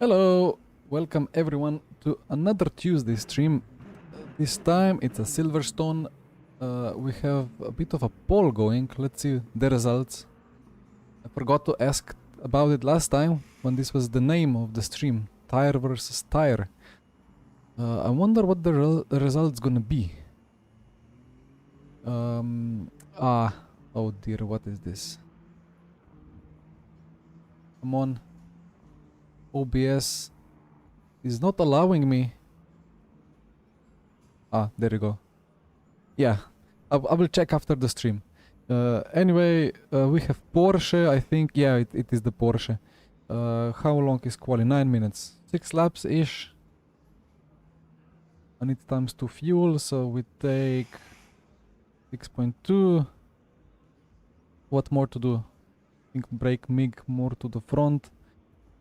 Hello, welcome everyone to another Tuesday stream. This time it's a Silverstone. We have a bit of a poll going. Let's see the results. I forgot to ask about it last time when this was the name of the stream. Tire versus tire. I wonder what the result's gonna be. Oh dear, what is this? Come on. OBS is not allowing me. There you go. Yeah, I will check after the stream. Anyway, we have Porsche, I think. Yeah, it is the Porsche. How long is Quali? 9 minutes. 6 laps-ish. And it times 2 fuel, so we take 6.2. What more to do? I think brake MIG more to the front.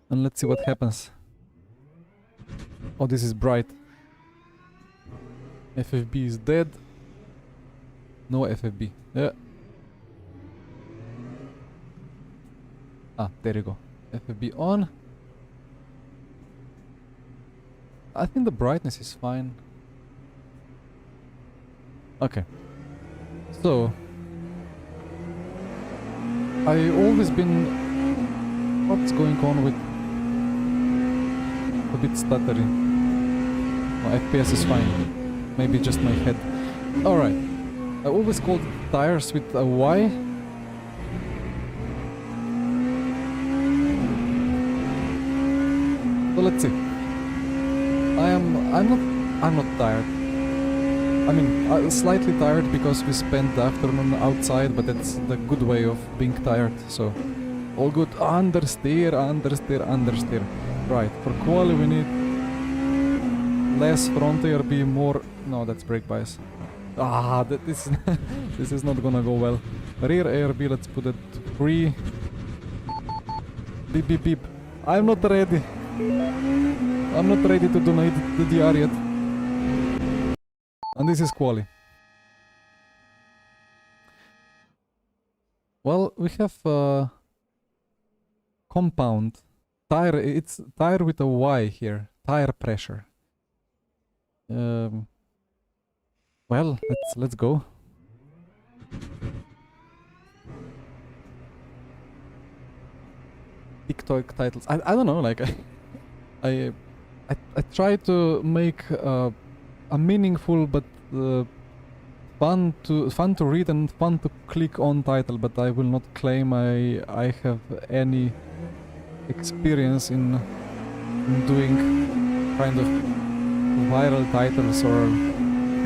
And let's see what happens. Oh, this is bright. FFB is dead. No FFB. Yeah. There you go. FFB on. I think the brightness is fine. Okay. So I always been... What's going on with... A bit stuttery. Oh, FPS is fine. Maybe just my head. Alright. I always called tires with a Y. So let's see. I'm not tired. I mean, slightly tired because we spent the afternoon outside, but that's the good way of being tired, so all good. Understeer, understeer, understeer. Right, for Quali we need less front air, be more... No, that's brake bias. This is not gonna go well. Rear air B, let's put it 3. Beep beep beep. I'm not ready. I'm not ready to donate the DR yet. And this is Quali. Well, we have compound. Tire, it's tire with a Y here. Tire pressure. Well, let's go. TikTok titles. I don't know. Like I try to make a meaningful but fun to read and fun to click on title. But I will not claim I have any experience in doing kind of viral titles or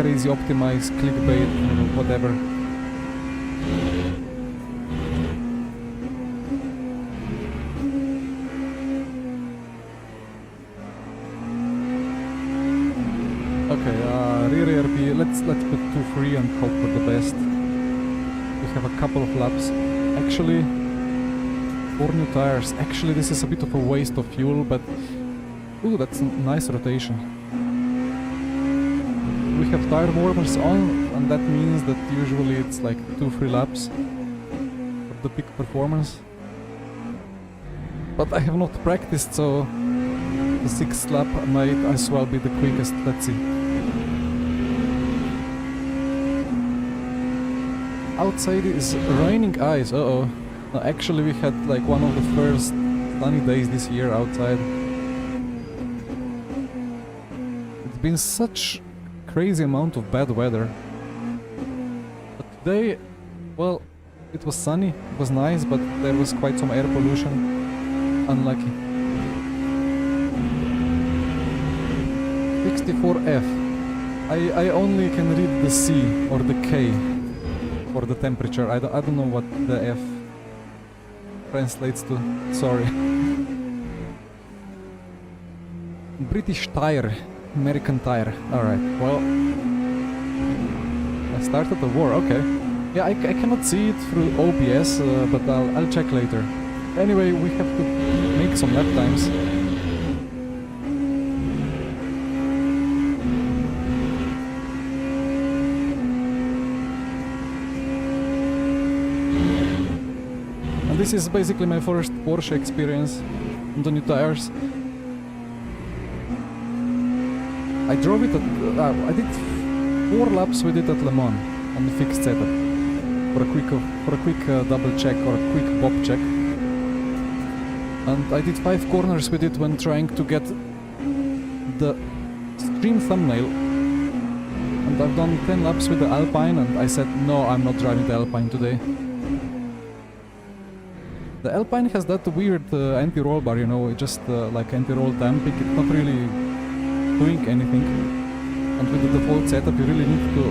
crazy optimized clickbait or whatever. Okay, rear RP, let's put 2-3 and hope for the best. We have a couple of laps. Actually, 4 new tires. Actually, this is a bit of a waste of fuel, but... Ooh, that's a nice rotation. We have tire warmers on, and that means that usually it's like 2-3 laps for the peak performance. But I have not practiced, so the 6th lap might as well be the quickest. Let's see. Outside is raining ice. Uh-oh. No, actually we had like one of the first sunny days this year outside. been such crazy amount of bad weather. But today, well, it was sunny, it was nice, but there was quite some air pollution. Unlucky. 64F. I only can read the C or the K for the temperature. I don't know what the F translates to. Sorry. British tire. American tire. Alright, well... I started the war, okay. Yeah, I cannot see it through OBS, but I'll check later. Anyway, we have to make some lap times. And this is basically my first Porsche experience on the new tires. I drove it at... I did 4 laps with it at Le Mans on the fixed setup for a quick double check or a quick bob check. And I did 5 corners with it when trying to get the stream thumbnail. And I've done 10 laps with the Alpine and I said no, I'm not driving the Alpine today. The Alpine has that weird anti-roll bar, you know, just like anti-roll damping. It's not really doing anything, and with the default setup you really need to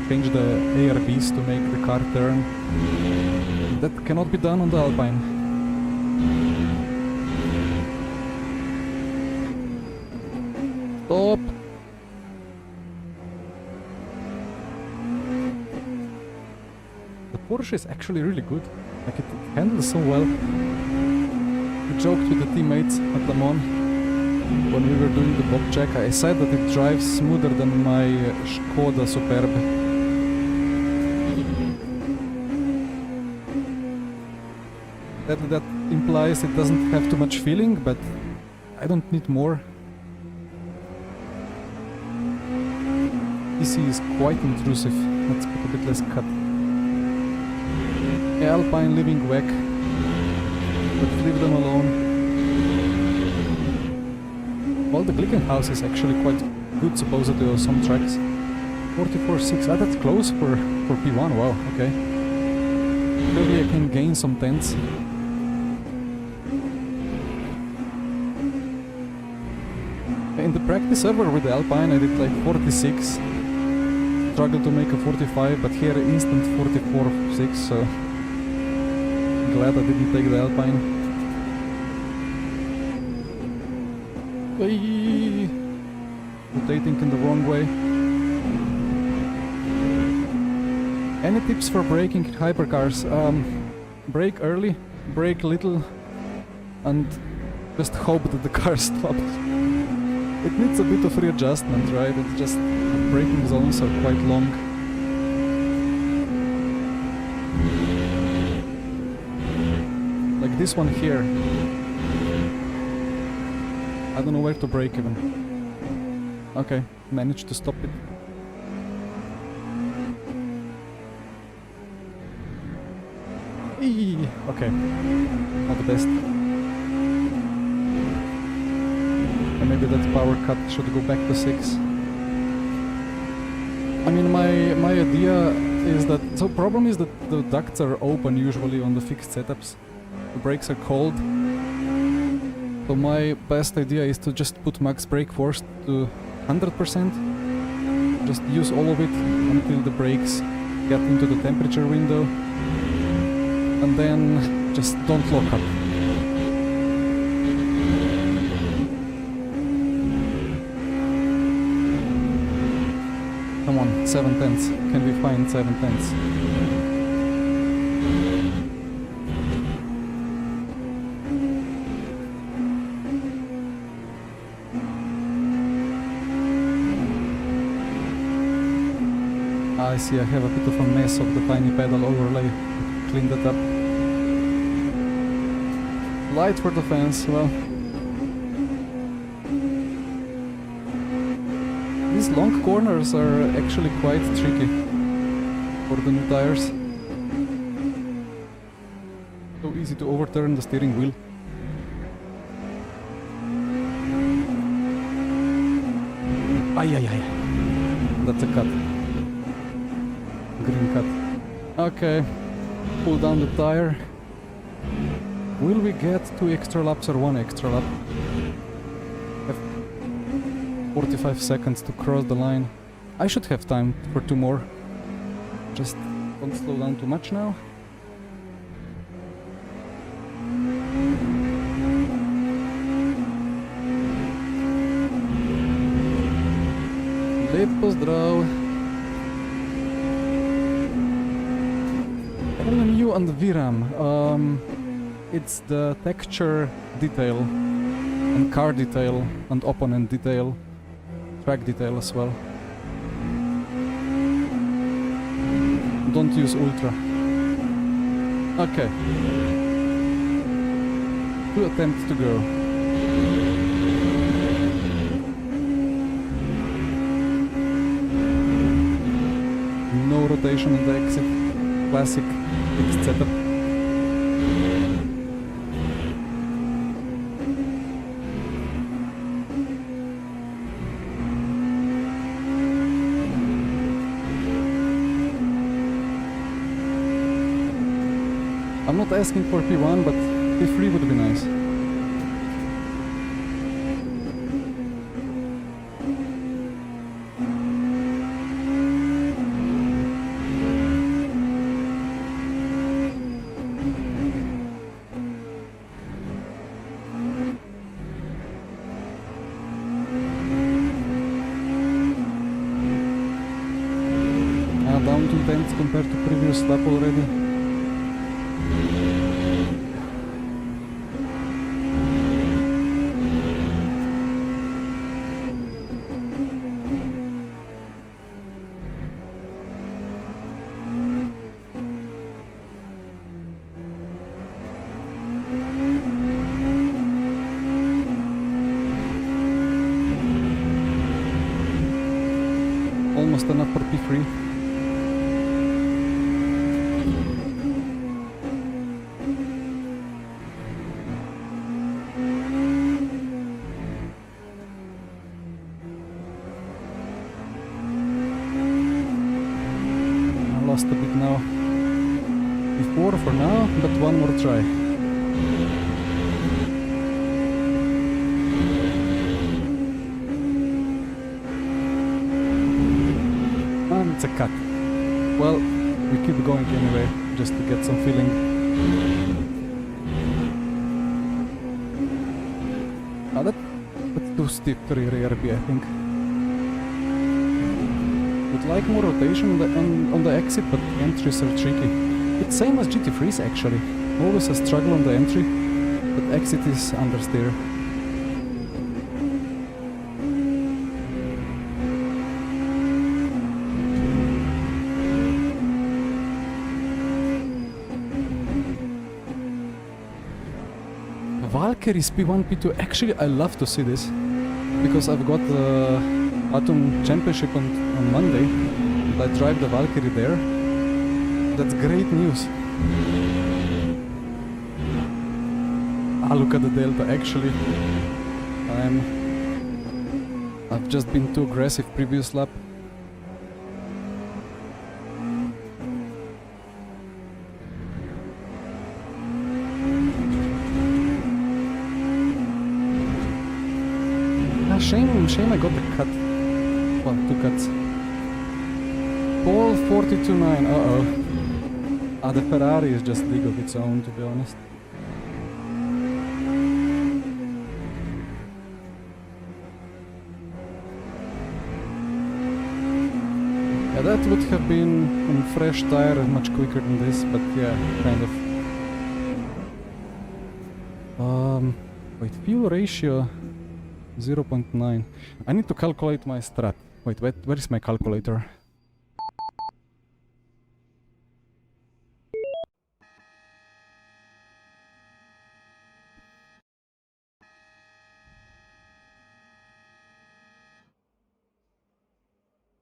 change the ARBs to make the car turn. That cannot be done on the Alpine. Stop! The Porsche is actually really good, like it handles so well. We joked with the teammates at Le Mans when we were doing the bob check. I said that it drives smoother than my Skoda Superb. That implies it doesn't have too much feeling, but I don't need more. PC is quite intrusive. Let's put a bit less cut. Yeah, Alpine living whack. Let's leave them alone. Well, the Glickenhaus is actually quite good, supposedly, on some tracks. 44.6, that's close for P1, wow, okay. Maybe I can gain some tenths. In the practice server with the Alpine I did like 46. Struggled to make a 45, but here instant 44.6, so... glad I didn't take the Alpine. Rotating in the wrong way. Any tips for braking hypercars? Brake early, brake little, and just hope that the car stops. It needs a bit of readjustment, right? It's just the braking zones are quite long. Like this one here. I don't know where to brake even. Okay, managed to stop it. Eee, okay, not the best. And maybe that power cut should go back to 6. I mean, my idea is that... So problem is that the ducts are open usually on the fixed setups. The brakes are cold. So my best idea is to just put max brake force to 100%. Just use all of it until the brakes get into the temperature window. And then just don't lock up. Come on, 7 tenths. Can we find 7 tenths? I see I have a bit of a mess of the tiny pedal overlay. Clean that up. Light for the fans, well. These long corners are actually quite tricky for the new tires. So easy to overturn the steering wheel. Ay, ay, ay. That's a cut. Green cut. Okay. Pull down the tire. Will we get 2 extra laps or 1 extra lap? Have 45 seconds to cross the line. I should have time for 2 more. Just don't slow down too much now. Lep pozdrav. LMU and VRAM. It's the texture detail and car detail and opponent detail, track detail as well. Don't use ultra. Okay. 2 attempts to go. No rotation on the exit. Classic fixed setup. I'm not asking for P1, but P3 would be nice. Down 2 tenths compared to previous lap already. Almost enough for P3. A bit now. Before for now, but 1 more try. And it's a cut. Well, we keep going anyway, just to get some feeling. That's too steep for RB, I think. Would like more rotation on the exit, but the entries are tricky. It's same as GT3s actually. Always a struggle on the entry, but exit is understeer. Valkyrie's P1, P2. Actually, I love to see this, because I've got the Atom Championship on Monday, and I drive the Valkyrie there. That's great news. Ah, look at the delta. Actually, I've just been too aggressive previous lap. Shame I got the cut. Well, 2 cuts. Pole 42.9. Uh-oh. Ah, the Ferrari is just league of its own, to be honest. Yeah, that would have been on fresh tire much quicker than this, but yeah, kind of. Wait, fuel ratio 0.9. I need to calculate my strat. Wait, where is my calculator?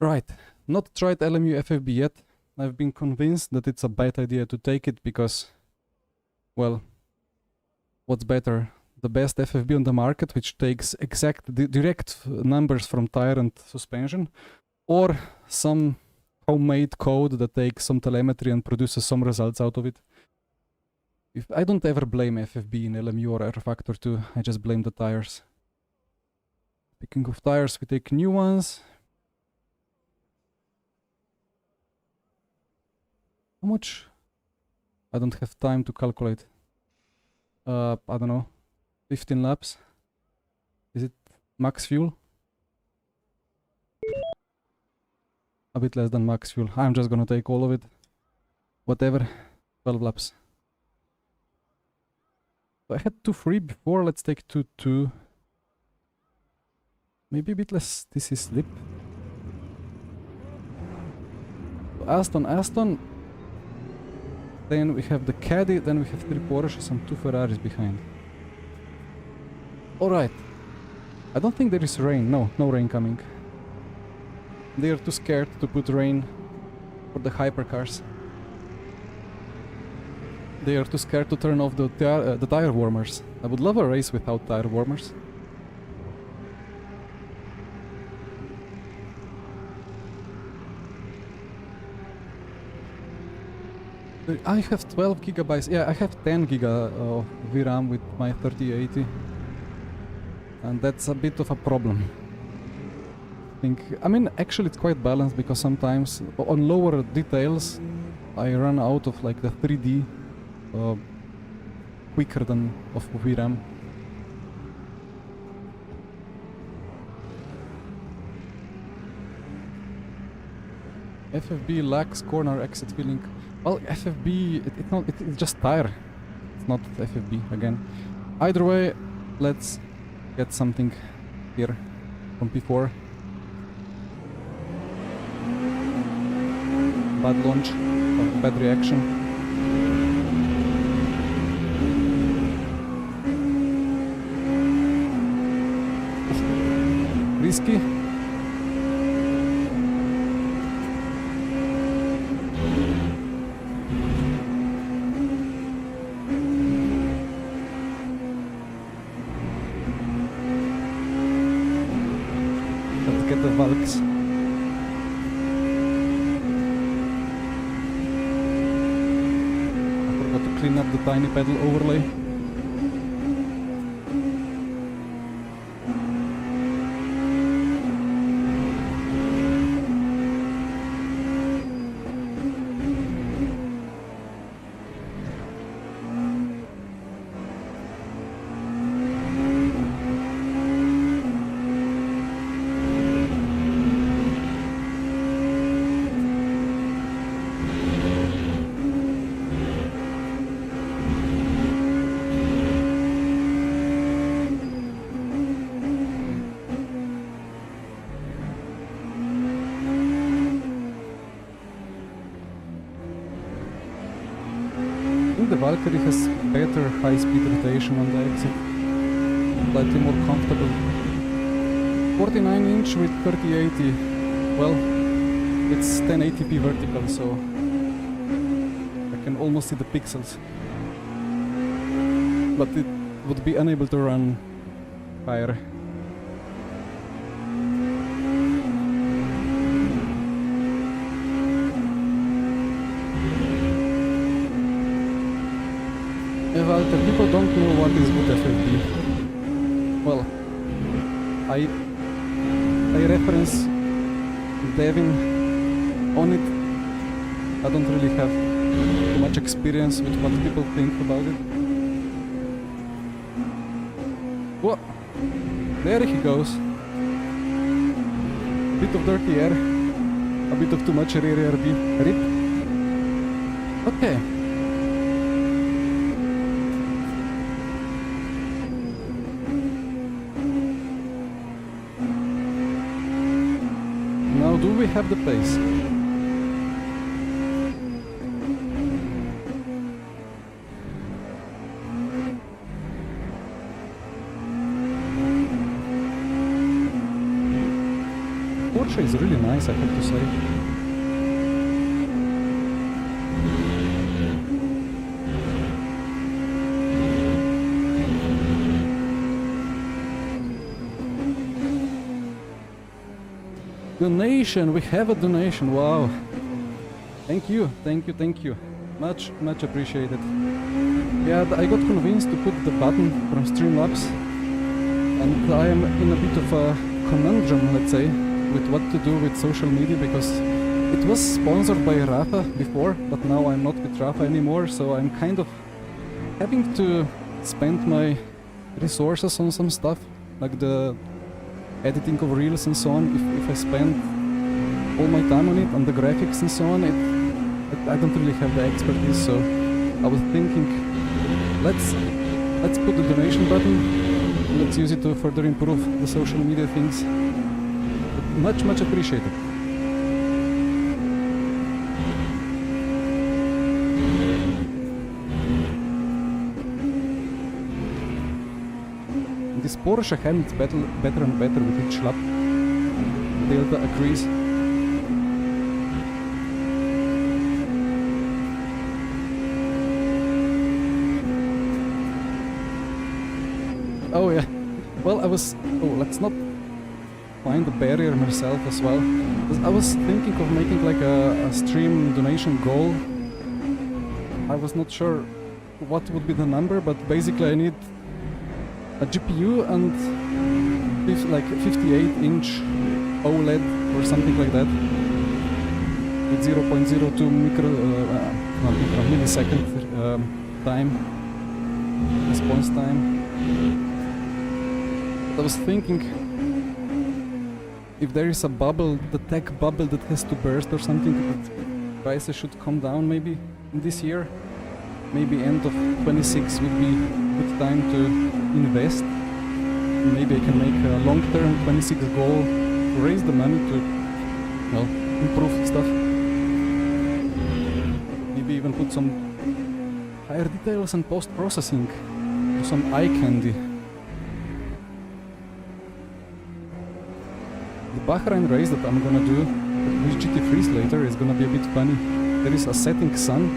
Right, not tried LMU FFB yet. I've been convinced that it's a bad idea to take it because, well, what's better? the best FFB on the market, which takes direct numbers from tire and suspension, or some homemade code that takes some telemetry and produces some results out of it. I don't ever blame FFB in LMU or R Factor 2, I just blame the tires. Speaking of tires, we take new ones. How much? I don't have time to calculate. I don't know, 15 laps. Is it max fuel? A bit less than max fuel. I'm just gonna take all of it. Whatever, 12 laps. So I had 2.3 before, let's take 2.2. Maybe a bit less. This is slip. Aston. Then we have the Caddy, then we have 3 Porsches and 2 Ferraris behind. Alright. I don't think there is rain. No rain coming. They are too scared to put rain for the hypercars. They are too scared to turn off the tire warmers. I would love a race without tire warmers. I have 12 gigabytes. Yeah, I have 10 giga of VRAM with my 3080. And that's a bit of a problem. I mean, actually it's quite balanced because sometimes on lower details I run out of like the 3D quicker than of VRAM. FFB lacks corner exit feeling. Well, FFB, it's just tire. It's not FFB again. Either way, let's get something here from P4. Bad launch, or bad reaction. Risky. Let's get the Valks. Clean up the tiny pedal overlay. The Valkyrie has better high-speed rotation on the exit, slightly more comfortable. 49-inch with 3080, well, it's 1080p vertical, so I can almost see the pixels. But it would be unable to run higher. Walter, people don't know what is good FFB. Well, I reference Devin on it. I don't really have too much experience with what people think about it. Whoa! There he goes. A bit of dirty air, a bit of too much rear RB. Rip. Okay. Do we have the pace? Porsche is really nice, I have to say. Donation, we have a donation, wow. Thank you. Much appreciated. Yeah, I got convinced to put the button from Streamlabs, and I am in a bit of a conundrum, let's say, with what to do with social media, because it was sponsored by Rafa before, but now I'm not with Rafa anymore, so I'm kind of having to spend my resources on some stuff, like the editing of reels and so on. If I spend all my time on it, on the graphics and so on, I don't really have the expertise, so I was thinking, let's put the donation button, let's use it to further improve the social media things. But much appreciated. This Porsche handles better and better with each lap. Delta agrees. Oh yeah. Well, let's not find the barrier myself as well. I was thinking of making like a stream donation goal. I was not sure what would be the number, but basically I need a GPU and like 58-inch OLED or something like that with 0.02 millisecond response time. But I was thinking, if there is a bubble, the tech bubble that has to burst or something, that prices should come down maybe in this year. Maybe end of 26 would be good time to invest. Maybe I can make a long-term 26 goal to raise the money to, well, improve stuff. Maybe even put some higher details and post-processing, some eye candy. The Bahrain race that I'm gonna do with GT3s later is gonna be a bit funny. There is a setting sun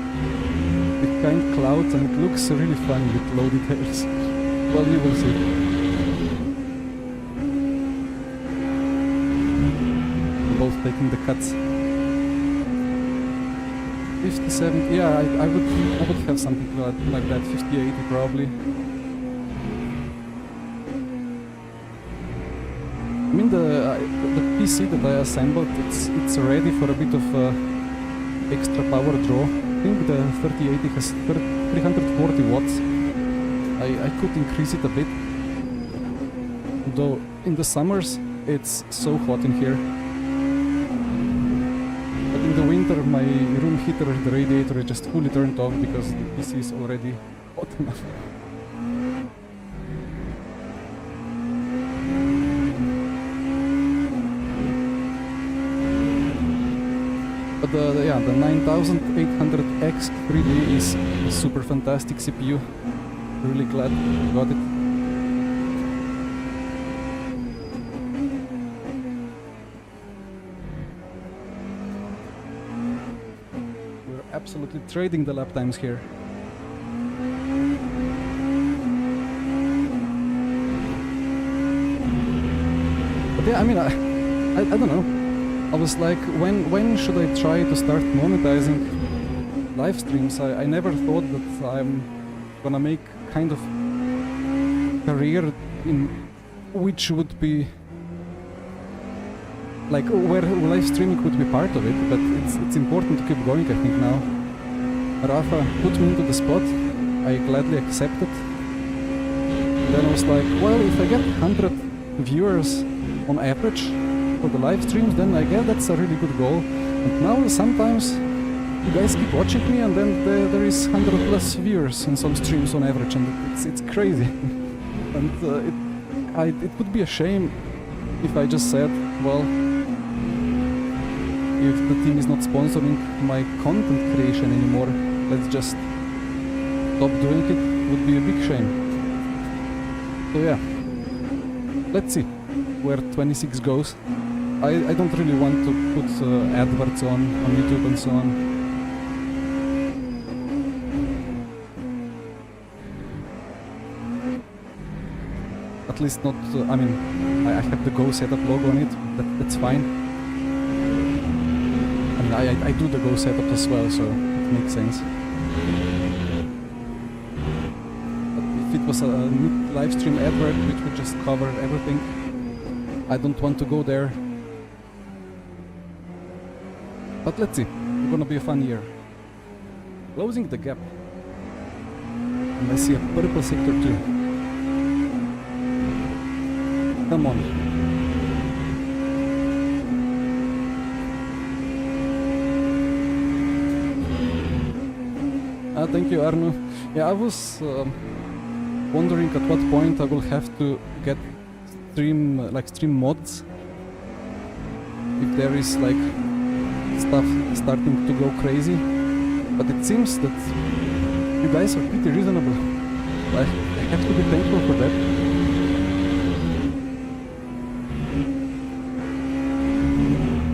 with kind clouds and it looks really funny with low details. Well, you will see. Both taking the cuts. 57, yeah, I would have something like that, 50-80 probably. I mean the PC that I assembled, it's ready for a bit of extra power draw. I think the 3080 has 340 watts. I could increase it a bit, though in the summers it's so hot in here. But in the winter my room heater, the radiator, is just fully turned off because the PC is already hot enough. But the 9800X 3D is a super fantastic CPU. Really glad I got it. We're absolutely trading the lap times here. But yeah, I mean, I don't know. I was like, when should I try to start monetizing live streams? I never thought that I'm gonna make kind of career in which would be like where live streaming would be part of it, but it's important to keep going, I think now. Rafa put me into the spot, I gladly accepted. And then I was like, well, if I get 100 viewers on average for the live streams, then I guess that's a really good goal. And now sometimes you guys keep watching me and then there is 100 plus viewers in some streams on average, and it's crazy. And it would be a shame if I just said, well, if the team is not sponsoring my content creation anymore, let's just stop doing it, would be a big shame. So yeah, let's see where 26 goes. I don't really want to put adverts on YouTube and so on. At least not, I mean, I have the Go setup logo on it, that's fine. I mean, I do the Go setup as well, so it makes sense. But if it was a live stream advert which would just cover everything, I don't want to go there. But let's see, it's gonna be a fun year. Closing the gap. And I see a purple sector too. Come on. Thank you, Arno. Yeah, I was wondering at what point I will have to get stream mods. If there is like stuff starting to go crazy. But it seems that you guys are pretty reasonable. I have to be thankful for that.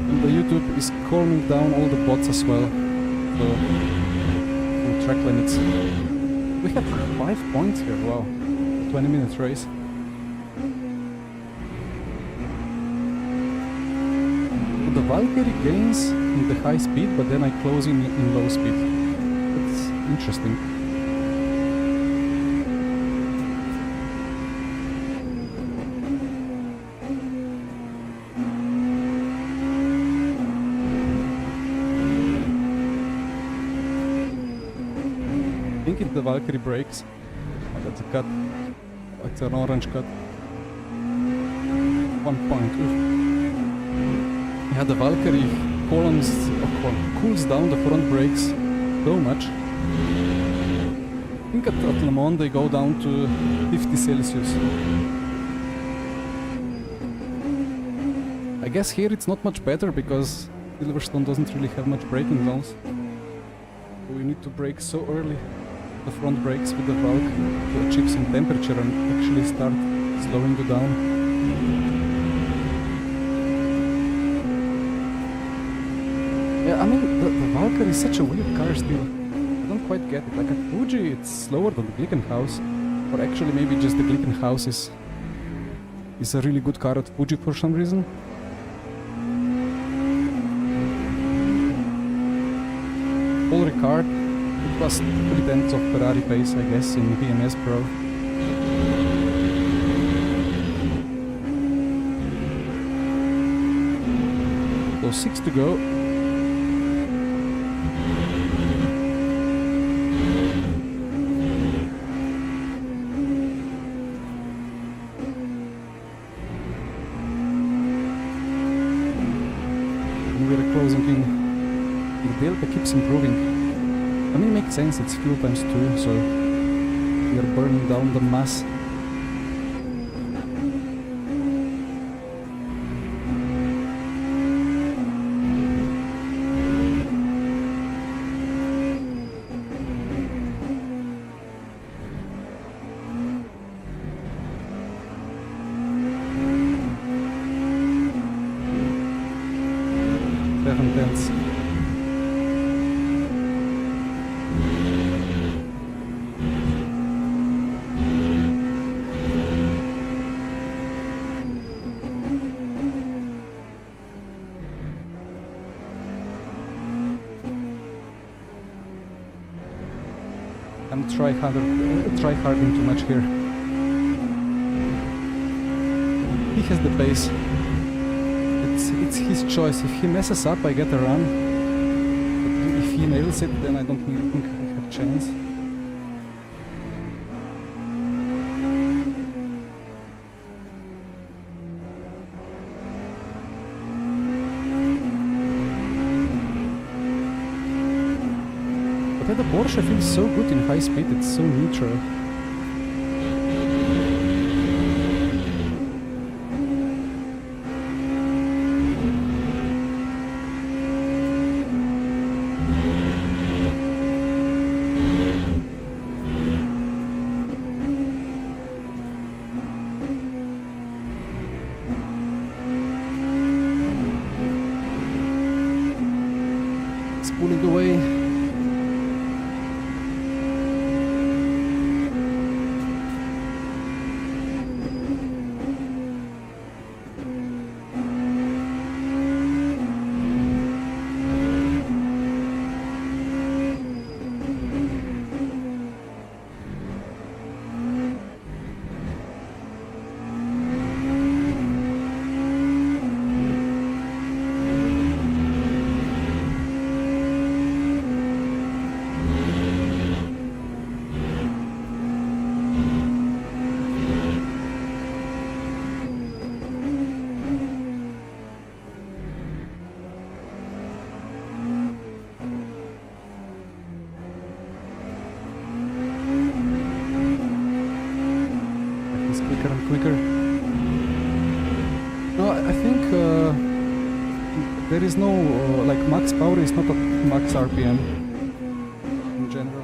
And the YouTube is calming down all the bots as well. So, track limits. We have 5 points here, wow. 20-minute race. The Valkyrie gains in the high speed, but then I close in low speed. That's interesting. I think if the Valkyrie brakes, oh, that's a cut. It's an orange cut. 1 point. Oof. Yeah, the Valkyrie cools down the front brakes so much. I think at Le Mans they go down to 50 Celsius. I guess here it's not much better because Silverstone doesn't really have much braking zones. We need to brake so early, the front brakes with the valve to achieve some temperature and actually start slowing you down. Yeah, I mean, the Valkyrie is such a weird car still. I don't quite get it. Like at Fuji, it's slower than the Glickenhaus. Or actually, maybe just the Glickenhaus is a really good car at Fuji for some reason. Paul Ricard, it was 3/10 of Ferrari pace, I guess, in VMS Pro. So 6 to go. The Delta keeps improving. I mean, it makes sense, it's fuel times 2, so we are burning down the mass. I'm try-harding too much here. He has the pace. It's his choice. If he messes up, I get a run. But if he nails it, then I don't really think I have a chance. But the Porsche feels so good in high speed, it's so neutral. It's pulling away. there is no like max power is not a max RPM in general.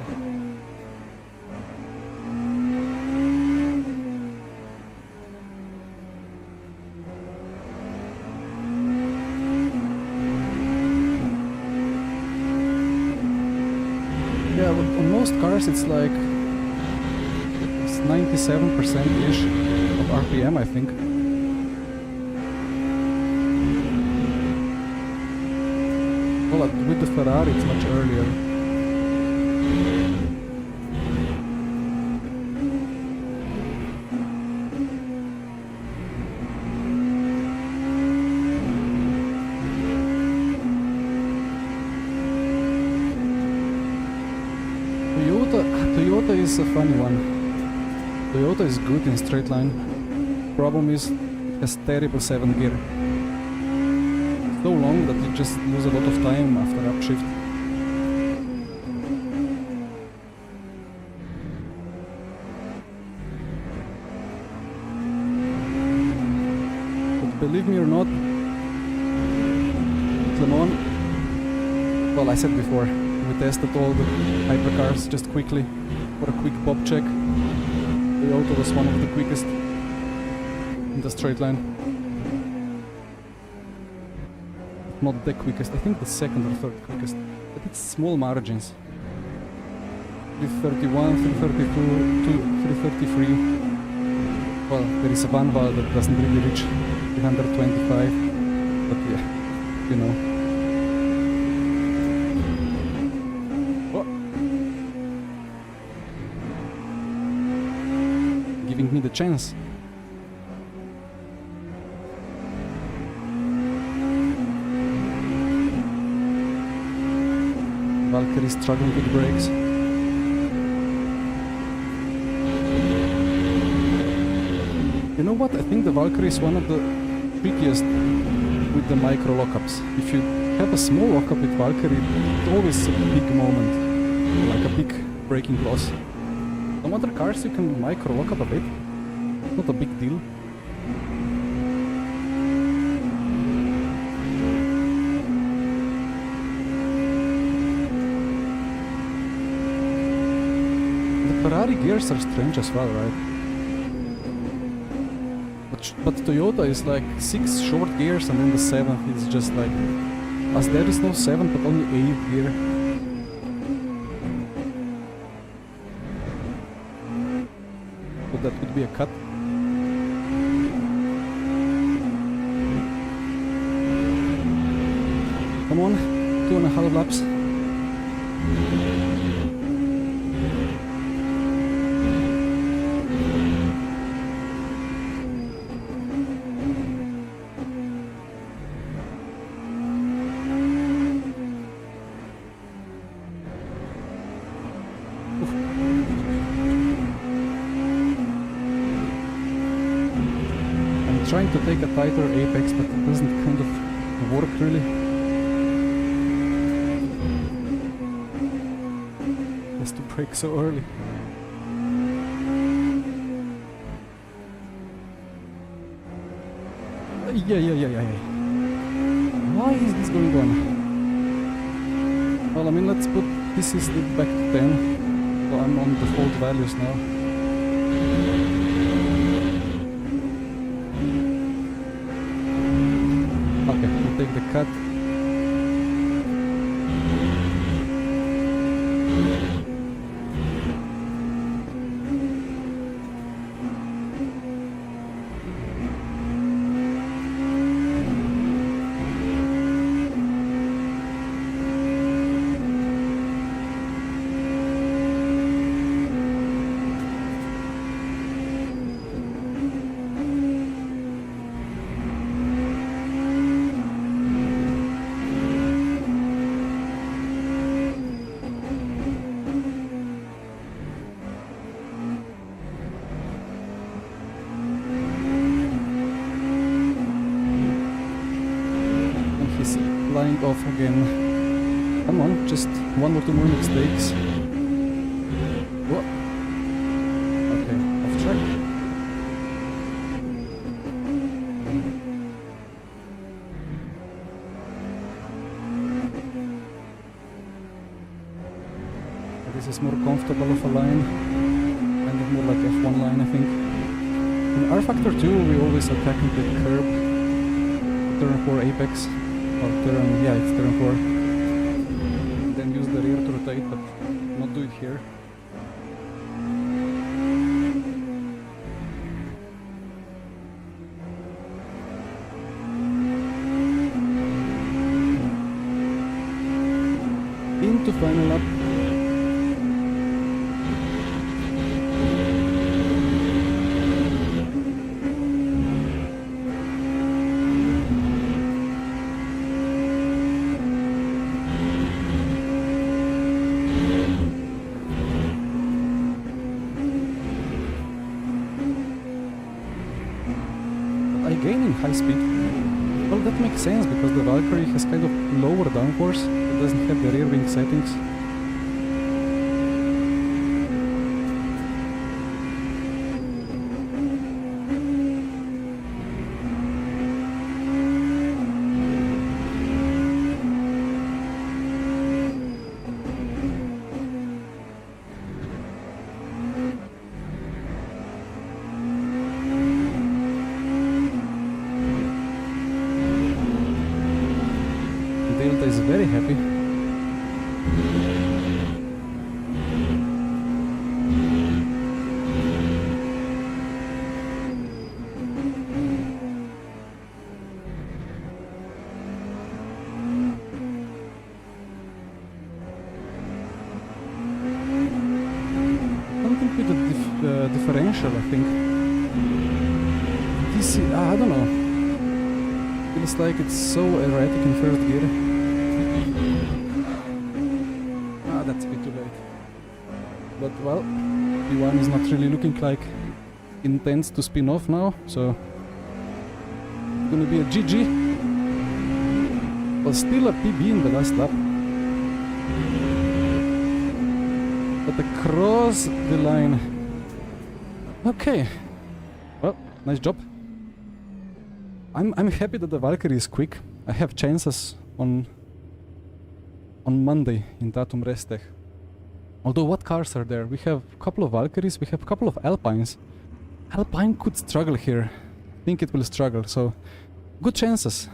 Yeah, on most cars it's like 97%-ish of RPM, I think. Well, with the Ferrari it's much earlier. Toyota is a funny one. Toyota is good in straight line. Problem is, it has terrible 7th gear. So long that you just lose a lot of time after upshift. But believe me or not, Le Mans, well, I said before, we tested all the hypercars just quickly for a quick pop check. Toyota was one of the quickest in the straight line. Not the quickest, I think the second or third quickest, but it's small margins. 331, 332, 333. Well, there is a Vanval that doesn't really reach 325, but yeah, you know. Oh. Giving me the chance. Valkyrie struggling with brakes. You know what? I think the Valkyrie is one of the trickiest with the micro lockups. If you have a small lockup with Valkyrie, it's always a big moment, like a big braking loss. On other cars you can micro lockup a bit, not a big deal. Ferrari gears are strange as well, right? But Toyota is like 6 short gears and then the 7th is just like... As there is no 7th but only 8th gear. So that would be a cut. Come on, 2.5 laps. Trying to take a tighter apex, but it doesn't kind of work really. Has to brake so early. Yeah. Why is this going on? Well, I mean, let's put this is back to 10, so I'm on default values now. Take the cut. Flying off again. Come on, just 1 or 2 more mistakes. Whoa. Okay, off track. This is more comfortable of a line, kind of more like F1 line, I think. In R Factor 2, we always attack into the curb, turn 4 apex, or turn, yeah, it's turn 4. And then use the rear to rotate, but not do it here. Into final lap. I gain in high speed. Well, that makes sense because the Valkyrie has kind of lower downforce. It doesn't have the rear wing settings. Delta is very happy. Something with the differential, I think. This, I don't know. Feels like it's so erratic in first gear. That's a bit too late. But well, P1 is not really looking like intends to spin off now, so it's gonna be a GG. But still a PB in the last lap. But across the line. Okay. Well, nice job. I'm happy that the Valkyrie is quick. I have chances on Monday in Datum Restech. Although what cars are there? We have a couple of Valkyries, we have a couple of Alpines. Alpine could struggle here. I think it will struggle, so good chances.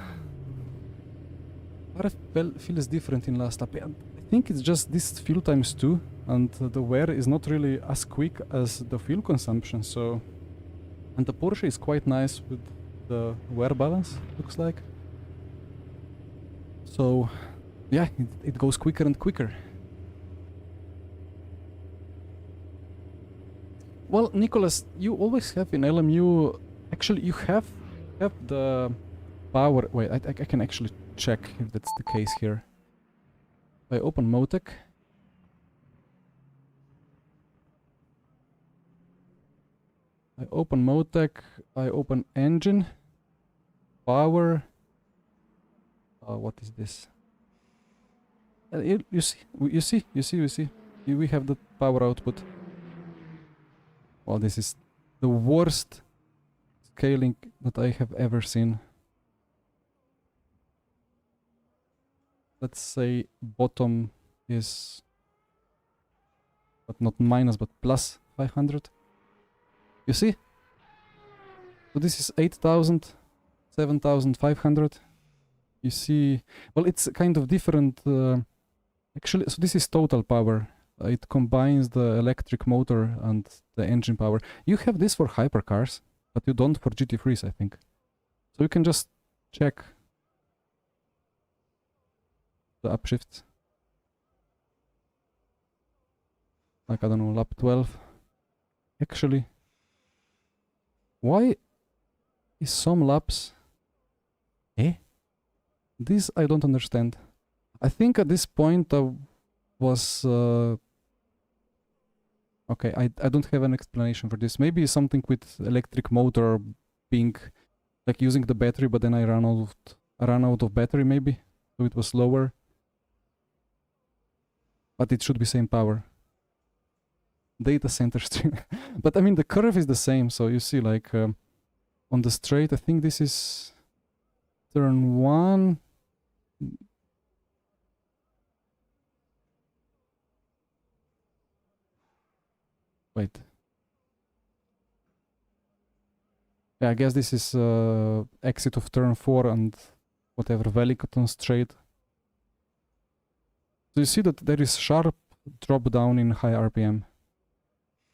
RF feels different in last lap. I think it's just this fuel times 2 and the wear is not really as quick as the fuel consumption, so... And the Porsche is quite nice with the wear balance, looks like. So... yeah, it goes quicker and quicker. Well, Nicholas, you always have in LMU... Actually, you have the power... Wait, I can actually check if that's the case here. I open Motec. I open Motec, I open engine, power... what is this? You see, we have the power output. Well, this is the worst scaling that I have ever seen. Let's say bottom is, but not minus, but plus 500. You see? So this is 8,000, 7,500. You see, well, it's kind of different. Actually, so this is total power. It combines the electric motor and the engine power. You have this for hypercars, but you don't for GT3s, I think. So you can just check the upshifts. Like, I don't know, lap 12. Actually, why is some laps... This I don't understand. I think at this point I was... okay, I don't have an explanation for this. Maybe something with electric motor being... like using the battery, but then I ran out of battery maybe. So it was slower. But it should be same power. Data center stream. But I mean the curve is the same, so you see like on the straight, I think this is turn 1. Wait. Yeah, I guess this is exit of turn 4 and whatever Velicoton straight. So you see that there is sharp drop down in high RPM.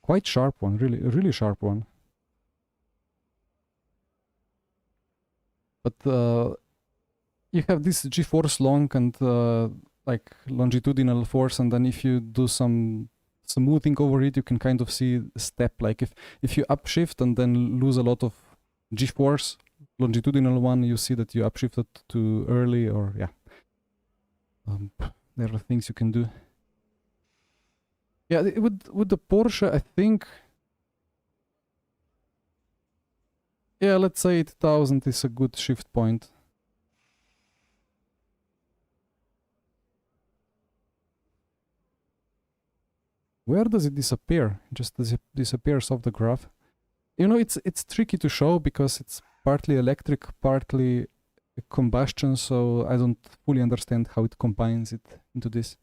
Quite sharp one, really sharp one. But you have this G-force long and like longitudinal force, and then if you do some smoothing over it, you can kind of see a step. Like if you upshift and then lose a lot of G-force, longitudinal one, you see that you upshifted too early, or yeah. There are things you can do. Yeah, with the Porsche, I think. Yeah, let's say 8000 is a good shift point. Where does it disappear? It just disappears off the graph. You know, it's tricky to show because it's partly electric, partly combustion, so I don't fully understand how it combines it into this.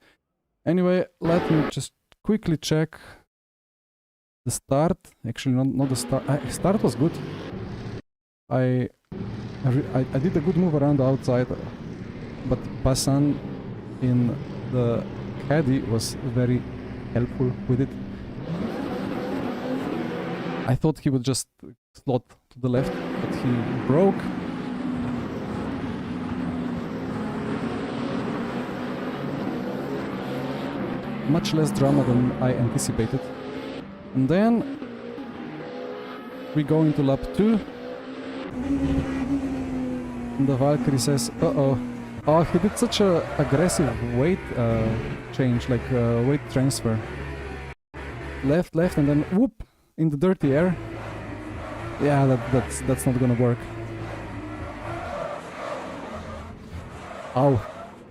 Anyway, let me just quickly check the start. Actually, not the start. Start was good. I did a good move around the outside, but Basan in the caddy was very helpful with it. I thought he would just slot to the left, but he broke. Much less drama than I anticipated. And then we go into lap 2. And the Valkyrie says, uh-oh. Oh, he did such a aggressive weight change, like weight transfer. Left, and then whoop, in the dirty air. Yeah, that's not gonna work. Ow.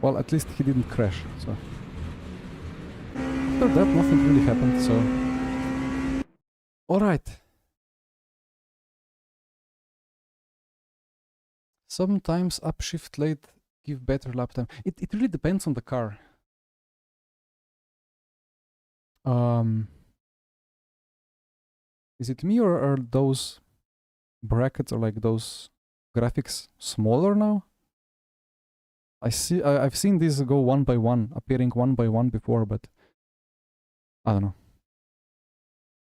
Well, at least he didn't crash, so. After that, nothing really happened, so. Alright. Sometimes upshift late give better lap time. It really depends on the car. Is it me, or are those brackets, or like those graphics, smaller now? I've seen these go one by one, appearing one by one before, but I don't know.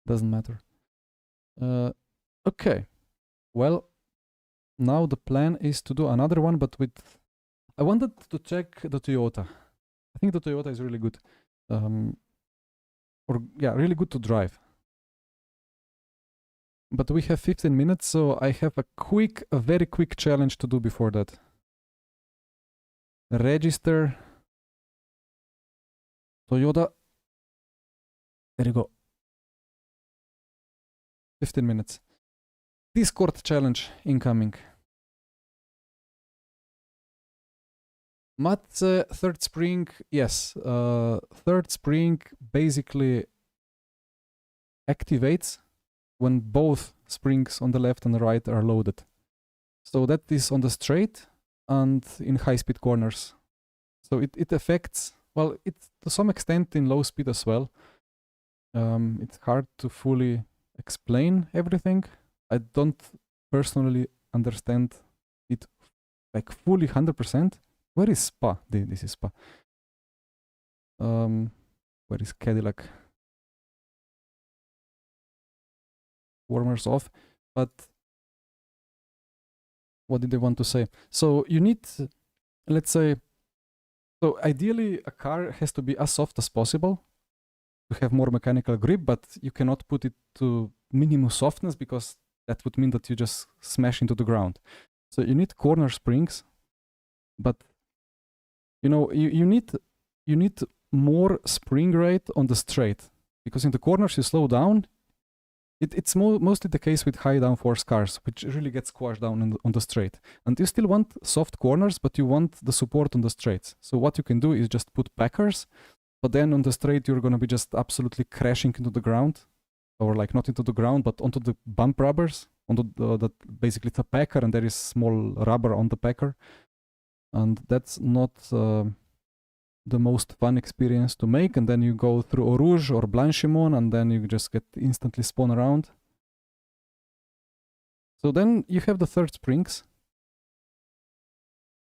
Doesn't matter. Okay. Well, now the plan is to do another one, but with... I wanted to check the Toyota. I think the Toyota is really good. Or yeah, really good to drive. But we have 15 minutes, so I have a very quick challenge to do before that. Register Toyota. There you go. 15 minutes. Discord challenge incoming. Motec third spring, yes. Third spring basically activates when both springs on the left and the right are loaded. So that is on the straight and in high speed corners. So it affects, well, it's to some extent in low speed as well. It's hard to fully explain everything. I don't personally understand it like fully 100%. Where is Spa? This is Spa. Where is Cadillac? Warmers off. But what did they want to say? So you need, let's say, so ideally a car has to be as soft as possible to have more mechanical grip, but you cannot put it to minimum softness because that would mean that you just smash into the ground. So you need corner springs, but you know, you need more spring rate on the straight, because in the corners you slow down. It's mostly the case with high downforce cars, which really get squashed down on the straight. And you still want soft corners, but you want the support on the straights. So what you can do is just put packers, but then on the straight you're going to be just absolutely crashing into the ground, or like not into the ground, but onto the bump rubbers. That basically it's a packer and there is small rubber on the packer. And that's not the most fun experience to make, and then you go through Eau Rouge or Blanchimont, and then you just get instantly spun around. So then you have the third springs,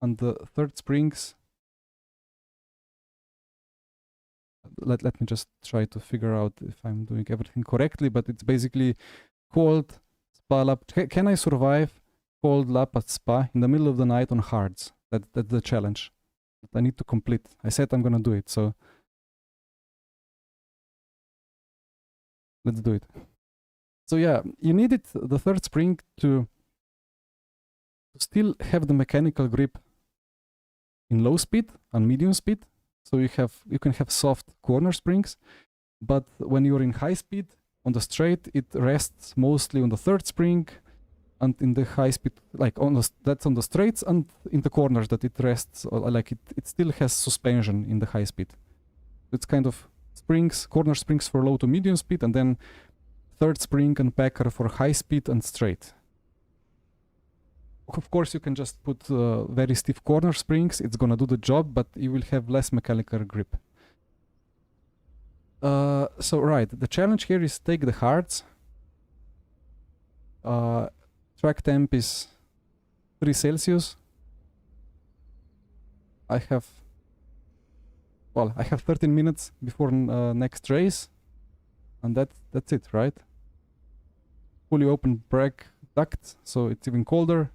and the third springs, let me just try to figure out if I'm doing everything correctly, but it's basically cold spa lap. Can I survive cold lap at spa in the middle of the night on hards? That's the challenge that I need to complete. I said I'm gonna do it, so let's do it. So yeah, you needed the third spring to still have the mechanical grip in low speed and medium speed. So you can have soft corner springs, but when you're in high speed on the straight, it rests mostly on the third spring, and in the high speed, like that's on the straights, and in the corners that it rests, like it still has suspension in the high speed. It's kind of springs, corner springs for low to medium speed, and then third spring and packer for high speed and straight. Of course, you can just put very stiff corner springs. It's gonna do the job, but you will have less mechanical grip. So right, the challenge here is take the hards. Track temp is 3 Celsius. I have 13 minutes before next race, and that's it, right? Fully open brake duct, so it's even colder.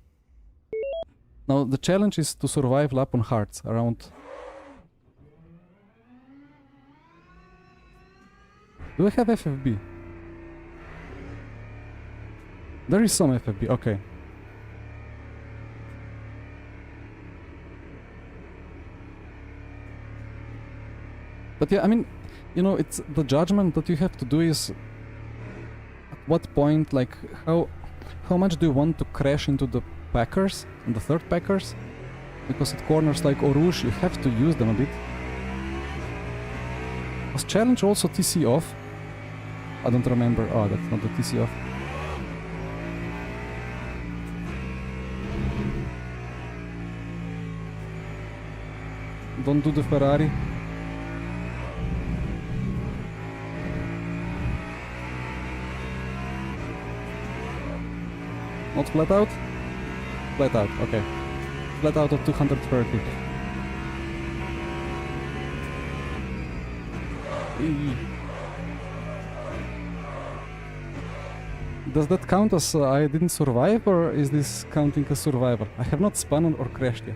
Now the challenge is to survive lap on hards around. Do I have FFB? There is some FFB, okay. But yeah, I mean, you know, it's the judgment that you have to do is at what point, like how much do you want to crash into the packers and the third packers? Because at corners like Eau Rouge, you have to use them a bit. Was challenge also TC off? I don't remember. Oh, that's not the TC off. Don't do the Ferrari. Not flat out? Flat out, okay. Flat out of 230. Does that count as I didn't survive, or is this counting as survival? I have not spun or crashed yet.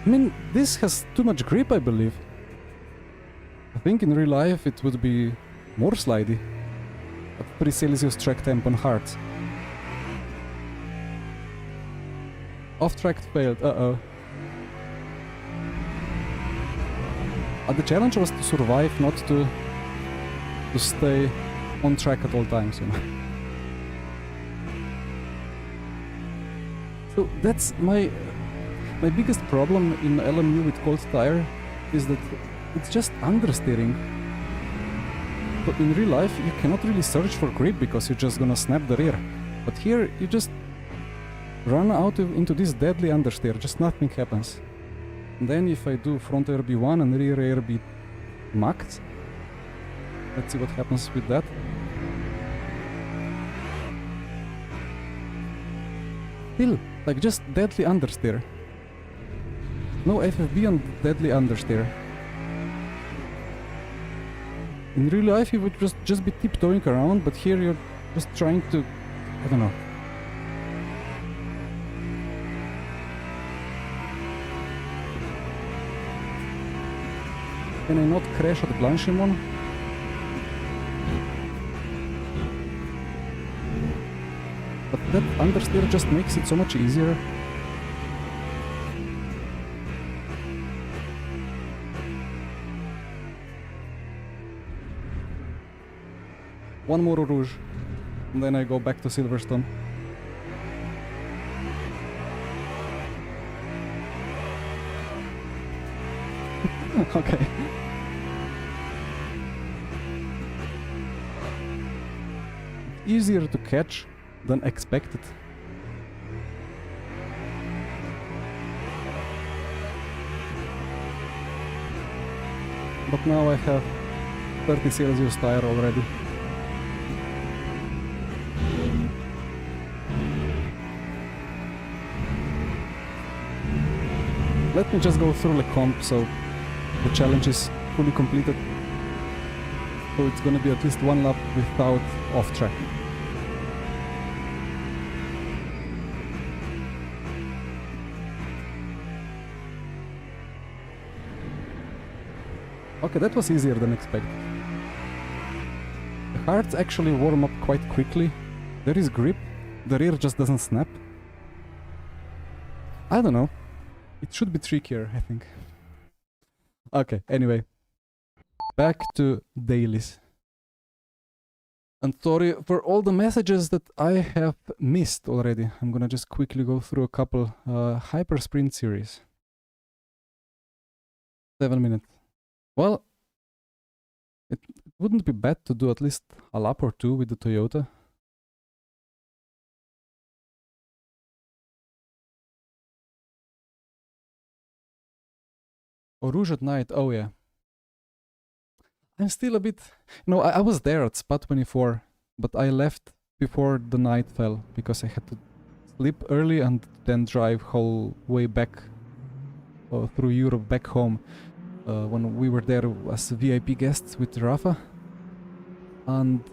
I mean, this has too much grip, I believe. I think in real life it would be more slidey. At 3 Celsius track temp on hards. Off track failed, uh-oh. The challenge was to survive, not to stay on track at all times, you know. So that's my biggest problem in LMU with cold tire is that it's just understeering. But in real life you cannot really search for grip because you're just gonna snap the rear. But here you just run out into this deadly understeer, just nothing happens. And then if I do front air B1 and rear air B max, let's see what happens with that. Still, like just deadly understeer. No FFB on deadly understeer. In real life you would just be tiptoeing around, but here you're just trying to, I don't know. Can I not crash at Blanchimont? But that understeer just makes it so much easier. One more Rouge, and then I go back to Silverstone. Okay. easier to catch than expected. But now I have 30 Celsius tire already. Let me just go through the comp so the challenge is fully completed. So it's gonna be at least one lap without off track. Okay, that was easier than expected. The hards actually warm up quite quickly. There is grip, the rear just doesn't snap. I don't know. It should be trickier, I think. Okay, anyway. Back to dailies. And sorry for all the messages that I have missed already. I'm gonna just quickly go through a couple. HYsprint series. 7 minutes. Well, it wouldn't be bad to do at least a lap or two with the Toyota. Or Rouge at night, oh yeah. I'm still a bit... No, I was there at Spa 24, but I left before the night fell, because I had to sleep early and then drive whole way back through Europe back home. When we were there as VIP guests with Rafa. And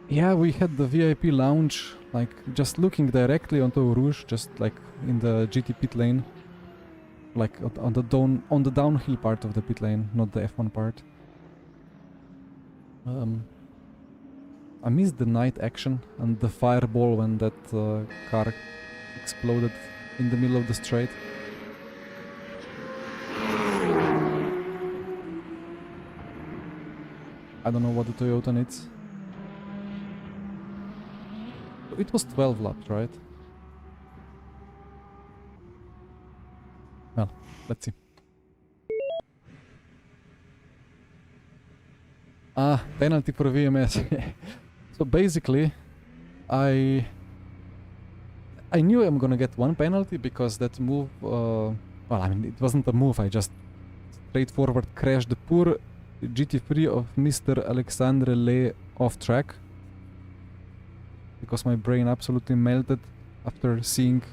yeah, we had the VIP lounge, like just looking directly onto Rouge, just like in the GT pit lane. Like on the downhill part of the pit lane, not the F1 part. I missed the night action and the fireball when that car exploded in the middle of the straight. I don't know what the Toyota needs. It was 12 laps, right? Well, let's see. Ah, penalty for VMS. So basically, I knew I'm gonna get one penalty because that move, well, I mean, it wasn't a move, I just straightforward crashed the poor GT3 of Mr. Alexandre Le off track. Because my brain absolutely melted after seeing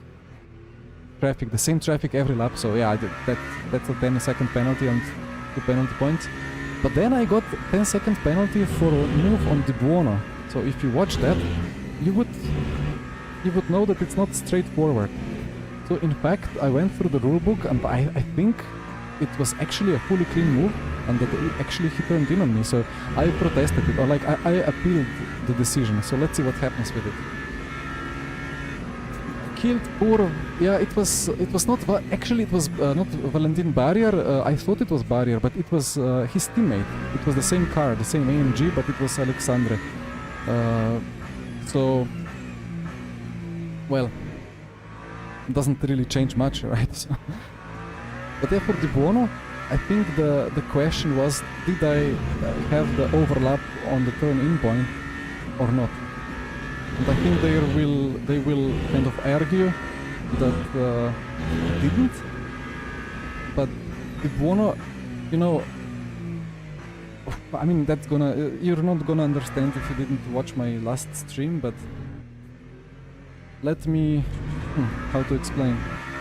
traffic, the same traffic every lap, so yeah, that's a 10-second penalty and 2 penalty points. But then I got 10-second penalty for a move on Di Buono. So if you watch that, you would know that it's not straightforward. So in fact, I went through the rulebook and I think it was actually a fully clean move and that actually he turned in on me. So I protested it, or like I appealed the decision. So let's see what happens with it. Killed poor, yeah, it was not, actually it was not Valentin Barrier, I thought it was Barrier, but it was his teammate. It was the same car, the same AMG, but it was Alexandre. So, well, it doesn't really change much, right? So, but yeah, for Di Buono, I think the question was, did I have the overlap on the turn-in point or not? And I think they will kind of argue that didn't. But Di Buono, you know, I mean, that's gonna, you're not gonna understand if you didn't watch my last stream, but let me, how to explain.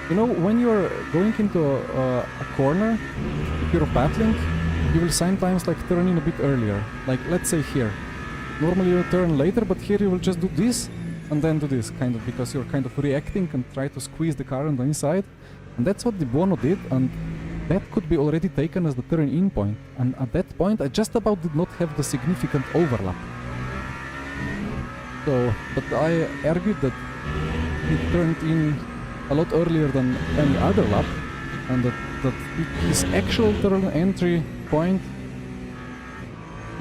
You know, when you're going into a corner, if you're battling, you will sometimes like turn in a bit earlier. Like, let's say here. Normally you turn later, but here you will just do this and then do this, kind of, because you're kind of reacting and try to squeeze the car on the inside. And that's what Di Buono did, and that could be already taken as the turn-in point. And at that point, I just about did not have the significant overlap. So, but I argued that he turned in a lot earlier than any other lap, and that his actual turn entry point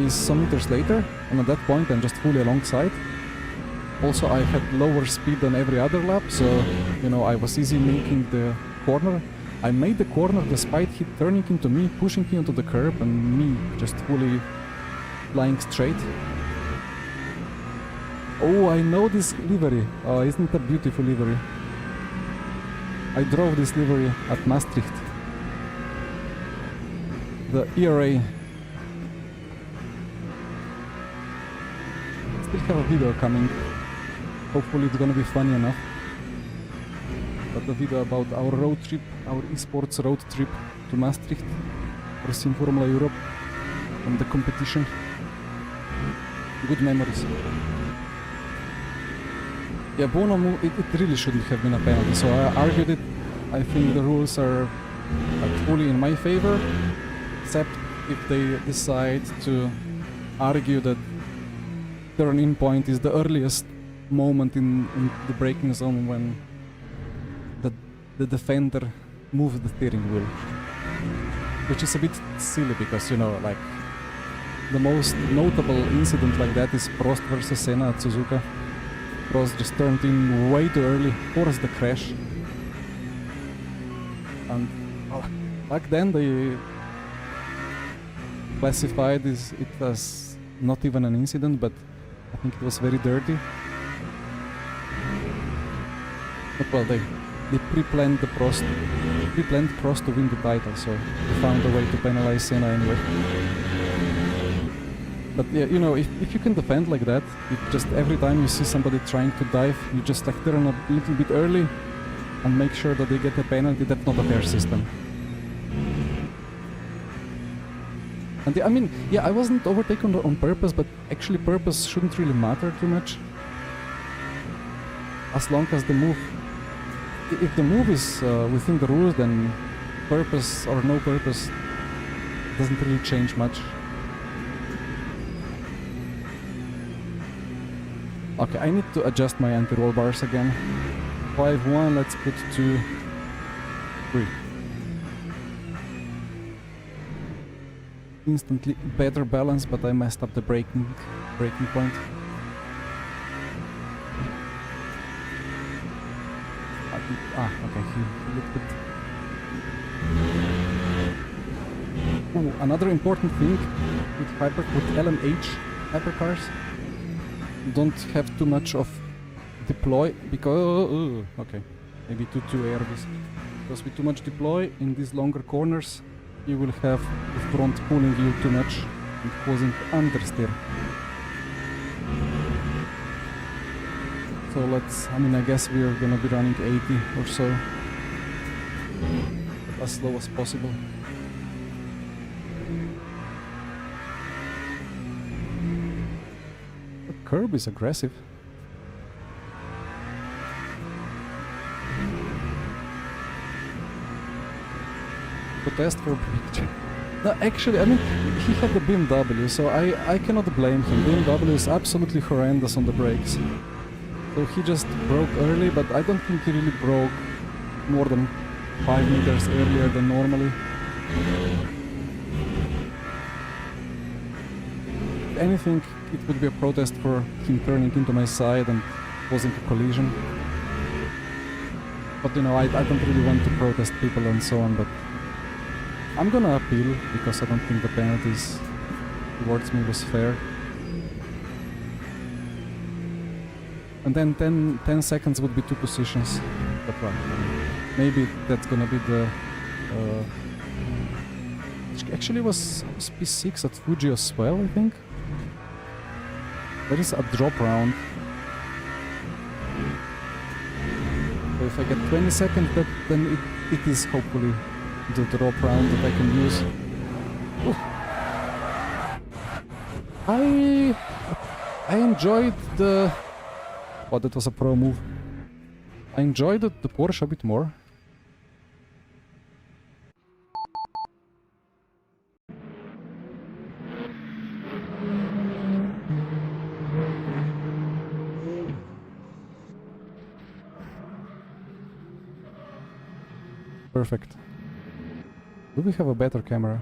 is some meters later, and at that point I'm just fully alongside. Also, I had lower speed than every other lap, so, you know, I was easy making the corner. I made the corner despite he turning into me, pushing me onto the curb, and me just fully flying straight. Oh, I know this livery. Oh, isn't it a beautiful livery? I drove this livery at Maastricht. The ERA. Still have a video coming. Hopefully it's gonna be funny enough. But the video about our road trip, our esports road trip to Maastricht for Sim Formula Europe from the competition. Good memories. Yeah, Bono, it really shouldn't have been a penalty, so I argued it. I think the rules are fully in my favor, except if they decide to argue that turn-in point is the earliest moment in the braking zone when the defender moves the steering wheel. Which is a bit silly because, you know, like, the most notable incident like that is Prost versus Senna at Suzuka. Prost just turned in way too early, forced the crash. And back then they classified it as not even an incident, but I think it was very dirty. But well, they pre-planned Prost to win the title, so they found a way to penalize Senna anyway. But yeah, you know, if you can defend like that, just every time you see somebody trying to dive, you just like turn a little bit early and make sure that they get a penalty. That's not a fair system. And I mean, yeah, I wasn't overtaken on purpose, but actually purpose shouldn't really matter too much. As long as the move... If the move is within the rules, then purpose or no purpose doesn't really change much. Okay, I need to adjust my anti-roll bars again. 5-1, let's put 2-3. Instantly better balance, but I messed up the braking point. Okay, he looked good. Ooh, another important thing with LMH hypercars, don't have too much of deploy because okay, maybe too air this, because with too much deploy in these longer corners you will have the front pulling you too much and causing understeer. So I guess we are gonna be running 80 or so, but as slow as possible. The curb is aggressive. Protest for picture. No, actually, I mean, he had the BMW, so I cannot blame him. BMW is absolutely horrendous on the brakes. So he just broke early, but I don't think he really broke more than 5 meters earlier than normally. If anything, it would be a protest for him turning into my side and causing a collision. But you know, I don't really want to protest people and so on, but I'm gonna appeal because I don't think the penalties towards me was fair. And then 10 seconds would be 2 positions. But well, maybe that's gonna be the... actually was P6 at Fuji as well, I think. There is a drop round. So if I get 20 seconds, then it is hopefully the drop round that I can use. Oof. I enjoyed the... Oh, that was a pro move. I enjoyed the Porsche a bit more. Perfect. Do we have a better camera?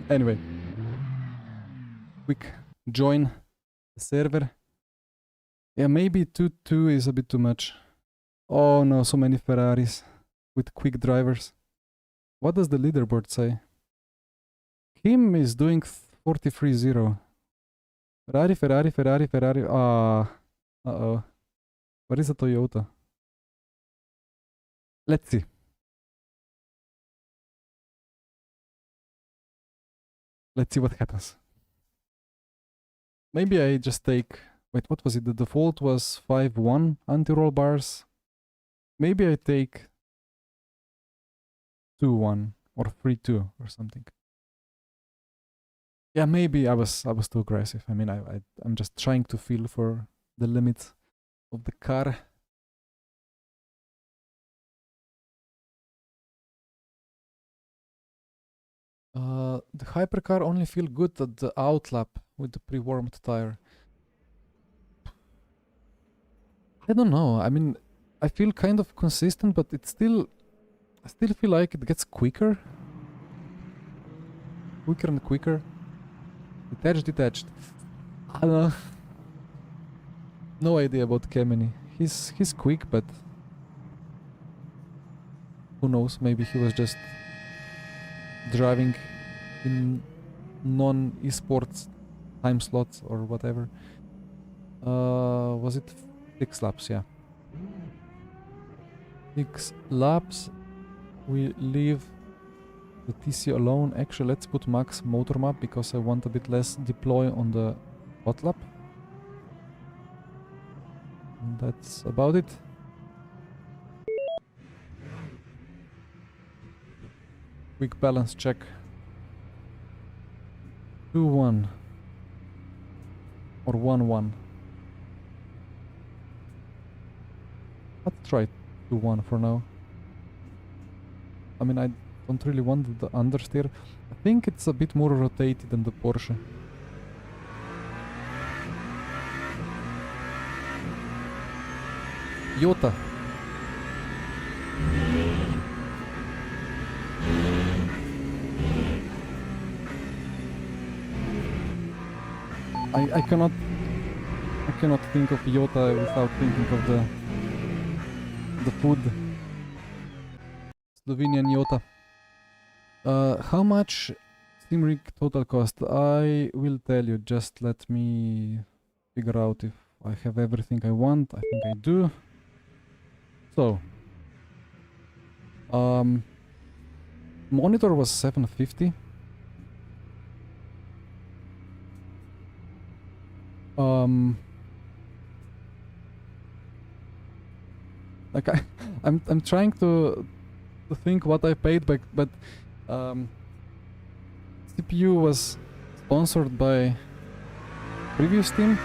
Anyway, quick join the server. Yeah, maybe 2-2 is a bit too much. Oh no, so many Ferraris with quick drivers. What does the leaderboard say? Him is doing 43.0. Ferrari. Uh-oh. What is a Toyota? Let's see. Let's see what happens. Maybe I just take... Wait, what was it? The default was 5.1 anti-roll bars. Maybe I take 2.1 or 3.2 or something. Yeah, maybe I was too aggressive. I mean, I'm just trying to feel for the limits of the car. The hypercar only feel good at the outlap with the pre-warmed tire. I don't know. I mean, I feel kind of consistent, but it's still... I still feel like it gets quicker. Quicker and quicker. Detached. I don't know. No idea about Kemeny. He's quick, but... Who knows? Maybe he was just... driving in non-esports time slots or whatever. Was it 6 laps? Yeah. 6 laps. We leave the TC alone. Actually, let's put max motor map because I want a bit less deploy on the hot lap. And that's about it. Quick balance check. 2-1 or 1-1. Let's try 2-1 for now. I mean, I don't really want the understeer. I think it's a bit more rotated than the Porsche. Jota. I cannot think of Jota without thinking of the food. Slovenian Jota. How much Steam Rig total cost? I will tell you, just let me figure out if I have everything I want. I think I do. So, monitor was 750. Like I'm trying to think what I paid back, but CPU was sponsored by previous team.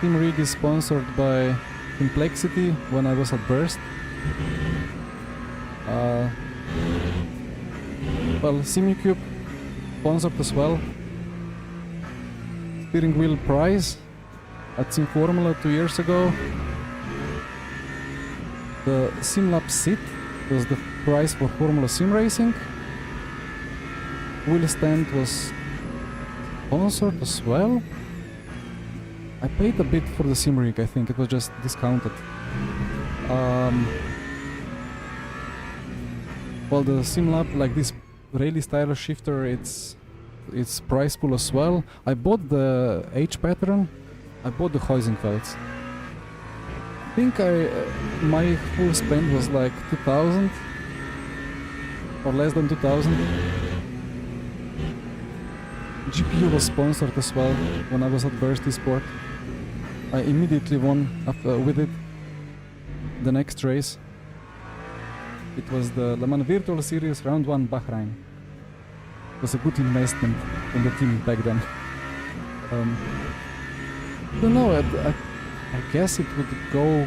Team Rig is sponsored by Complexity when I was at Burst. Well, SimuCube sponsored as well. Steering wheel prize at Sim Formula 2 years ago. The SimLab seat was the price for Formula Sim Racing. Wheel stand was sponsored as well. I paid a bit for the Sim Rig, I think it was just discounted. Well, the SimLab, like this rally style shifter, it's price pool as well. I bought the H pattern. I bought the Huizenfelds. I think my full spend was like 2000 or less than 2000. GPU was sponsored as well when I was at Burst Esport. I immediately won with it the next race. It was the Le Mans Virtual Series Round 1 Bahrain. It was a good investment in the team back then. I don't know, I guess it would go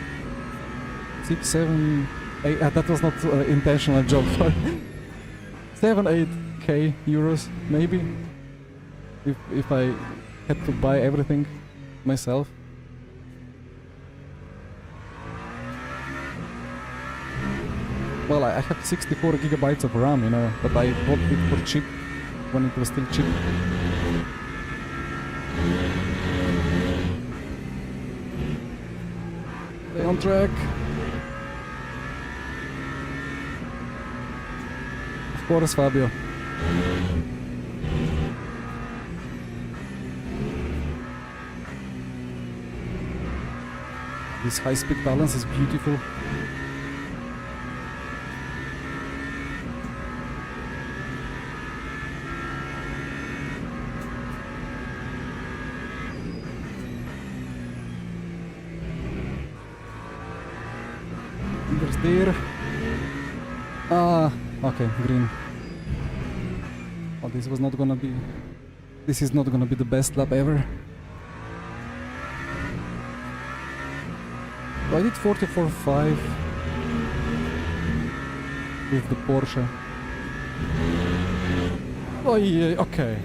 6, 7, 8, that was not intentional joke, 7, 8k euros maybe, if I had to buy everything myself. Well, I have 64 gigabytes of RAM, you know, but I bought it for cheap when it was still cheap. Stay on track. Of course, Fabio. This high-speed balance is beautiful. There's there. Ah, okay, green. Oh, this was not gonna be... This is not gonna be the best lap ever. So I did 44.5 with the Porsche. Oh yeah, okay.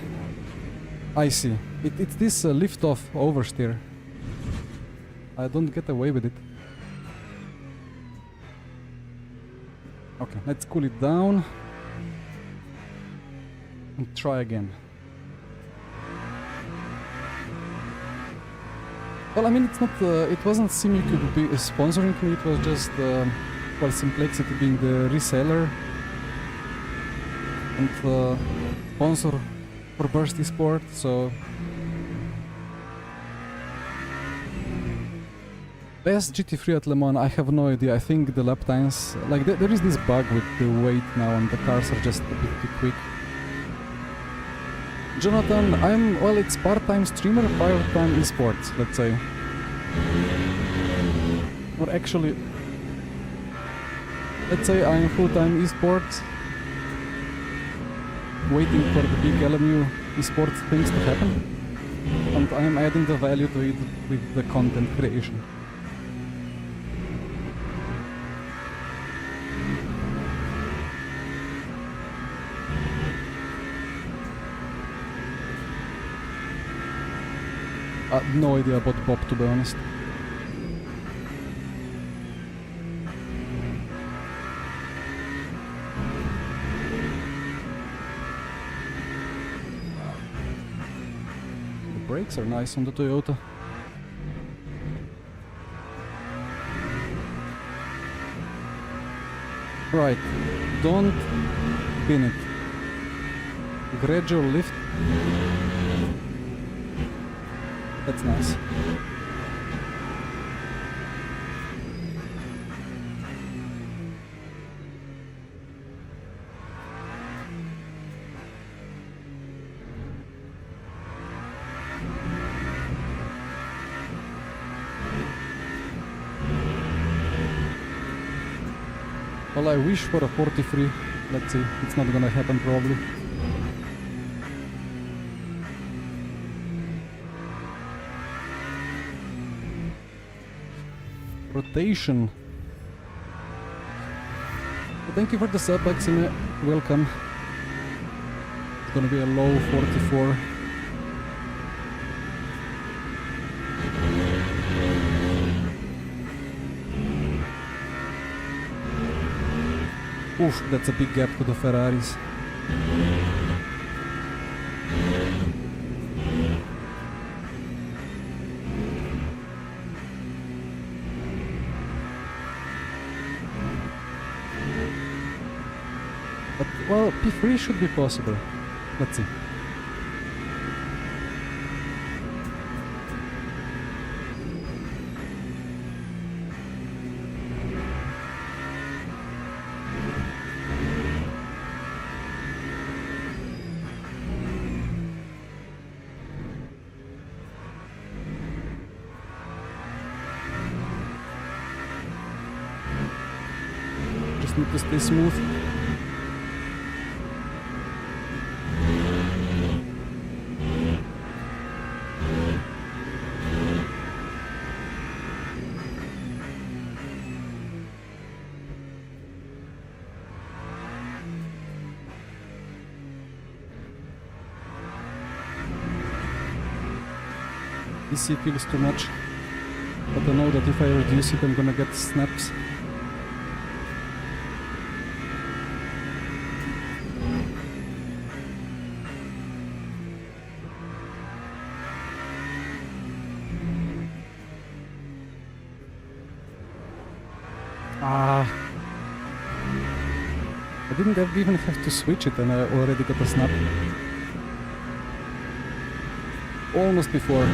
I see. It's this lift-off oversteer. I don't get away with it. Okay, let's cool it down and try again. Well, I mean, it's not. It wasn't Simulcube sponsoring me. It was just well, Simplexity being the reseller and sponsor for Burst Esport. So best GT3 at Le Mans, I have no idea. I think the lap times, like there is this bug with the weight now and the cars are just a bit too quick. Jonathan, well, it's part-time streamer, part-time esports, let's say. Or actually, let's say I'm full-time esports, waiting for the big LMU esports things to happen, and I'm adding the value to it with the content creation. No idea about Bob, to be honest. The brakes are nice on the Toyota. Right, don't bin it. Gradual lift. That's nice. Well, I wish for a 43. Let's see, it's not gonna happen probably. Rotation. Thank you for the sub, Maxime. Welcome. It's gonna be a low 44. Oof, that's a big gap to the Ferraris. But, well, P3 should be possible. Let's see. Just need to stay smooth. DC feels too much, but I know that if I reduce it I'm gonna get snaps. I didn't even have to switch it and I already got a snap. Almost before.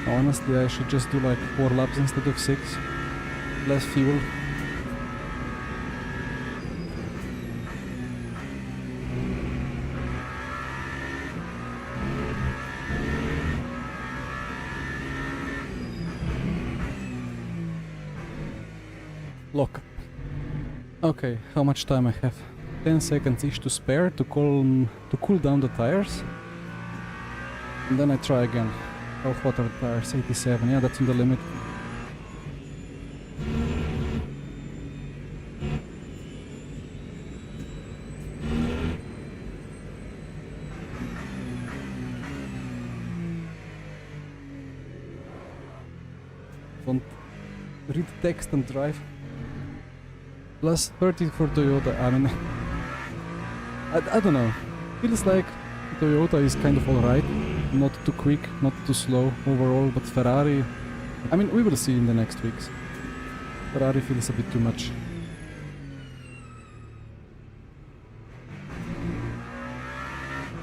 Honestly, I should just do like 4 laps instead of 6. Less fuel. Lock. Okay, how much time I have? 10 seconds each to spare to cool down the tires. And then I try again. How hot are the tires? 87, yeah, that's in the limit. Don't read text and drive. Plus 30 for Toyota, I mean... I don't know. Feels like Toyota is kind of alright. Not too quick, not too slow overall, but Ferrari... I mean, we will see in the next weeks. Ferrari feels a bit too much.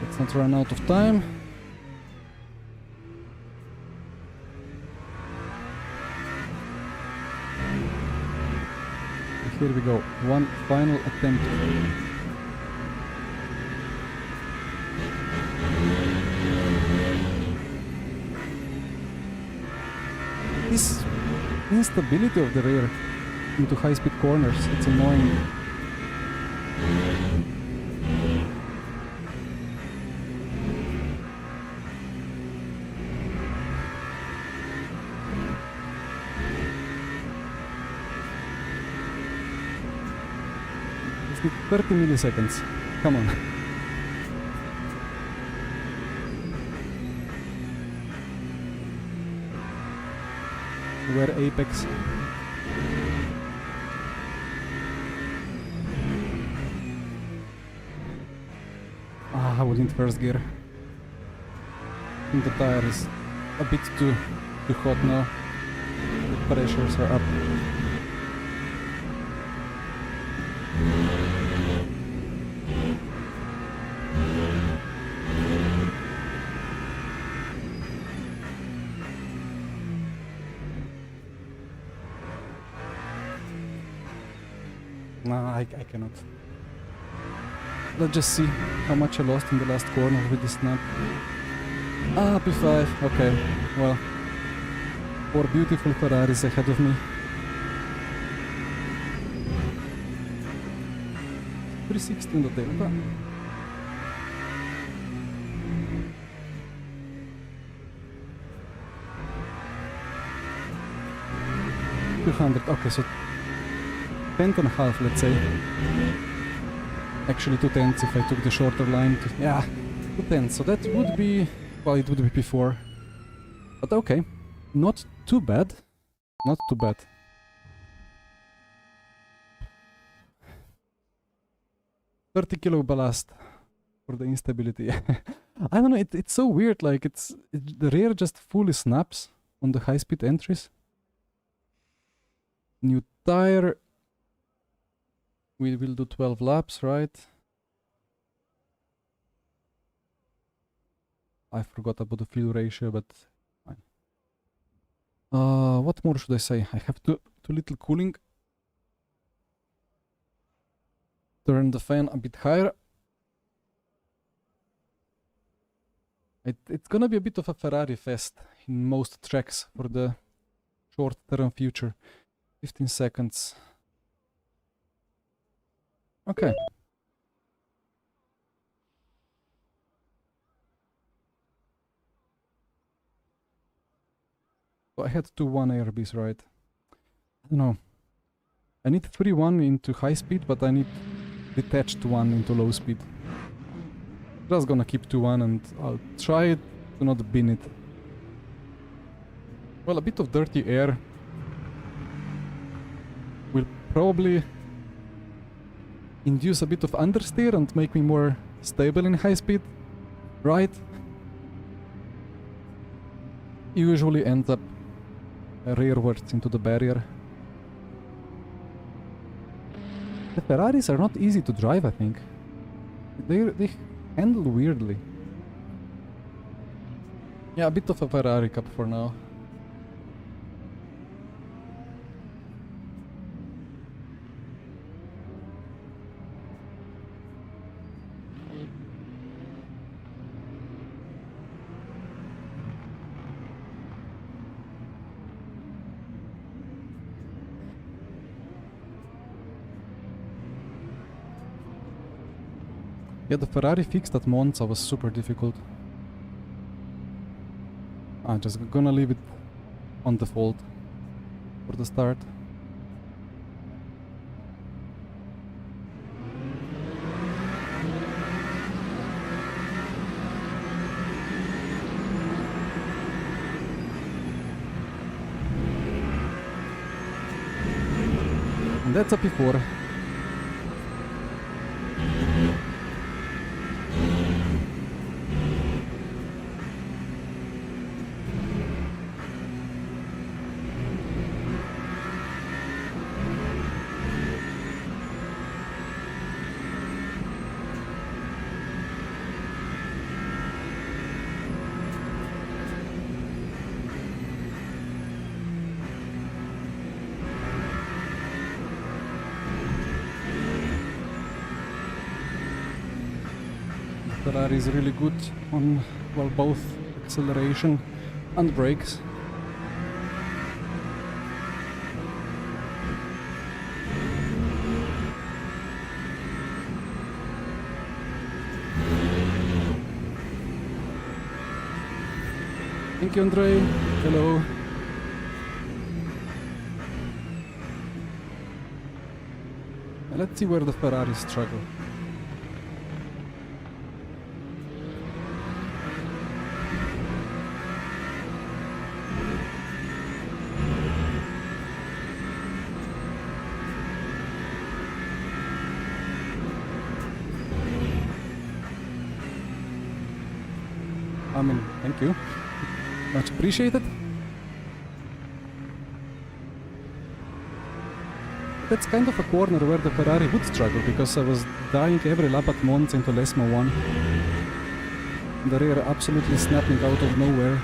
Let's not run out of time. Here we go, one final attempt. This instability of the rear into high-speed corners, it's annoying. Let's get 30 milliseconds. Come on. Where apex? Ah, I was in first gear. I think the tire is a bit too hot now. The pressures are up. Nah, I cannot. Let's just see how much I lost in the last corner with the snap. Ah, P5, okay. Well, 4 beautiful Ferraris ahead of me. 360 in the Delta. $200, okay, so 10.5, let's say. Actually 2 tenths if I took the shorter line. Yeah, 2 tenths. So that would be... well, it would be P4. But okay. Not too bad. Not too bad. $30 kilo ballast for the instability. I don't know, it's so weird, like the rear just fully snaps on the high-speed entries. New tire. We will do 12 laps, right? I forgot about the fuel ratio, but fine. What more should I say? I have too little cooling. Turn the fan a bit higher. It's gonna be a bit of a Ferrari fest in most tracks for the short-term future. 15 seconds. Okay. So I had 2-1 ARBs, right? I don't know. I need 3-1 into high speed, but I need detached 1 into low speed. Just gonna keep 2-1 and I'll try to not bin it. Well, a bit of dirty air will probably induce a bit of understeer and make me more stable in high speed, right? Usually ends up rearwards into the barrier. The Ferraris are not easy to drive, I think. They handle weirdly. Yeah, a bit of a Ferrari Cup for now. Yeah, the Ferrari fixed at Monza was super difficult. I'm just gonna leave it on default for the start. And that's a P4. Ferrari is really good on, well, both acceleration and brakes. Thank you, Andre. Hello. And let's see where the Ferraris struggle. I mean, thank you. Much appreciated. That's kind of a corner where the Ferrari would struggle, because I was dying every lap at Monza into Lesmo 1. The rear absolutely snapping out of nowhere.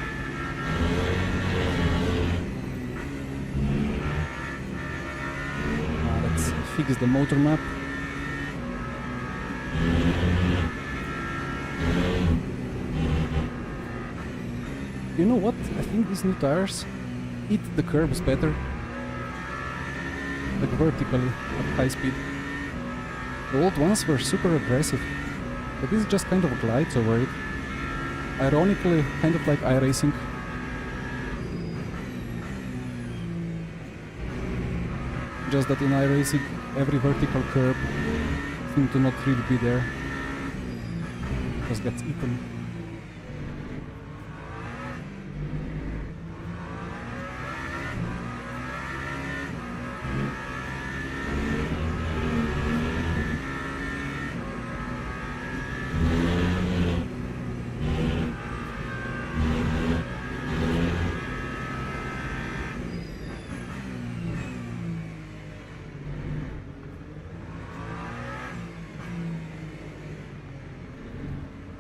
Let's fix the motor map. You know what? I think these new tires hit the curbs better. Like vertically at high speed. The old ones were super aggressive, but this just kind of glides over it. Ironically, kind of like iRacing. Just that in iRacing, every vertical curb seemed to not really be there. Just gets eaten.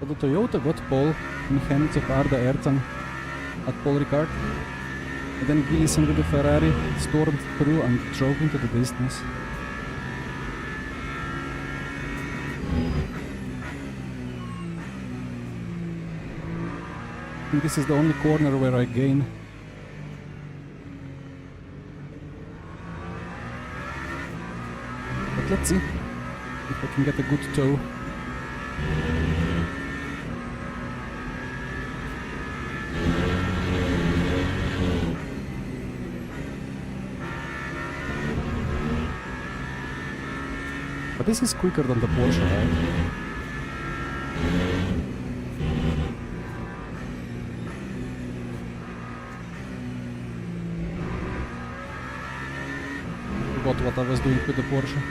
The Toyota got pole in hands of Arda Erzan at Paul Ricard, and then Gillison with the Ferrari stormed through and drove into the distance. I think this is the only corner where I gain. But let's see if I can get a good tow. But this is quicker than the Porsche, right? Forgot what I was doing with the Porsche.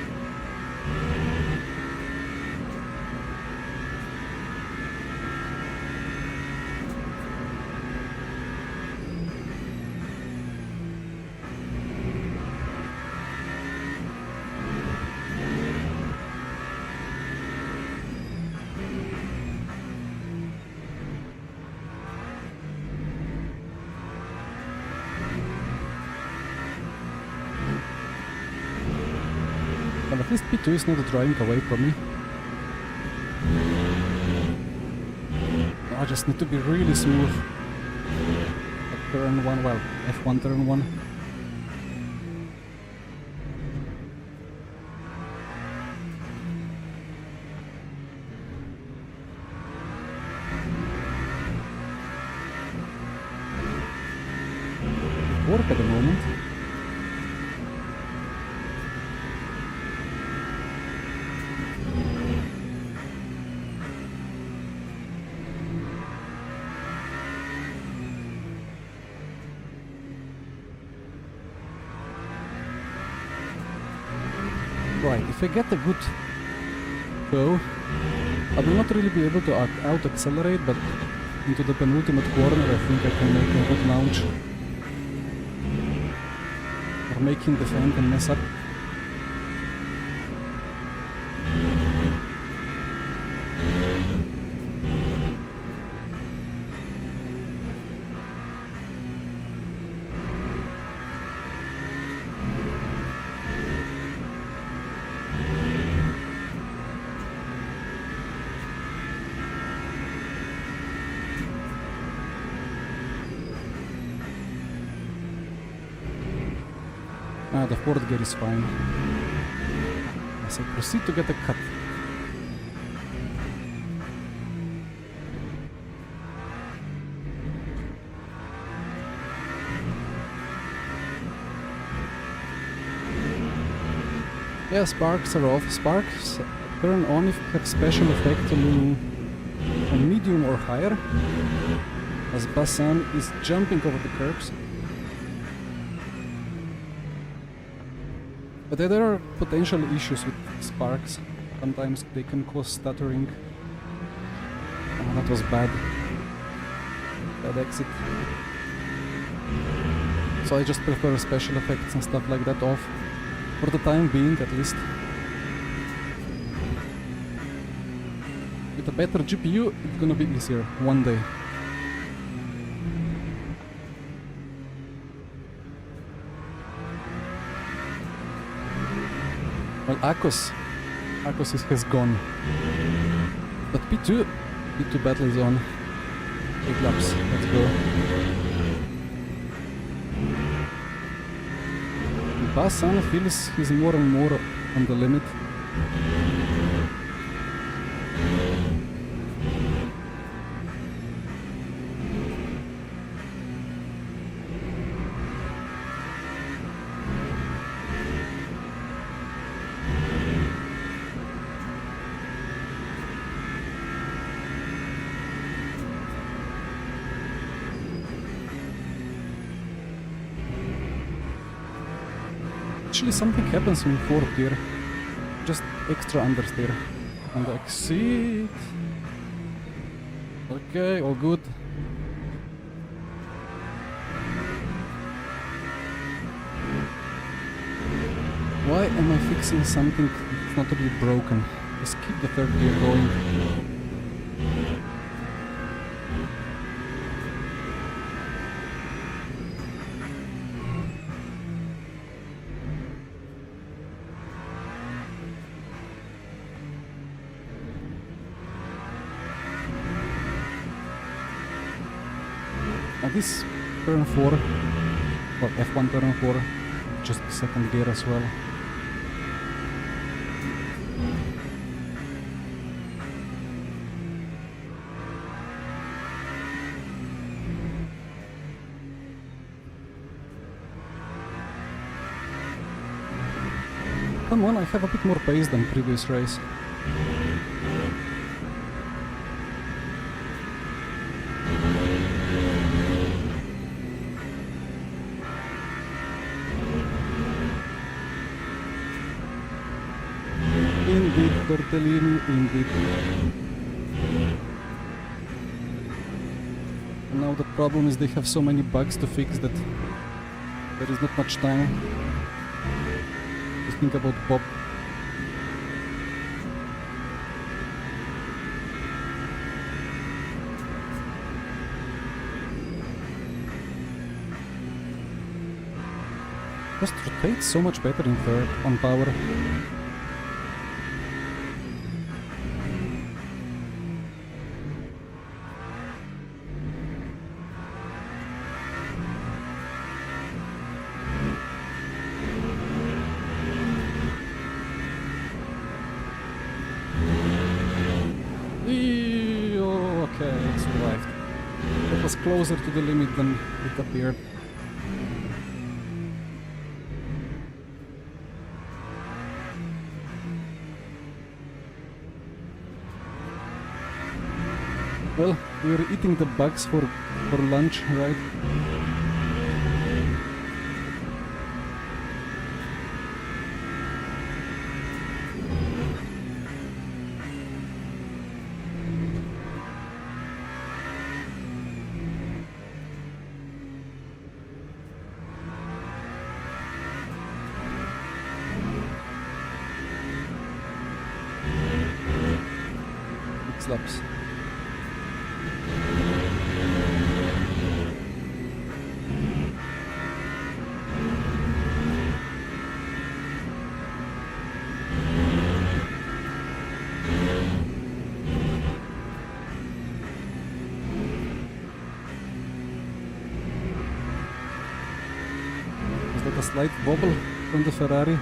Well, at least P2 is not driving away from me. I just need to be really smooth at turn 1, well, F1 turn 1. at the moment. Right, if I get a good go, I will not really be able to out-accelerate, but into the penultimate corner I think I can make a good launch. Or make him defend and mess up. The fourth gear is fine. As I proceed to get a cut. Yeah, sparks are off. Sparks turn on if you have special effect on medium or higher. As Bassan is jumping over the curbs. But there are potential issues with sparks. Sometimes they can cause stuttering. Oh, that was bad. Bad exit. So I just prefer special effects and stuff like that off. For the time being, at least. With a better GPU, it's gonna be easier one day. Well, Akos has gone. But P2 battle is on. 8 laps, let's go. Bassan feels he's more and more on the limit. Actually, something happens in fourth gear. Just extra understeer. And exit. Okay, all good. Why am I fixing something that's not really broken? Just keep the third gear going. This turn 4, well, F1 turn 4, just the second gear as well. Come on, I have a bit more pace than previous race. Indeed, Tortellini, indeed. And now the problem is they have so many bugs to fix that there is not much time to think about Bob. Just rotates so much better in third on power. Okay, it survived. It was closer to the limit than it appeared. Well, we're eating the bugs for lunch, right? Slaps. Is that a slight wobble from the Ferrari?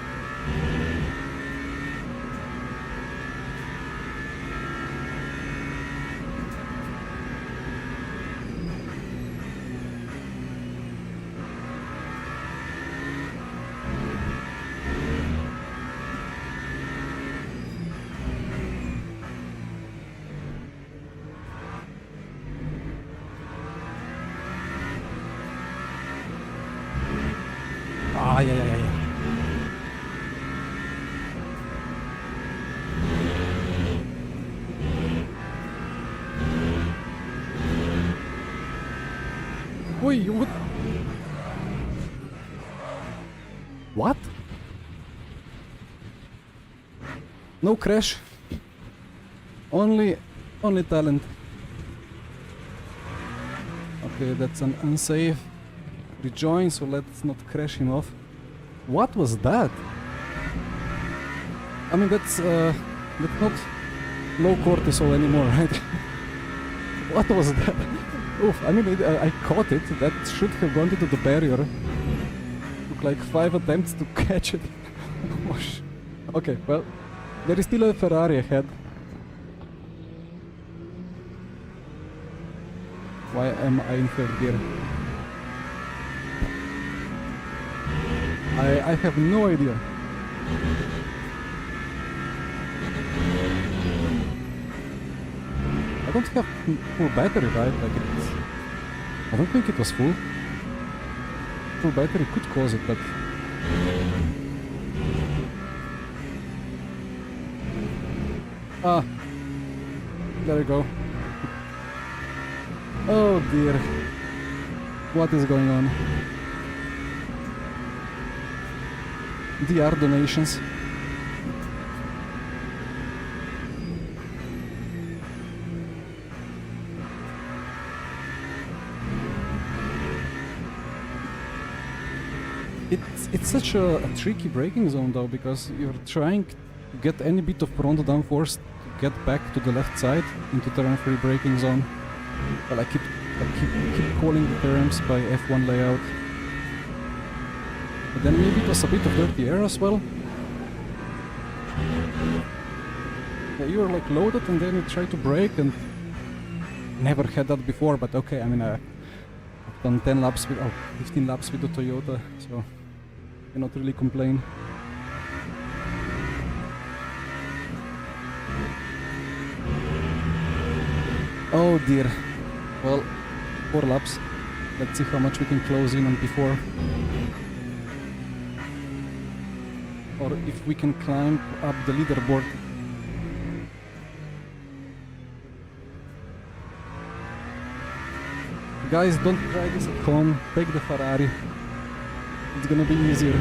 Ah, yeah. Wait, what? What? No crash. Only talent. Okay, that's an unsafe rejoin, so let's not crash him off. What was that? I mean, that's not low cortisol anymore, right? What was that? Oof, I mean, I caught it. That should have gone into the barrier. Took like 5 attempts to catch it. Okay, well, there is still a Ferrari ahead. Why am I in third gear? I have no idea. I don't have full battery, right? Like it's... I don't think it was full. Full battery could cause it, but... Ah! There we go. Oh dear. What is going on? DR donations. It's such a tricky braking zone though, because you're trying to get any bit of front downforce to get back to the left side into turn-free braking zone. Well, I keep calling the terms by F1 layout. But then maybe it was a bit of dirty air as well. Yeah, you're like loaded and then you try to brake, and never had that before, but okay, I mean I've done 10 laps with, 15 laps with the Toyota, so cannot really complain. Oh dear. Well, 4 laps. Let's see how much we can close in on P4. Or if we can climb up the leaderboard. Guys, don't try this at home. Take the Ferrari. It's gonna be easier.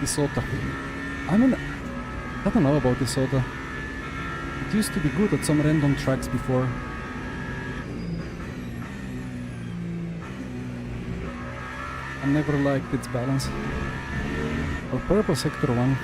Isota. I mean, I don't know about Isota. It used to be good at some random tracks before. I never liked its balance. Or purple sector 1.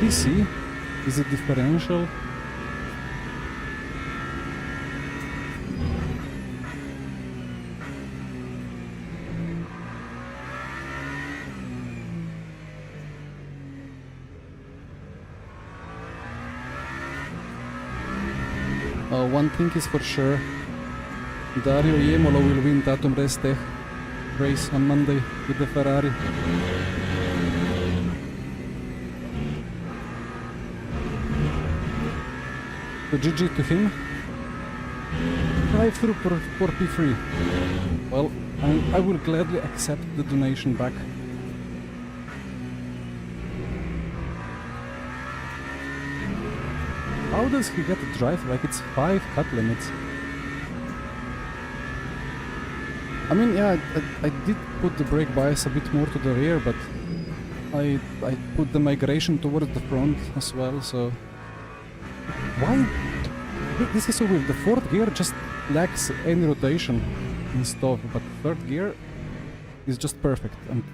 DC? Is it differential? One thing is for sure, Dario Iemolo will win Tatum Race Tech race on Monday with the Ferrari. So GG to him. Drive through for P3. Well, I will gladly accept the donation back. How does he get a drive? Like it's 5 cut limits. I mean, yeah, I did put the brake bias a bit more to the rear, but I put the migration towards the front as well, so... Why? This is so weird. The 4th gear just lacks any rotation and stuff, but 3rd gear is just perfect, and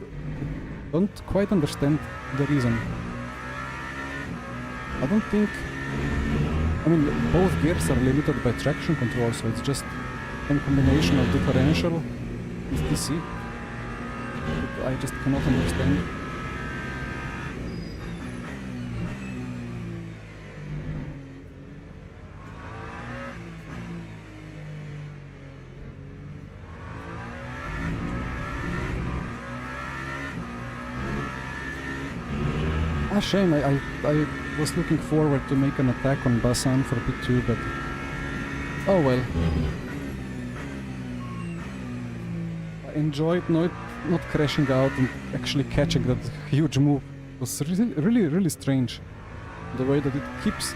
I don't quite understand the reason. I don't think... I mean, both gears are limited by traction control, so it's just some combination of differential with DC. I just cannot understand. Shame, I was looking forward to make an attack on Bahrain for P2, but oh well. I enjoyed not crashing out and actually catching that huge move. It was really strange. The way that it kept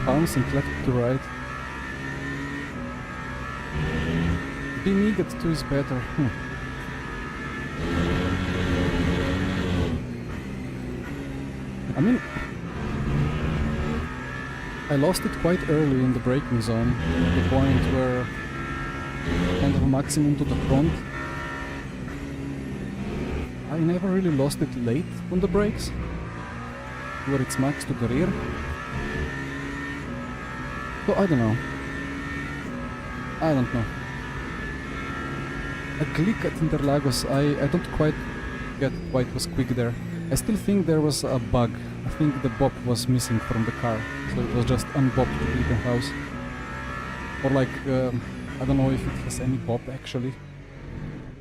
bouncing left to right. Being eager to is better. I mean, I lost it quite early in the braking zone, to the point where kind of a maximum to the front. I never really lost it late on the brakes, where it's max to the rear. So I don't know. A click at Interlagos, I don't quite get why it was quick there. I still think there was a bug. I think the bob was missing from the car, so it was just unbobbed to the house. Or like, I don't know if it has any bob actually.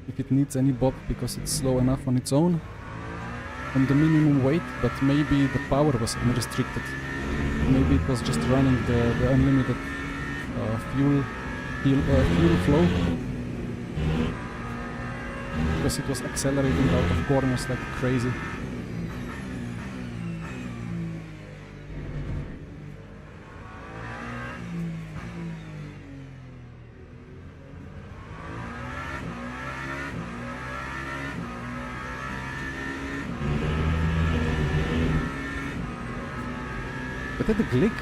If it needs any bob because it's slow enough on its own. On the minimum weight, but maybe the power was unrestricted. Maybe it was just running the unlimited fuel flow. Because it was accelerating out of corners like crazy. But the Glick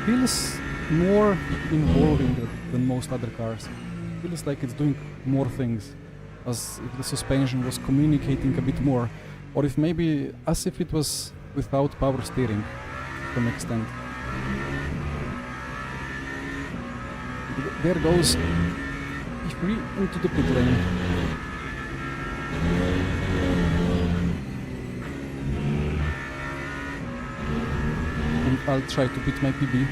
feels more involving than most other cars. It feels like it's doing more things, as if the suspension was communicating a bit more, or if maybe as if it was without power steering to some extent. There goes P3 into the pit lane. And I'll try to beat my PB.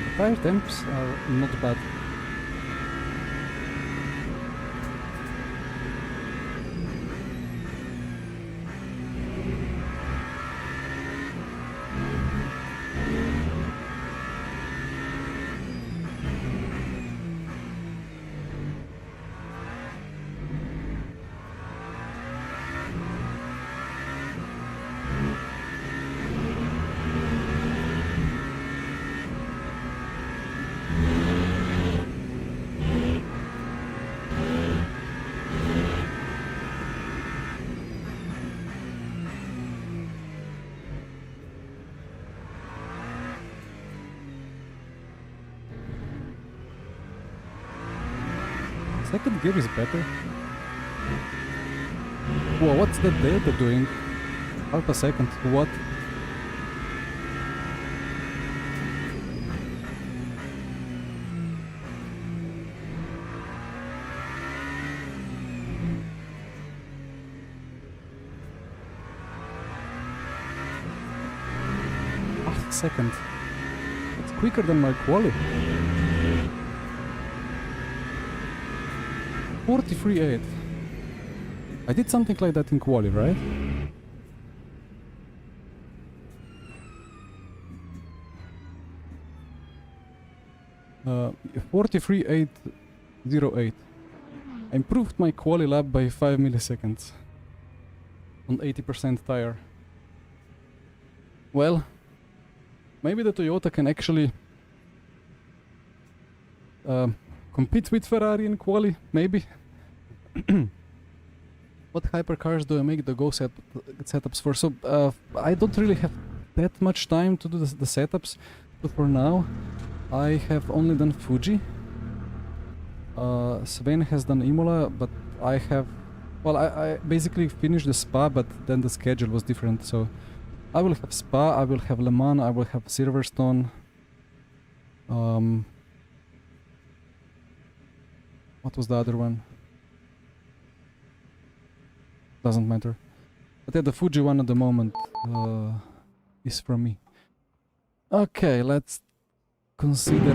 The tire temps are not bad. Second gear is better. Whoa, what's that delta doing? Half a second, what? Half a second. It's quicker than my Quali. 43.8. I did something like that in Quali, right? Uh, 43.808. I improved my Quali lap by 5 milliseconds on 80% tire. Well, maybe the Toyota can actually compete with Ferrari in Quali, maybe. What hypercars do I make the setups for? So I don't really have that much time to do the setups, but for now I have only done Fuji. Sven has done Imola, but I have... Well, I basically finished the Spa, but then the schedule was different, so I will have Spa, I will have Le Mans, I will have Silverstone. What was the other one? Doesn't matter. But yeah, the Fuji one at the moment is from me. Okay, let's consider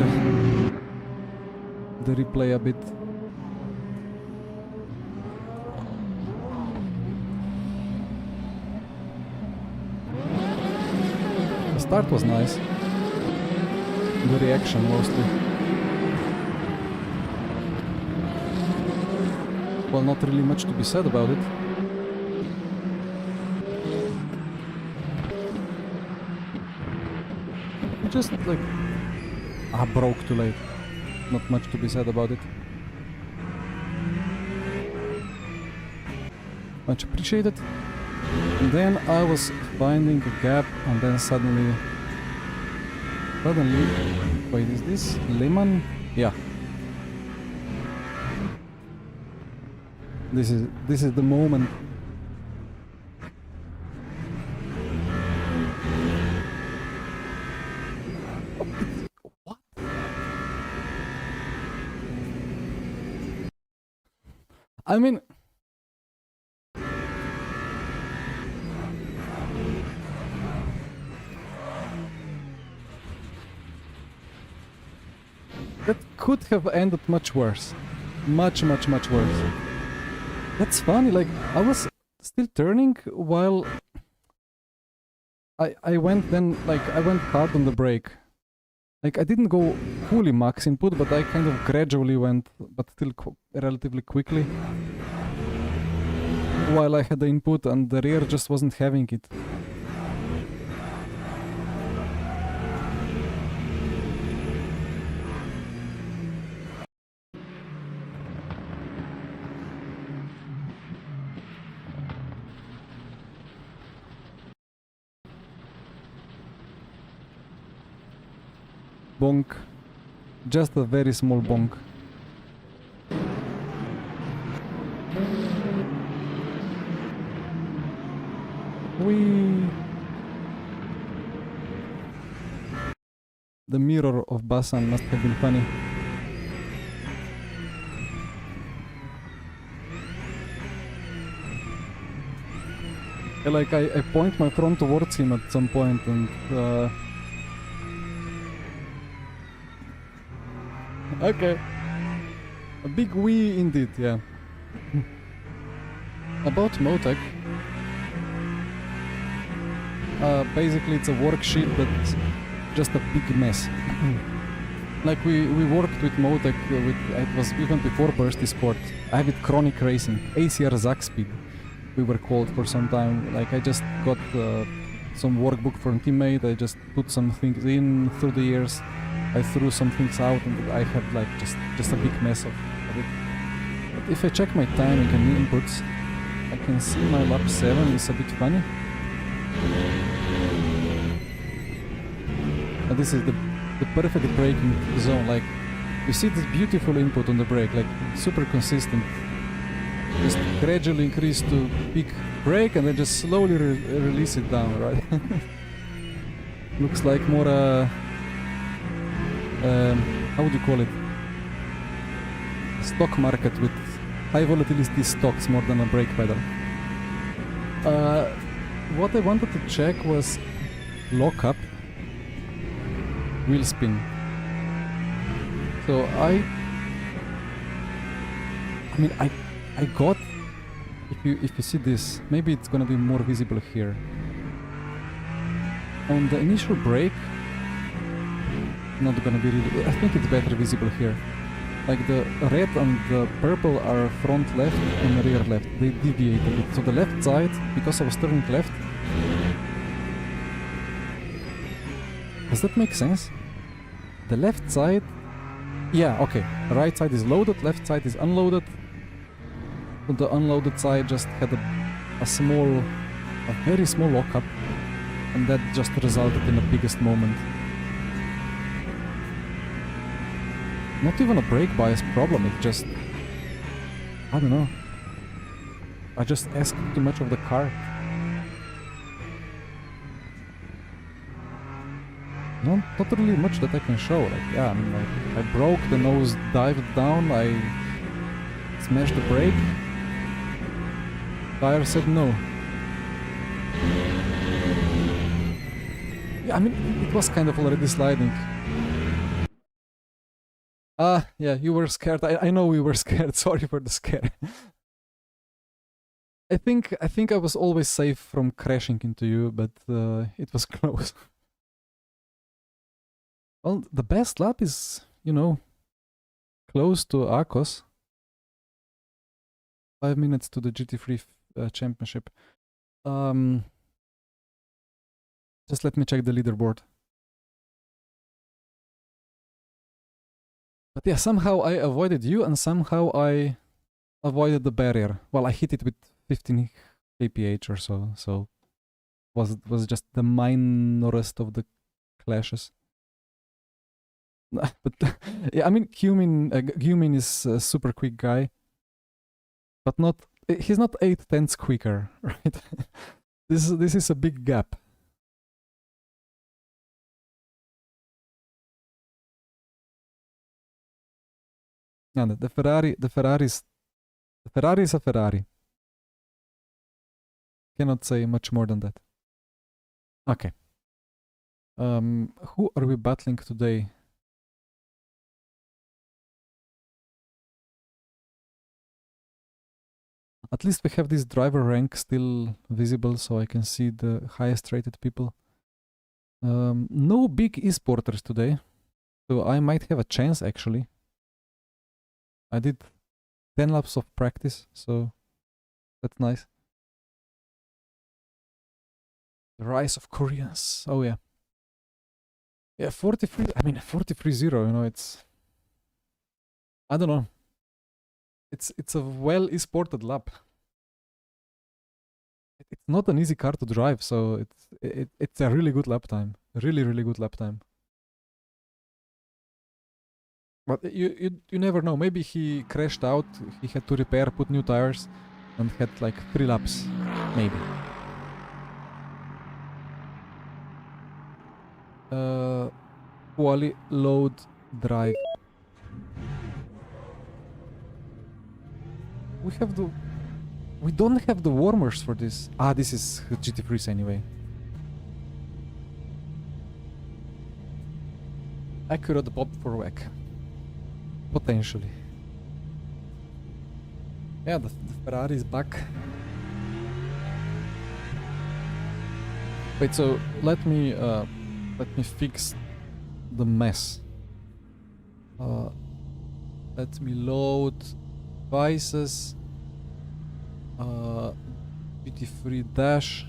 the replay a bit. The start was nice. The reaction mostly. Well, not really much to be said about it. Just like... broke too late. Not much to be said about it. Much appreciated. And then I was finding a gap and then suddenly... Wait, is this Lehman? Yeah. This is the moment. What? I mean, that could have ended much worse. Much worse. That's funny, like, I was still turning while I went then, like, I went hard on the brake. Like, I didn't go fully max input, but I kind of gradually went, but still relatively quickly. While I had the input and the rear just wasn't having it. Bonk. Just a very small bonk. Whee! The mirror of Basan must have been funny. Like, I point my front towards him at some point and... Okay. A big wee indeed, yeah. About Motec. Basically it's a worksheet that's just a big mess. Like we worked with Motec, it was even before Bursty Sport. I have it Chronic Racing, ACR Zack Speed, we were called for some time. Like I just got some workbook from teammate, I just put some things in through the years. I threw some things out and I have like just a big mess of it. But if I check my timing and inputs, I can see my lap 7 is a bit funny. But this is the perfect braking zone, like You see this beautiful input on the brake, like super consistent. Just gradually increase to peak brake and then just slowly release it down, right? Looks like more how would you call it? A stock market with high volatility stocks more than a brake pedal. What I wanted to check was lockup, wheel spin. So I mean I got, if you see this, maybe it's gonna be more visible here. On the initial brake, not gonna be really, I think it's better visible here. Like the red and the purple are front left and rear left. They deviate a bit. So the left side, because I was turning left. Does that make sense? The left side, yeah, okay. The right side is loaded, left side is unloaded. So the unloaded side just had a very small lockup, and that just resulted in the biggest moment. Not even a brake bias problem, it's just, I don't know. I just asked too much of the car. Not really much that I can show. Like, yeah, I mean, like, I broke, the nose dived down, I smashed the brake. Tire said no. Yeah, I mean, it was kind of already sliding. Yeah, you were scared. I know we were scared. Sorry for the scare. I think I was always safe from crashing into you, but it was close. Well, the best lap is, you know, close to Akos. 5 minutes to the GT3 championship. Just let me check the leaderboard. But yeah, somehow I avoided you and somehow I avoided the barrier. Well, I hit it with 15 kph or so was just the minorest of the clashes. But yeah, I mean, Gumin is a super quick guy, but he's not 8/10 quicker, right? This is a big gap. And the Ferrari is a Ferrari. Cannot say much more than that. Okay. Who are we battling today? At least we have this driver rank still visible, so I can see the highest rated people. No big esporters today, so I might have a chance actually. I did 10 laps of practice, so that's nice. The rise of Koreans. Oh yeah. Yeah, 43, I mean 43-0, you know, it's, I don't know. It's a well esported lap. It's not an easy car to drive, so it's a really good lap time. Really good lap time. But you never know. Maybe he crashed out. He had to repair, put new tires, and had like 3 laps, maybe. Quali load drive. We don't have the warmers for this. Ah, this is GT3s anyway. Accurate bob for whack. Potentially. Yeah, the Ferrari is back. Wait, so let me fix the mess. Let me load devices. GT3 dash.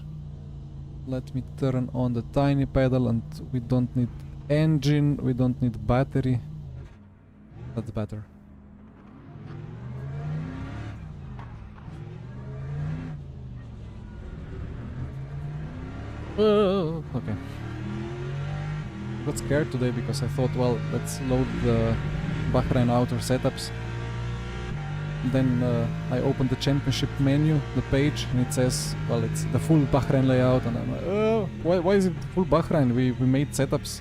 Let me turn on the tiny pedal, and we don't need engine, we don't need battery. That's better. Okay. I got scared today because I thought, well, let's load the Bahrain outer setups. Then I open the championship menu, the page, and it says, well, it's the full Bahrain layout, and I'm like, oh, why is it full Bahrain? We made setups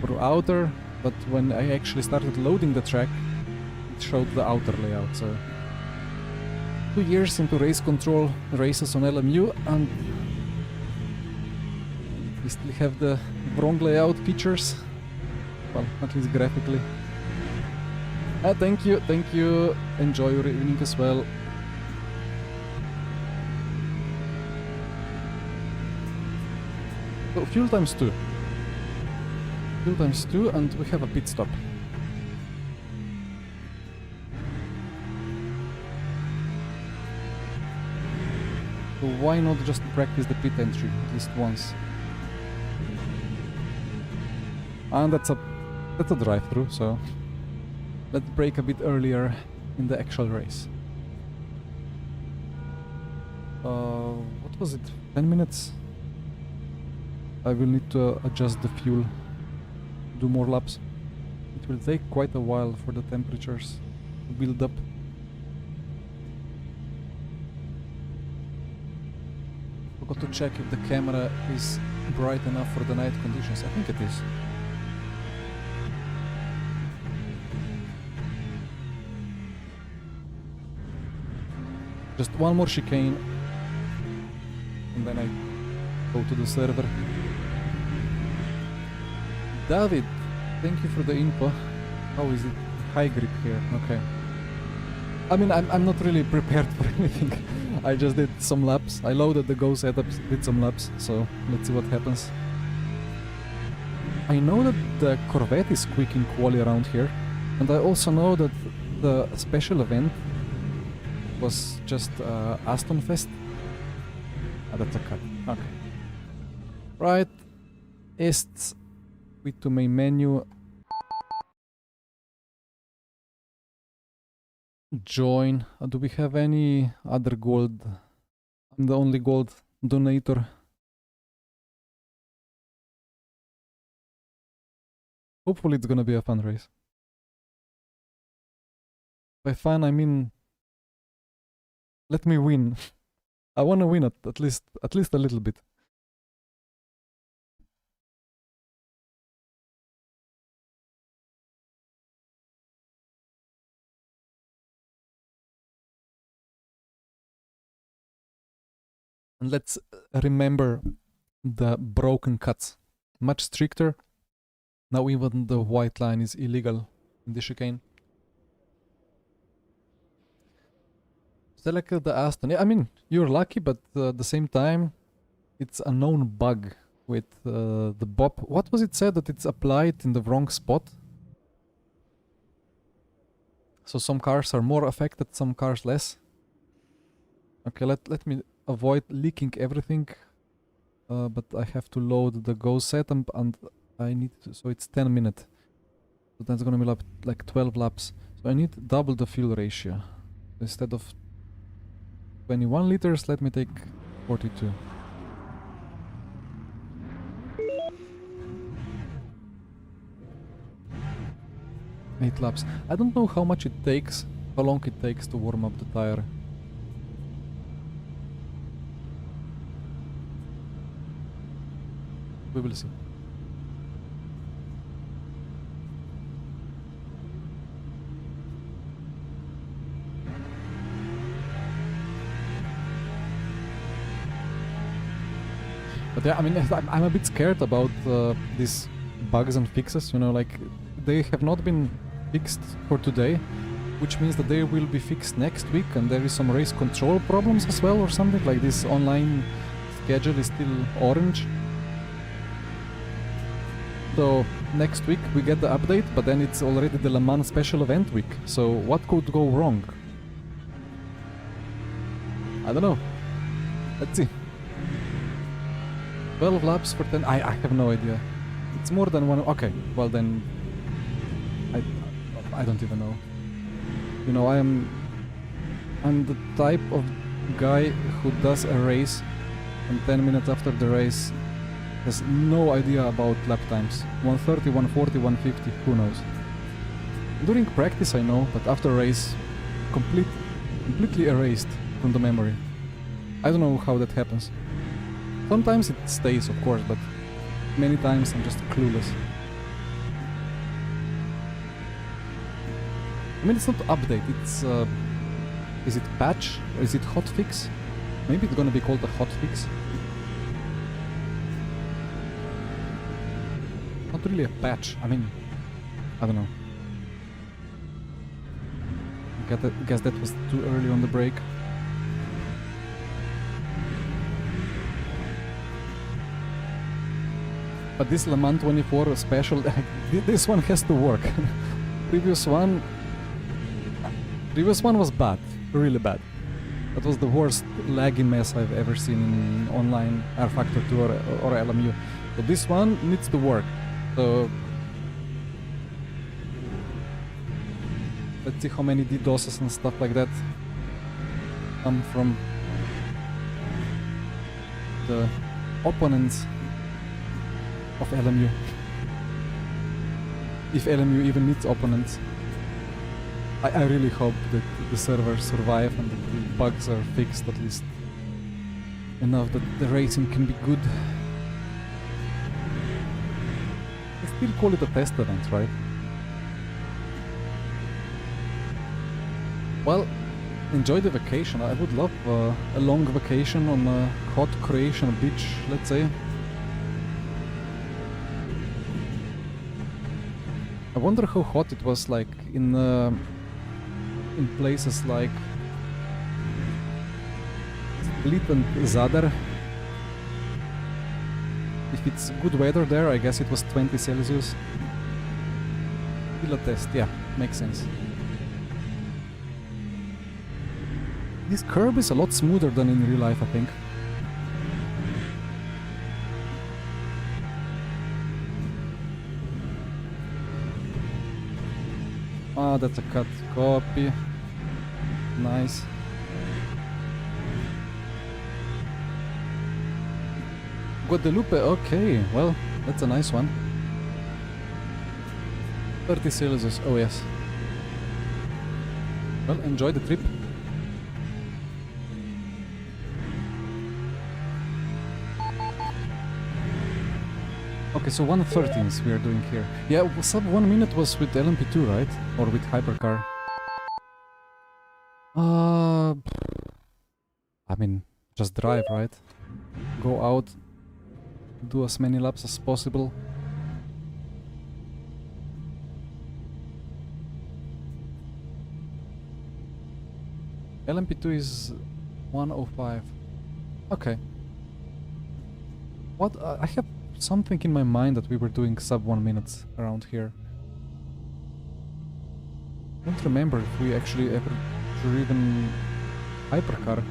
for outer, but when I actually started loading the track, it showed the outer layout. So 2 years into race control races on LMU, and we still have the wrong layout features, well, at least graphically. Thank you, enjoy your evening as well. So fuel times 2. Fuel times 2, and we have a pit stop. So why not just practice the pit entry at least once? And that's a drive-through, so let's brake a bit earlier in the actual race. What was it? 10 minutes? I will need to adjust the fuel, do more laps. It will take quite a while for the temperatures to build up. Forgot to check if the camera is bright enough for the night conditions. I think it is. Just one more chicane, and then I go to the server. David, thank you for the info. How is it? High grip here, okay. I mean, I'm not really prepared for anything. I just did some laps. I loaded the Go setups, did some laps, so let's see what happens. I know that the Corvette is quick in Quali around here, and I also know that the special event was just Aston Fest. That's a cut. Okay. Right. Est. Quit to main menu. Join. Do we have any other gold? I'm the only gold donator. Hopefully it's gonna be a fun race. By fun I mean let me win. I wanna win at least a little bit. And let's remember the broken cuts. Much stricter. Now even the white line is illegal in the chicane. Select the Aston. Yeah, I mean, you're lucky, but at the same time, it's a known bug with the bob. What was it said? That it's applied in the wrong spot? So some cars are more affected, some cars less. Okay, let me avoid leaking everything. But I have to load the Go setup and I need to, so it's 10 minutes. So that's gonna be like 12 laps. So I need double the fuel ratio. Instead of 21 liters, let me take 42. Eight laps. I don't know how much it takes, how long it takes to warm up the tire. We will see. But yeah, I mean, I'm a bit scared about these bugs and fixes, you know, like they have not been fixed for today, which means that they will be fixed next week, and there is some race control problems as well or something, like this online schedule is still orange. So next week we get the update, but then it's already the Le Mans special event week, so what could go wrong? I don't know. Let's see. 12 laps for 10. I have no idea. It's more than one. Okay, well then I don't even know. You know, I'm the type of guy who does a race and 10 minutes after the race has no idea about lap times. 130, 140, 150, who knows. During practice I know, but after race, completely erased from the memory. I don't know how that happens. Sometimes it stays, of course, but many times I'm just clueless. I mean, it's not update, it's... is it patch? Or is it hotfix? Maybe it's gonna be called a hotfix. Not really a patch, I mean... I don't know. Guess that was too early on the break. But this Le Mans 24 special, this one has to work. Previous one was bad, really bad. That was the worst laggy mess I've ever seen in online R Factor 2 or LMU. So this one needs to work. So let's see how many DDoSes and stuff like that come from the opponents of LMU. If LMU even needs opponents. I really hope that the servers survive and that the bugs are fixed at least enough that the racing can be good. I still call it a test event, right? Well, enjoy the vacation. I would love a long vacation on a hot Croatian beach, let's say. I wonder how hot it was like in places like Split and Zadar. If it's good weather there, I guess it was 20 Celsius. Still a test, yeah, makes sense. This curb is a lot smoother than in real life, I think. Ah, that's a cut. Copy. Nice. Guadalupe, okay, well, that's a nice one. 30 Celsius, oh yes. Well, enjoy the trip. Okay, so 1/13 we are doing here. Yeah, sub 1 minute was with LMP2, right? Or with Hypercar? I mean, just drive, right? Go out, do as many laps as possible. LMP2 is 1:05. Okay. What? I have something in my mind that we were doing sub 1 minute around here. I don't remember if we actually ever driven Hypercar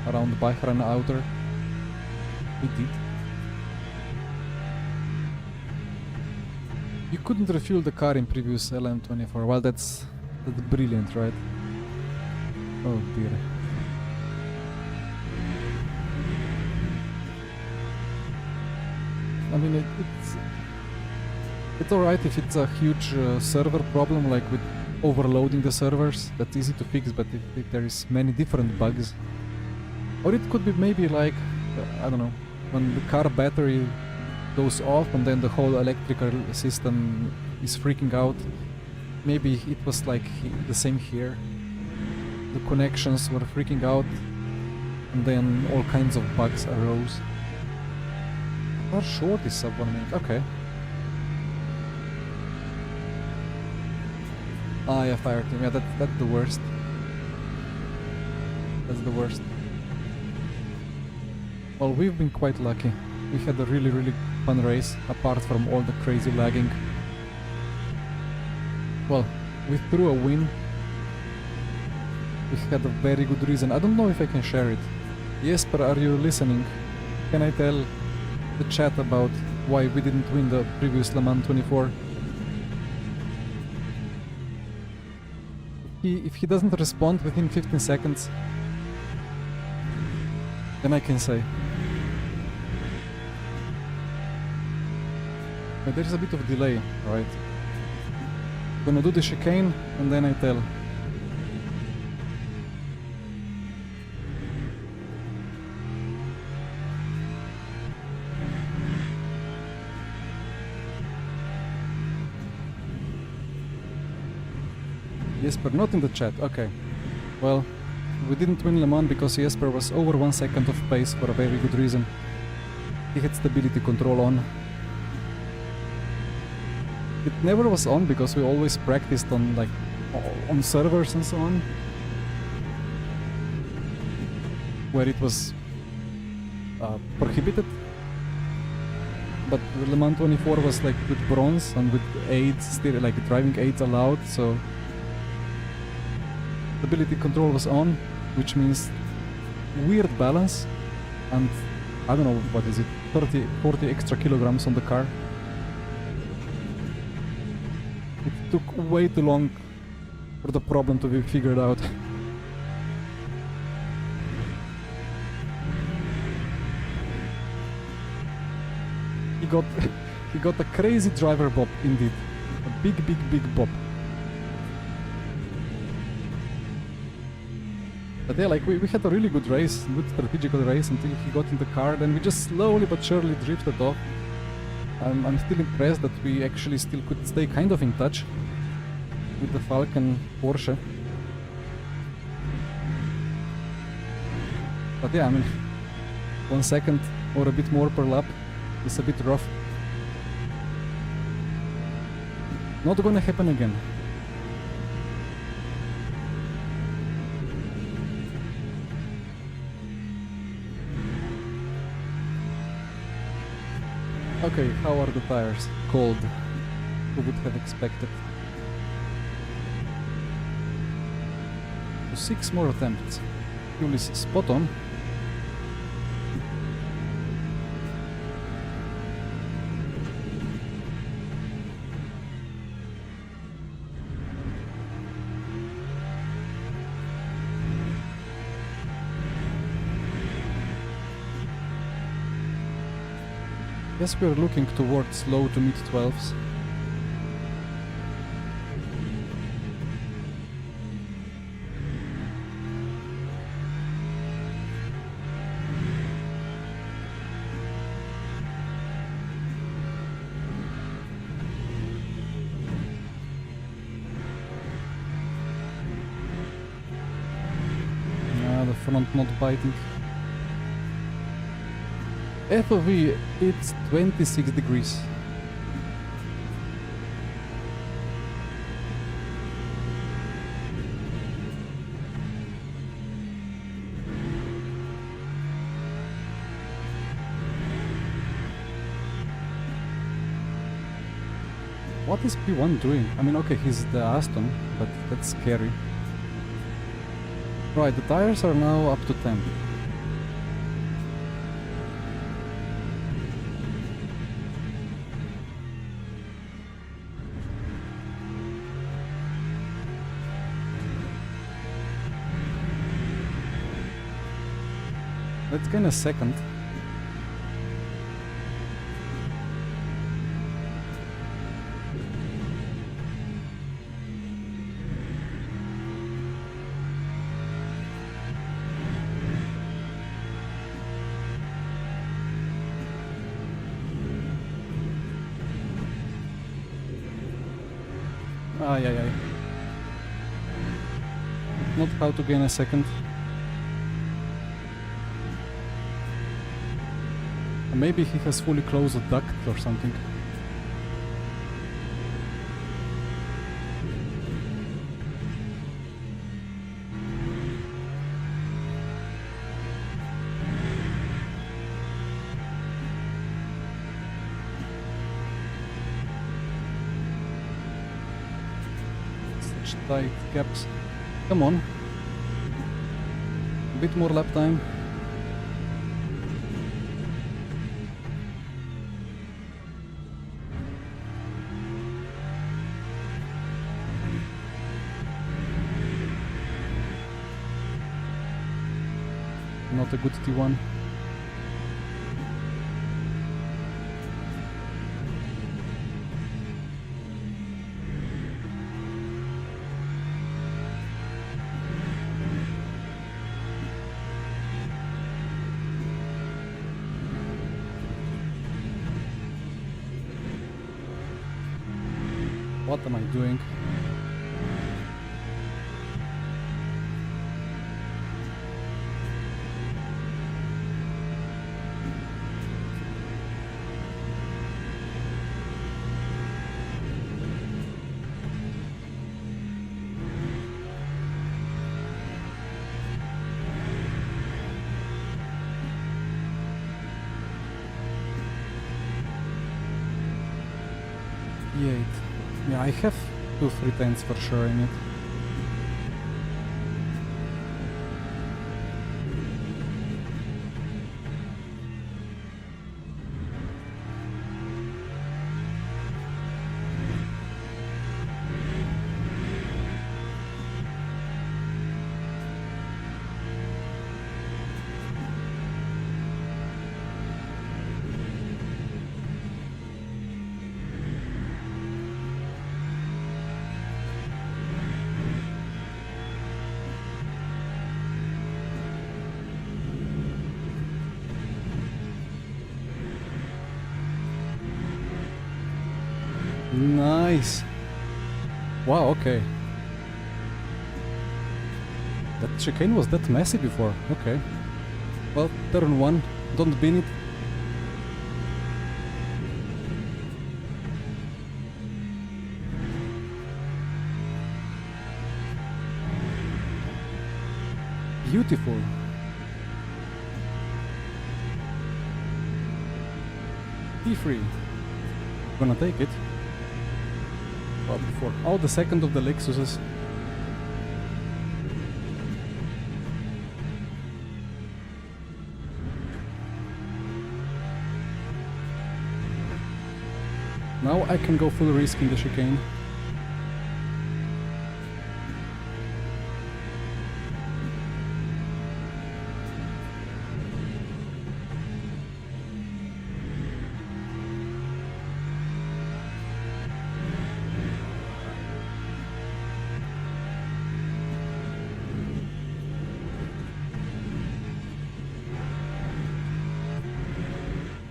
around the Bahrain outer. We did. You couldn't refuel the car in previous LM24. Well, that's brilliant, right? Oh dear. I mean, it's alright if it's a huge server problem, like with overloading the servers. That's easy to fix, but if there is many different bugs, or it could be maybe like I don't know, when the car battery goes off and then the whole electrical system is freaking out. Maybe it was like the same here. The connections were freaking out, and then all kinds of bugs arose. How short is sub 1 minute? Okay. Ah, yeah, fire team. Yeah, that's the worst. That's the worst. Well, we've been quite lucky. We had a really fun race, apart from all the crazy lagging. Well, we threw a win. We had a very good reason. I don't know if I can share it. Jesper, are you listening? Can I tell the chat about why we didn't win the previous Le Mans 24? If he doesn't respond within 15 seconds, then I can say. But there's a bit of delay, right? Gonna do the chicane and then I tell. Jesper, not in the chat, okay. Well, we didn't win Le Mans because Jesper was over 1 second of pace for a very good reason. He had stability control on. It never was on because we always practiced on like on servers and so on, where it was prohibited. But Le Mans 24 was like with bronze and with aids, still like driving aids allowed, so stability control was on, which means weird balance, and I don't know, what is it, 40 extra kilograms on the car. It took way too long for the problem to be figured out. He got a crazy driver bob indeed. A big bob. But yeah, like we had a really good race, good strategical race until he got in the car, then we just slowly but surely drifted off. I'm still impressed that we actually still could stay kind of in touch with the Falcon Porsche. But yeah, I mean, 1 second or a bit more per lap is a bit rough. Not gonna happen again. Okay, how are the tires? Cold. Who would have expected? So 6 more attempts. Fuel is spot on. Yes, we're looking towards low to mid 12s. The front not biting. FOV, it's 26 degrees. What is P1 doing? I mean, okay, he's the Aston, but that's scary. Right, the tires are now up to 10. Let's gain a second. Ay. Not how to gain a second. Maybe he has fully closed a duct or something. Such tight gaps. Come on. A bit more lap time. Not a good T1. What am I doing? Yeah, I have 2-3 tenths for sure in it. Nice. Wow, okay. That chicane was that messy before. Okay. Well, turn 1. Don't bin it. Beautiful. P3. Gonna take it. Well, before. Oh, the second of the Lexuses. Now I can go full risk in the chicane.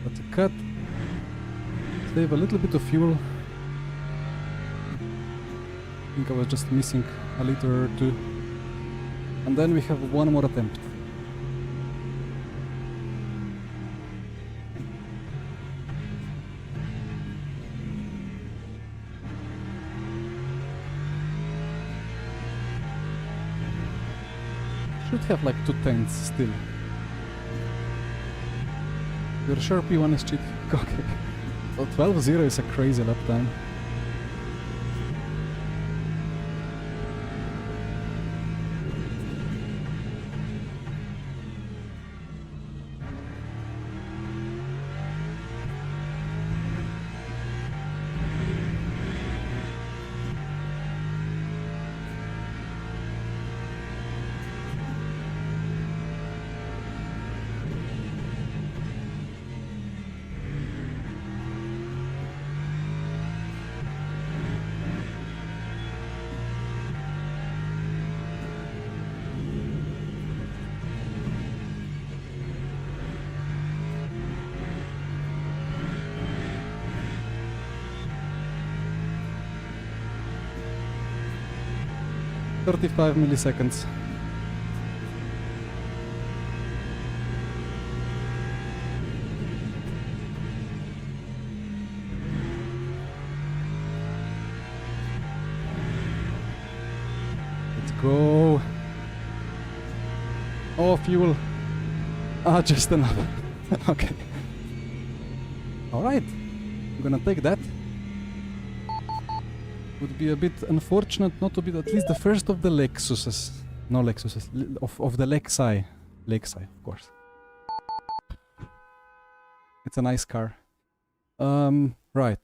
But to cut, save a little bit of fuel. I think I was just missing a liter or two. And then we have one more attempt. Should have like 2 tenths still. You're sure P1 is cheating? Okay. So 12.0 is a crazy lap time. .35 milliseconds. Let's go. Oh, fuel. Ah, just enough. Okay. Alright. I'm gonna take that. Would be a bit unfortunate not to be at least the first of the Lexuses. No Lexuses, of the Lexi. Lexi, of course. It's a nice car. Right.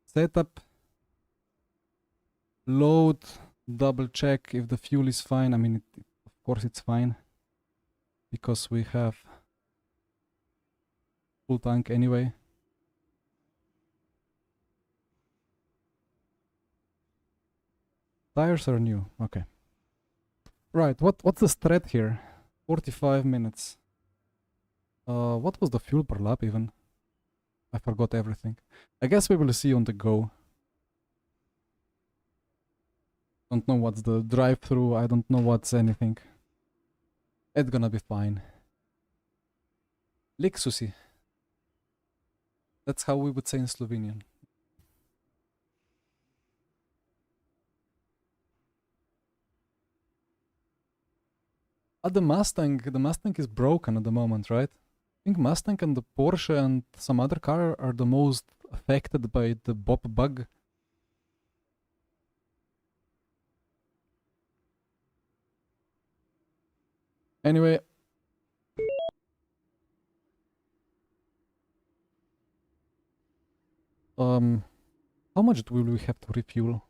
Setup. Load. Double check if the fuel is fine. I mean, of course it's fine. Because we have full tank anyway. Tires are new, okay. Right, what's the strat here? 45 minutes. What was the fuel per lap even? I forgot everything. I guess we will see on the go. Don't know what's the drive-through, I don't know what's anything. It's gonna be fine. Lexusi. That's how we would say in Slovenian. The Mustang is broken at the moment, right? I think Mustang and the Porsche and some other car are the most affected by the Bob bug. Anyway. How much will we have to refuel?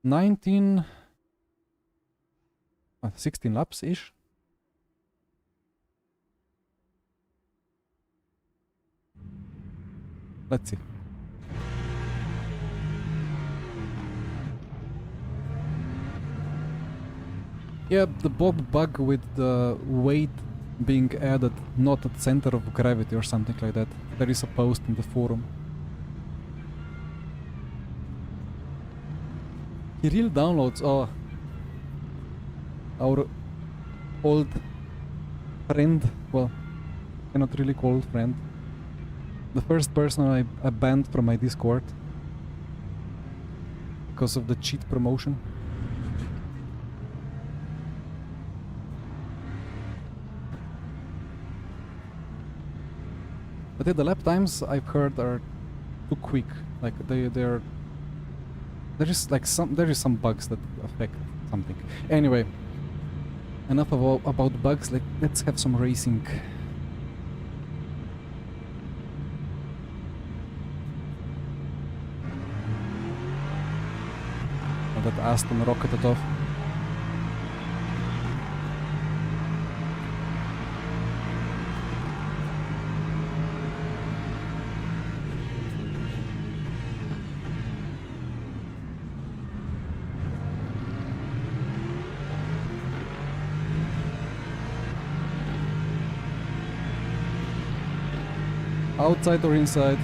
16 laps-ish? Let's see. Yeah, the Bob bug with the weight being added not at center of gravity or something like that. There is a post in the forum. Kirill downloads, oh, our old friend, well, cannot really call friend. The first person I banned from my Discord because of the cheat promotion. But yeah, the lap times I've heard are too quick. Like there is some bugs that affect something. Anyway, enough about bugs. Let's have some racing. Oh, that Aston rocketed off. Outside or inside?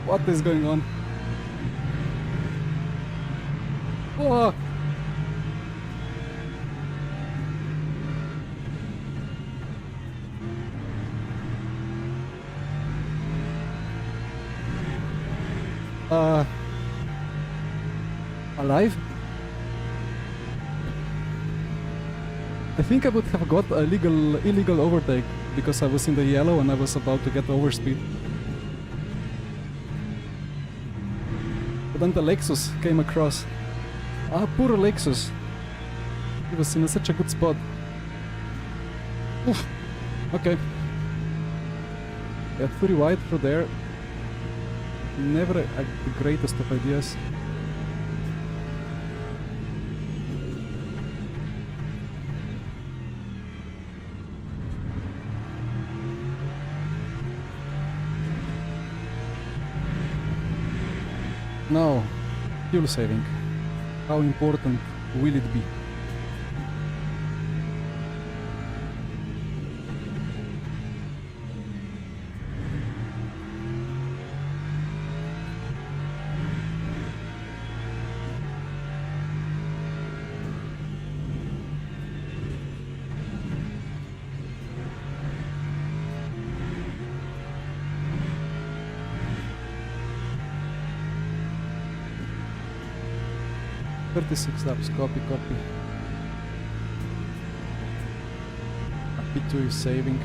What is going on? Oh! Alive? I think I would have got a illegal overtake because I was in the yellow and I was about to get overspeed. But then the Lexus came across. Ah, poor Lexus. He was in such a good spot. Oof. Okay. Yeah, pretty wide through there. Never the greatest of ideas. Now, fuel saving. How important will it be? Six laps, copy. P2 is saving.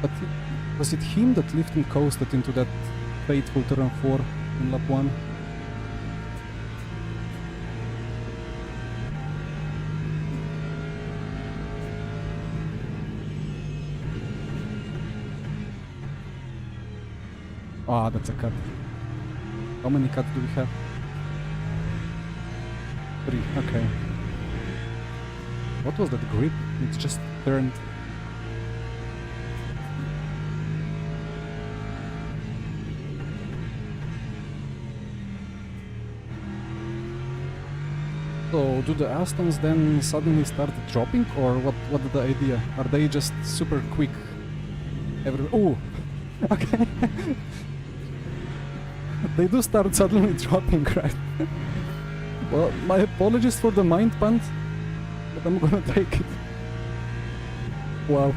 But was it him that lifted and coasted into that fateful turn 4 in lap 1? Ah, that's a cut. How many cuts do we have? 3, okay. What was that grip? It's just turned. So do the Astons then suddenly start dropping, or what is the idea? Are they just super quick? Oh, okay. They do start suddenly dropping, right? Well, my apologies for the mind punt, but I'm gonna take it. Wow.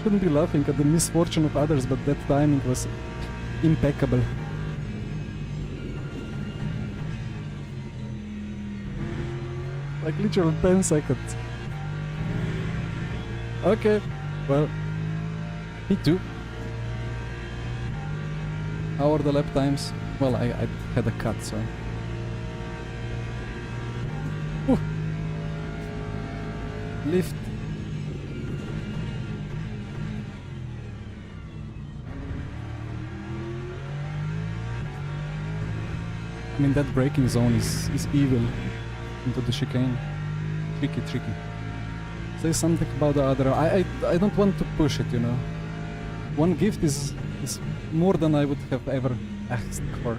Shouldn't be laughing at the misfortune of others, but that timing was impeccable. Like literally 10 seconds. Okay, well, me too. How are the lap times? Well, I had a cut, so... Ooh. Lift. I mean, that braking zone is evil into the chicane. Tricky. Say something about the other. I don't want to push it, you know. One gift is more than I would have ever asked for.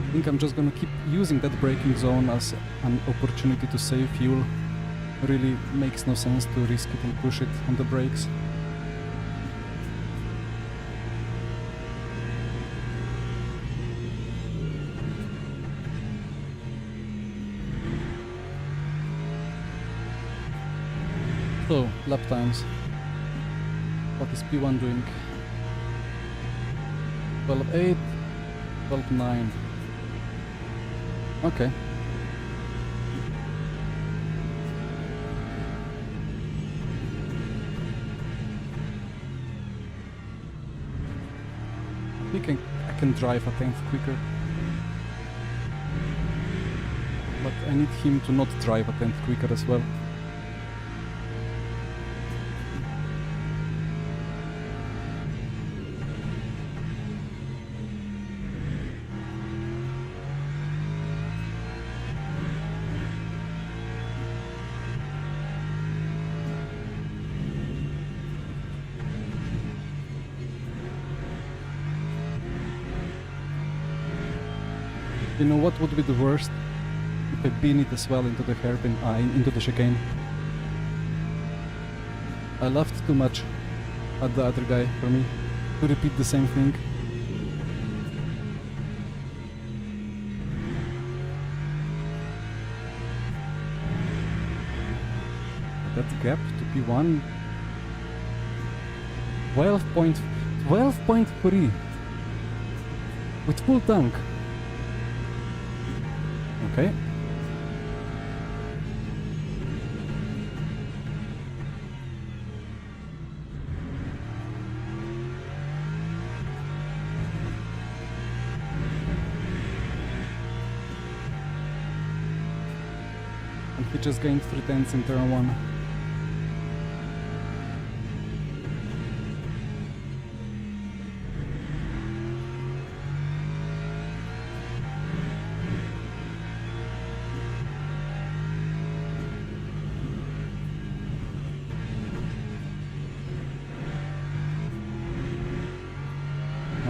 I think I'm just gonna keep using that braking zone as an opportunity to save fuel. Really makes no sense to risk it and push it on the brakes. So, lap times. What is P1 doing? 12.8, 12.9. Okay. I can drive a tenth quicker. But I need him to not drive a tenth quicker as well. You know what would be the worst? If I pin it as well into the hairpin, into the chicane. I laughed too much at the other guy for me to repeat the same thing. That gap to P1, 12.3 with full tank. Okay. And he just gained 3/10 in turn 1.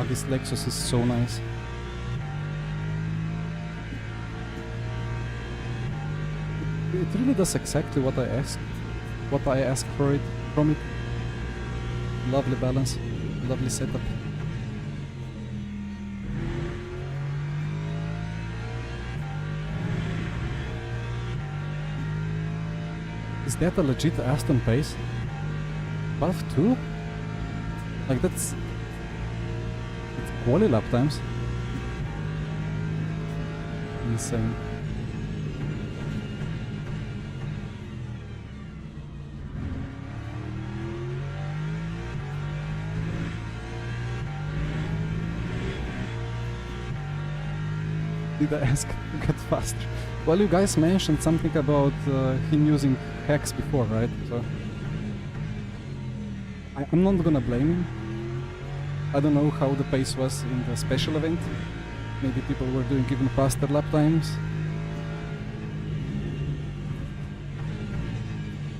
This Lexus is so nice. It really does exactly what I asked for it from it. Lovely balance, lovely setup. Is that a legit Aston pace? 12.2? Like that's Quali lap times. Insane. Did I ask to get faster? Well, you guys mentioned something about him using hacks before, right? So I'm not gonna blame him. I don't know how the pace was in the special event. Maybe people were doing even faster lap times.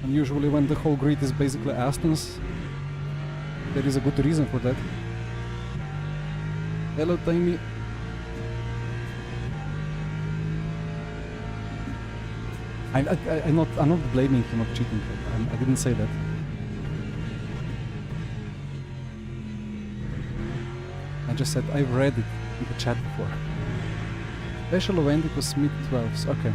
And usually when the whole grid is basically Astons, there is a good reason for that. Hello, Timmy. I'm not blaming him of cheating. I didn't say that. I just said I've read it in the chat before. Special event, it was mid-12s. Okay.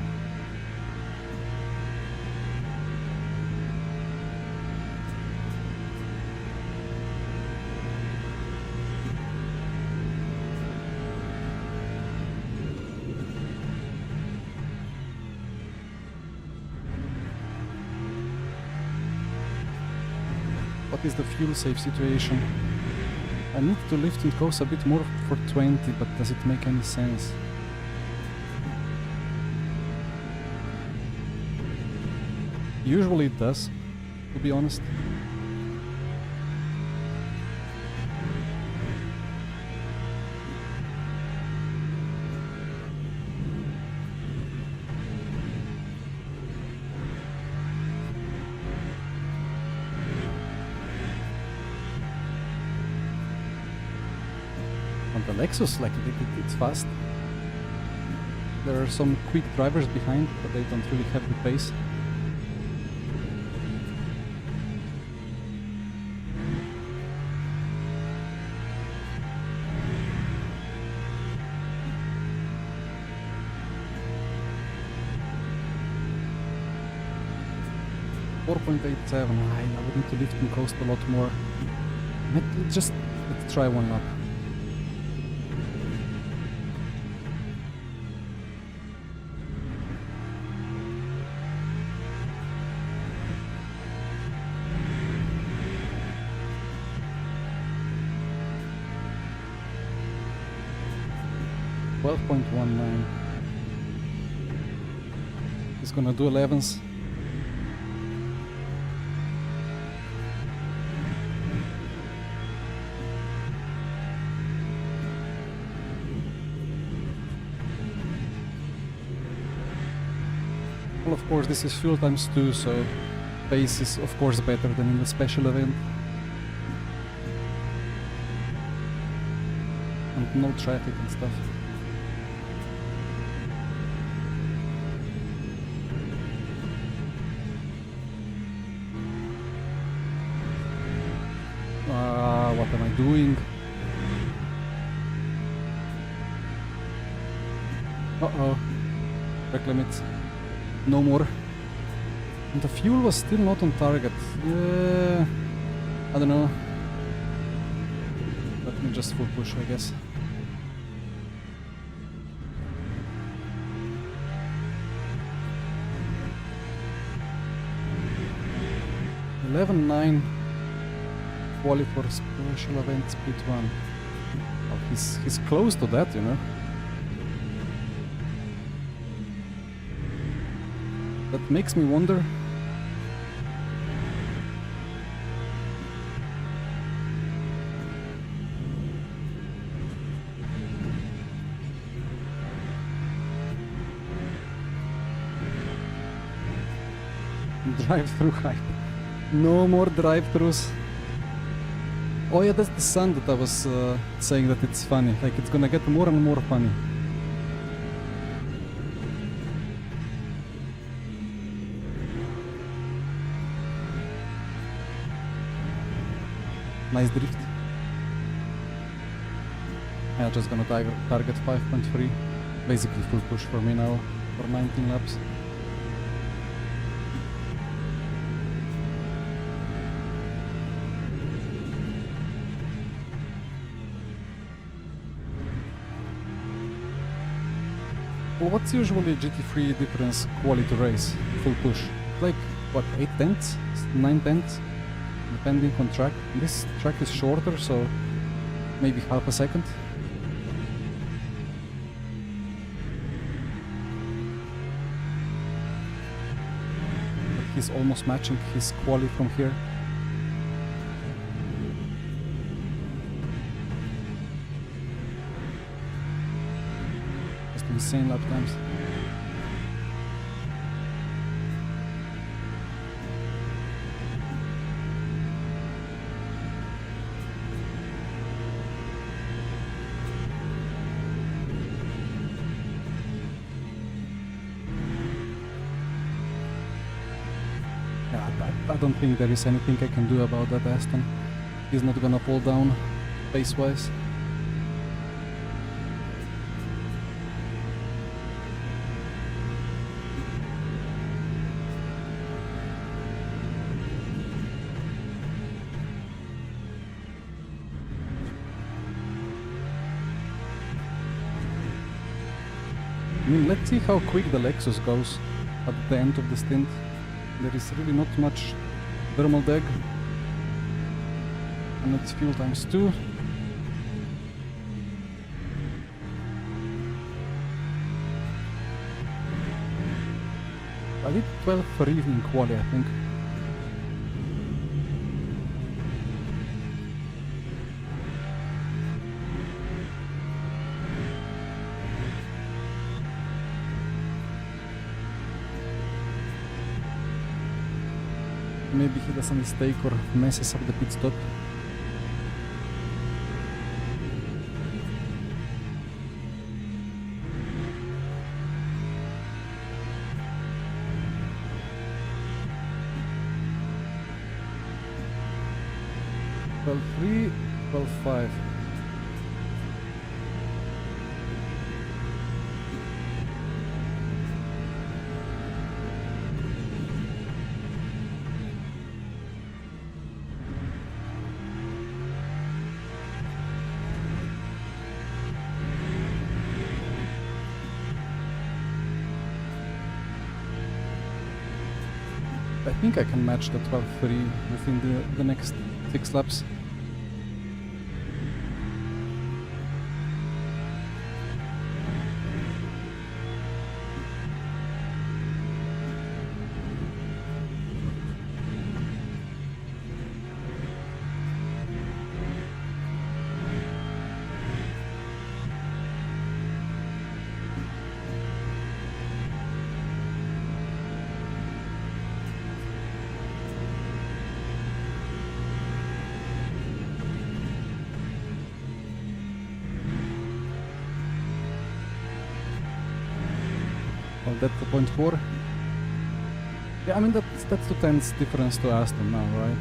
What is the fuel safe situation? I need to lift and coast a bit more for 20, but does it make any sense? Usually it does, to be honest. On the Lexus, like it's fast. There are some quick drivers behind, but they don't really have the pace. .87. I would need to lift and coast a lot more. Let's try one lap. .19. He's gonna do 11s. Well, of course, this is fuel times 2, so pace is of course better than in the special event. And no traffic and stuff. What am I doing? Uh-oh. Track limits. No more. And the fuel was still not on target. Yeah, I don't know. Let me just full push, I guess. .11.9. Quali for special event split 1. Oh, he's close to that, you know. That makes me wonder. Drive-through hype. No more drive-throughs. Oh yeah, that's the sun that I was saying that it's funny. Like it's gonna get more and more funny. Nice drift. I'm just gonna target 5.3. Basically full push for me now for 19 laps. Well, what's usually GT3 difference quality to race? Full push. Like, what, 8 tenths? 9 tenths? Depending on track. This track is shorter, so maybe half a second. But he's almost matching his quali from here. Just insane lap times. don't think there is anything I can do about that Aston. He's not gonna fall down pace-wise. I mean, let's see how quick the Lexus goes at the end of the stint. There is really not much thermal deg. And it's fuel times 2. I did 12 in Quali, I think. Maybe he does a mistake or messes up the pit stop. Well, 3, 12.5. I think I can match the 12.3 within the next 6 laps. Well, that's the 0.4. Yeah, I mean that's 2/10 difference to Aston now, right?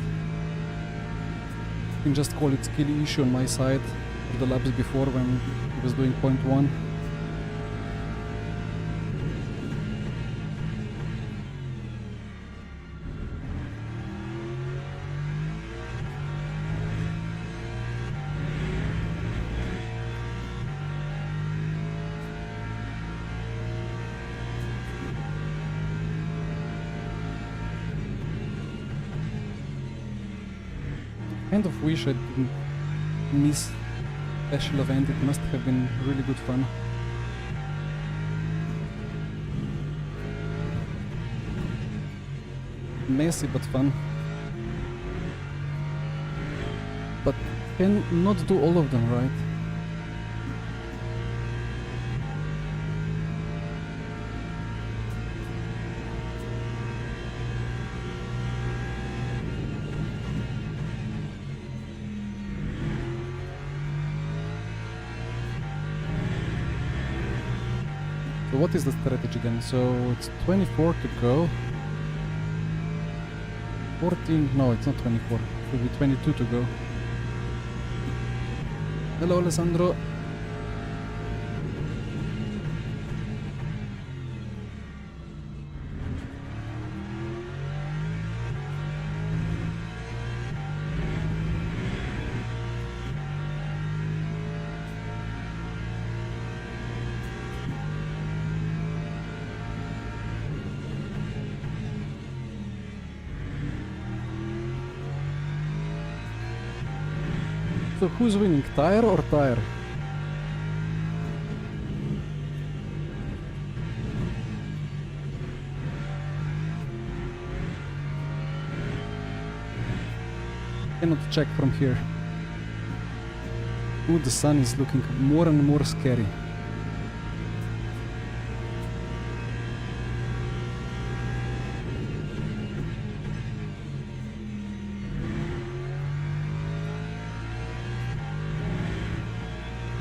You can just call it skill issue on my side for the laps before when he was doing 0.1. Kind of wish I didn't miss special event. It must have been really good fun. Messy but fun. But can not do all of them, right? So what is the strategy then? So it's 24 to go. 14, no, it's not 24. It will be 22 to go. Hello, Alessandro. So who's winning, tire or tire? Cannot check from here. Ooh, the sun is looking more and more scary.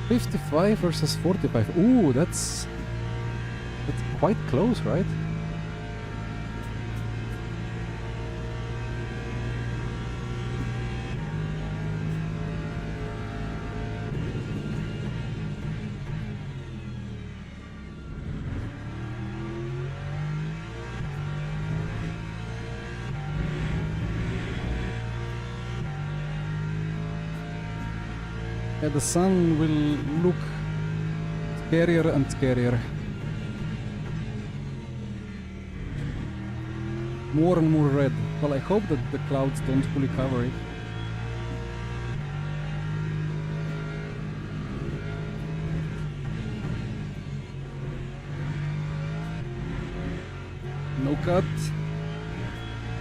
$55 versus $45. Ooh, that's quite close, right? Yeah, the sun will look scarier and scarier. More and more red. Well, I hope that the clouds don't fully cover it. No cut.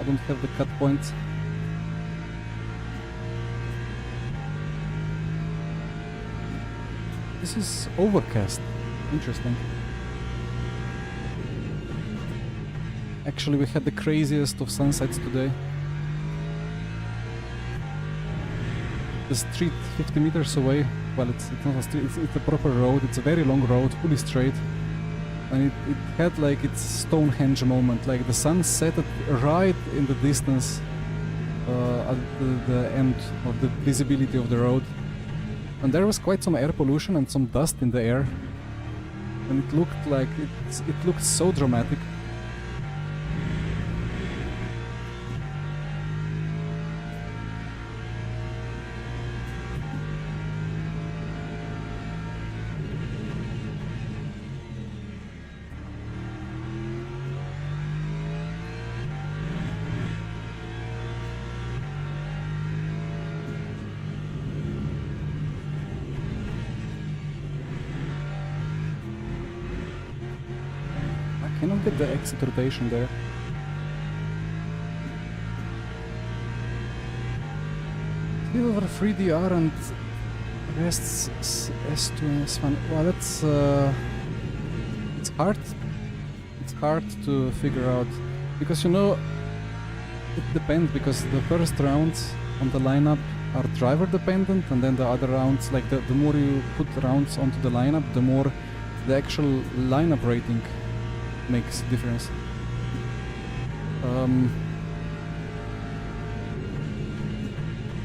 I don't have the cut points. This is overcast. Interesting. Actually, we had the craziest of sunsets today. The street 50 meters away, well, it's not a street, it's a proper road, it's a very long road, fully straight. And it had like its Stonehenge moment, like the sun set it right in the distance at the end of the visibility of the road. And there was quite some air pollution and some dust in the air. And it looked like, it looked so dramatic. I cannot get the exit rotation there. Silver 3DR and rests S2 and S1. Well, that's it's hard. It's hard to figure out because you know it depends because the first rounds on the lineup are driver dependent, and then the other rounds, like the more you put rounds onto the lineup, the more the actual lineup rating makes a difference.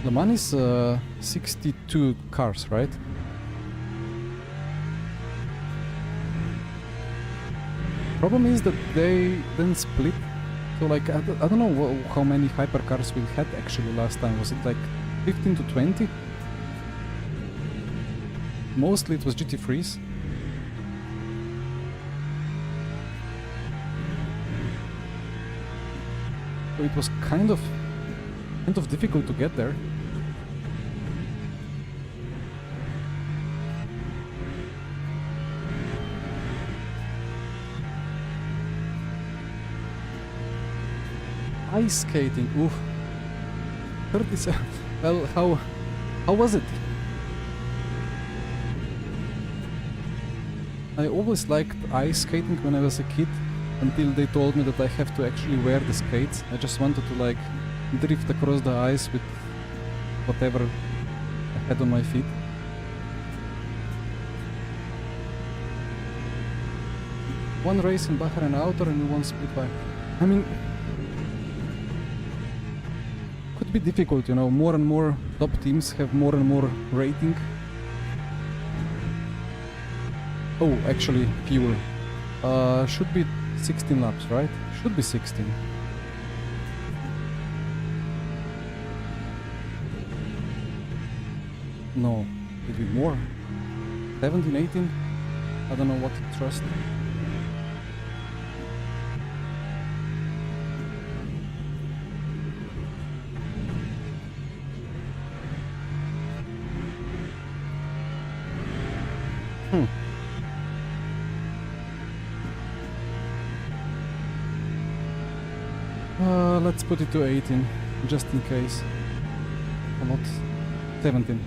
Le Mans is 62 cars, right? Problem is that they then split. So like I don't know how many hypercars we had actually last time. Was it like 15 to 20? Mostly it was GT3s. So it was kind of difficult to get there. Ice skating, oof. 37. Well, how was it? I always liked ice skating when I was a kid, until they told me that I have to actually wear the skates. I just wanted to like drift across the ice with whatever I had on my feet. One race in Bahrain outdoor and one split bike. I mean, could be difficult, you know, more and more top teams have more and more rating. Oh, actually, fuel. Should be 16 laps, right? Should be 16. No, did we more? 17, 18? I don't know what to trust. Let's put it to 18, just in case. Or not 17.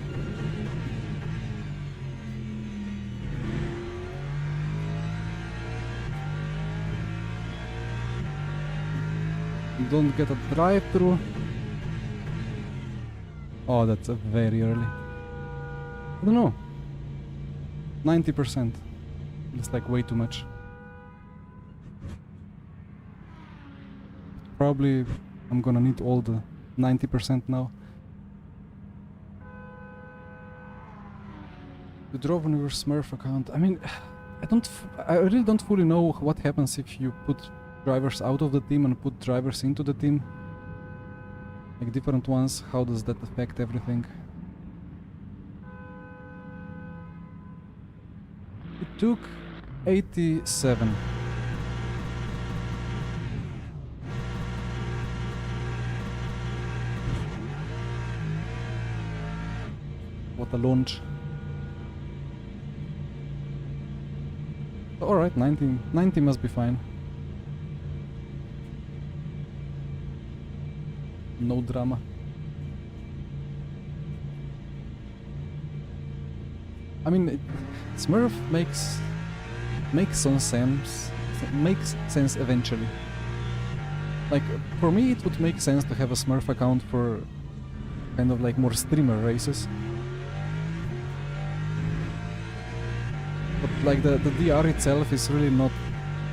Don't get a drive-through. Oh, that's very early. I don't know. 90%. It's like way too much. Probably I'm gonna need all the 90% now. You drove on your Smurf account. I mean, I really don't fully know what happens if you put drivers out of the team and put drivers into the team. Like different ones, how does that affect everything? took 87. What a launch. Alright, 90 must be fine. No drama. I mean, Smurf makes some sense. Makes sense eventually. Like, for me it would make sense to have a Smurf account for kind of like more streamer races. But like the DR itself is really not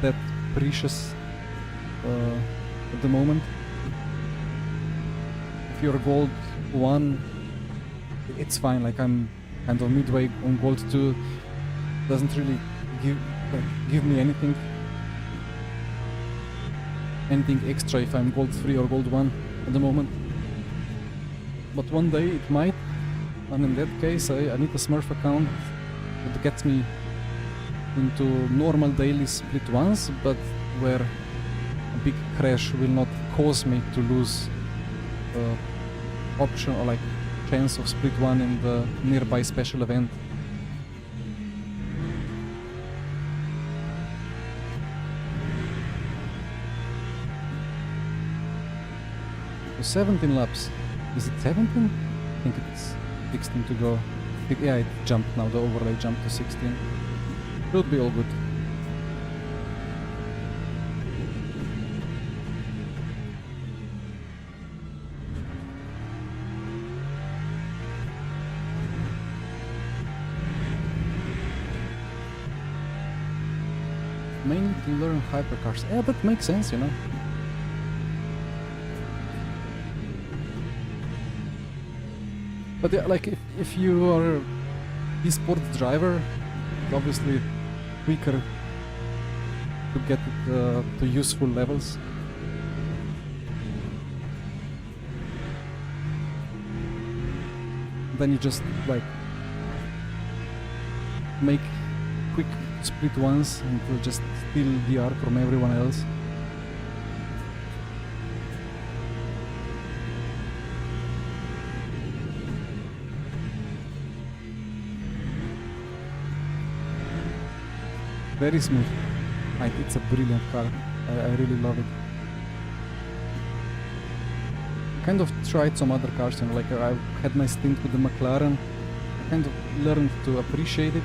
that precious at the moment. If you're gold 1, it's fine. Like, I'm kind of midway on gold 2. Doesn't really give me anything extra if I'm gold 3 or gold 1 at the moment. But one day it might, and in that case I need a Smurf account that gets me into normal daily split ones, but where a big crash will not cause me to lose option or like chance of split one in the nearby special event. So 17 laps. Is it 17? I think it's 16 to go. Yeah, it jumped now, the overlay jumped to 16. Should be all good. Mainly to learn hypercars. Yeah, that makes sense, you know. But yeah, like if you are esports driver, it's obviously quicker to get it to useful levels. Then you just like make quick split ones and just steal DR from everyone else. Very smooth. Like, it's a brilliant car. I really love it. Kind of tried some other cars, you know, like I had my stint with the McLaren. I kind of learned to appreciate it.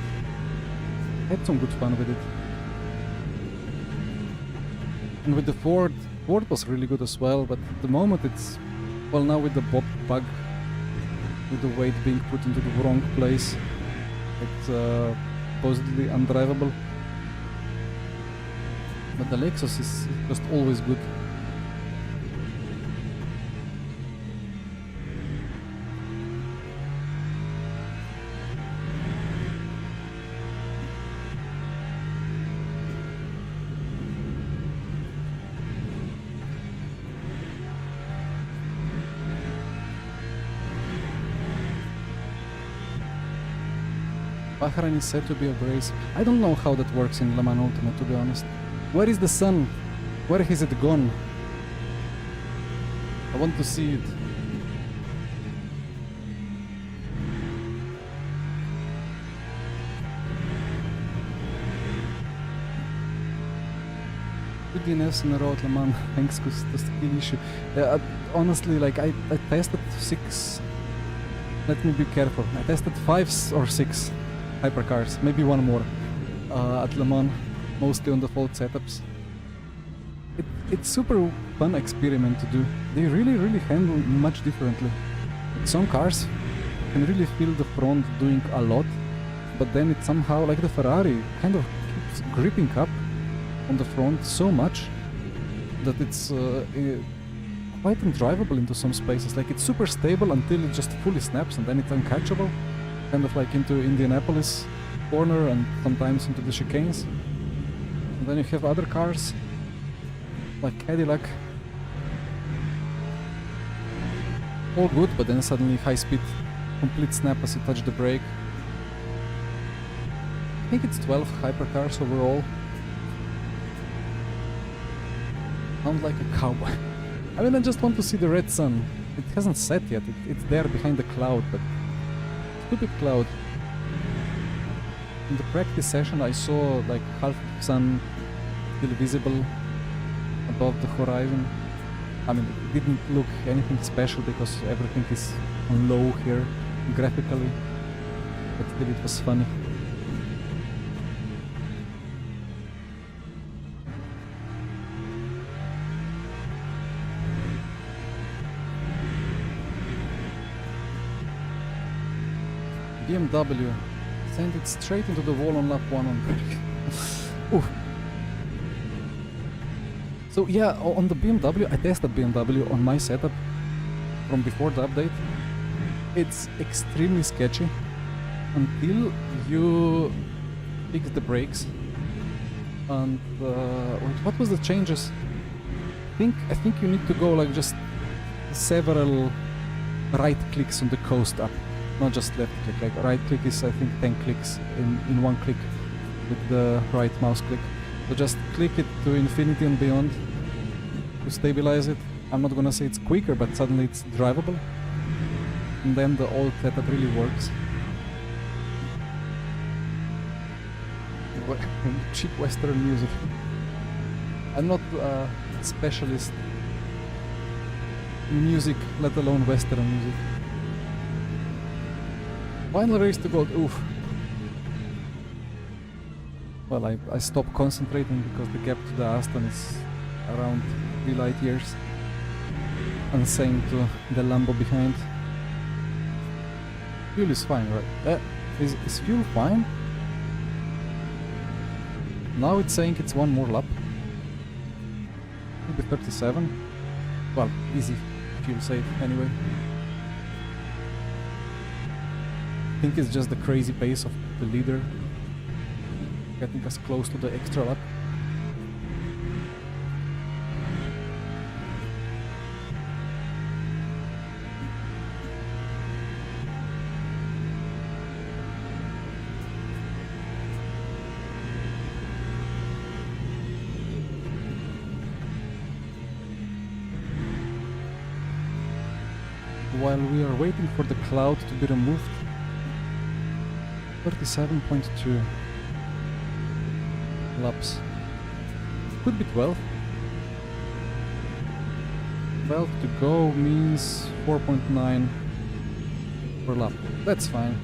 Had some good fun with it. And with the Ford was really good as well, but at the moment it's, well, now with the bug, with the weight being put into the wrong place, it's supposedly undrivable. But the Lexus is just always good. Bahrain is said to be a race. I don't know how that works in Le Mans Ultimate, to be honest. Where is the sun? Where has it gone? I want to see it. Two DNFs in a row at Le Mans, thanks to the skill issue. Honestly, like I tested 6. Let me be careful. I tested 5 or 6 hypercars, maybe one more at Le Mans. Mostly on default setups. It's super fun experiment to do. They really handle much differently. Some cars can really feel the front doing a lot, but then it somehow, like the Ferrari, kind of keeps gripping up on the front so much that it's quite undrivable into some spaces. Like, it's super stable until it just fully snaps and then it's uncatchable. Kind of like into Indianapolis corner and sometimes into the chicanes. And then you have other cars, like Cadillac. All good, but then suddenly high speed, complete snap as you touch the brake. think it's 12 hypercars overall. Sound like a cowboy. I mean, I just want to see the red sun. It hasn't set yet. It's there behind the cloud, but stupid cloud. In the practice session, I saw like half the sun still visible above the horizon. I mean, it didn't look anything special because everything is on low here graphically, but still it was funny. BMW sent it straight into the wall on lap 1 on brake. Oof. So yeah, on the BMW, I tested BMW on my setup from before the update. It's extremely sketchy until you fix the brakes. And wait, what was the changes? I think you need to go like just several right clicks on the coast up. Not just left click, like right click is I think 10 clicks in one click with the right mouse click. So just click it to infinity and beyond to stabilize it. I'm not gonna say it's quicker, but suddenly it's drivable. And then the old setup really works. Cheap Western music. I'm not a specialist in music, let alone Western music. Final race to gold, oof. Well, I stopped concentrating because the gap to the Aston is around 3 light years. And same to the Lambo behind. Fuel is fine, right? Is fuel fine? Now it's saying it's one more lap. Maybe 37. Well, easy fuel save anyway. I think it's just the crazy pace of the leader getting us close to the extra lap. While we are waiting for the cloud to be removed, 37.2 laps. Could be 12. 12 to go means 4.9 per lap. That's fine.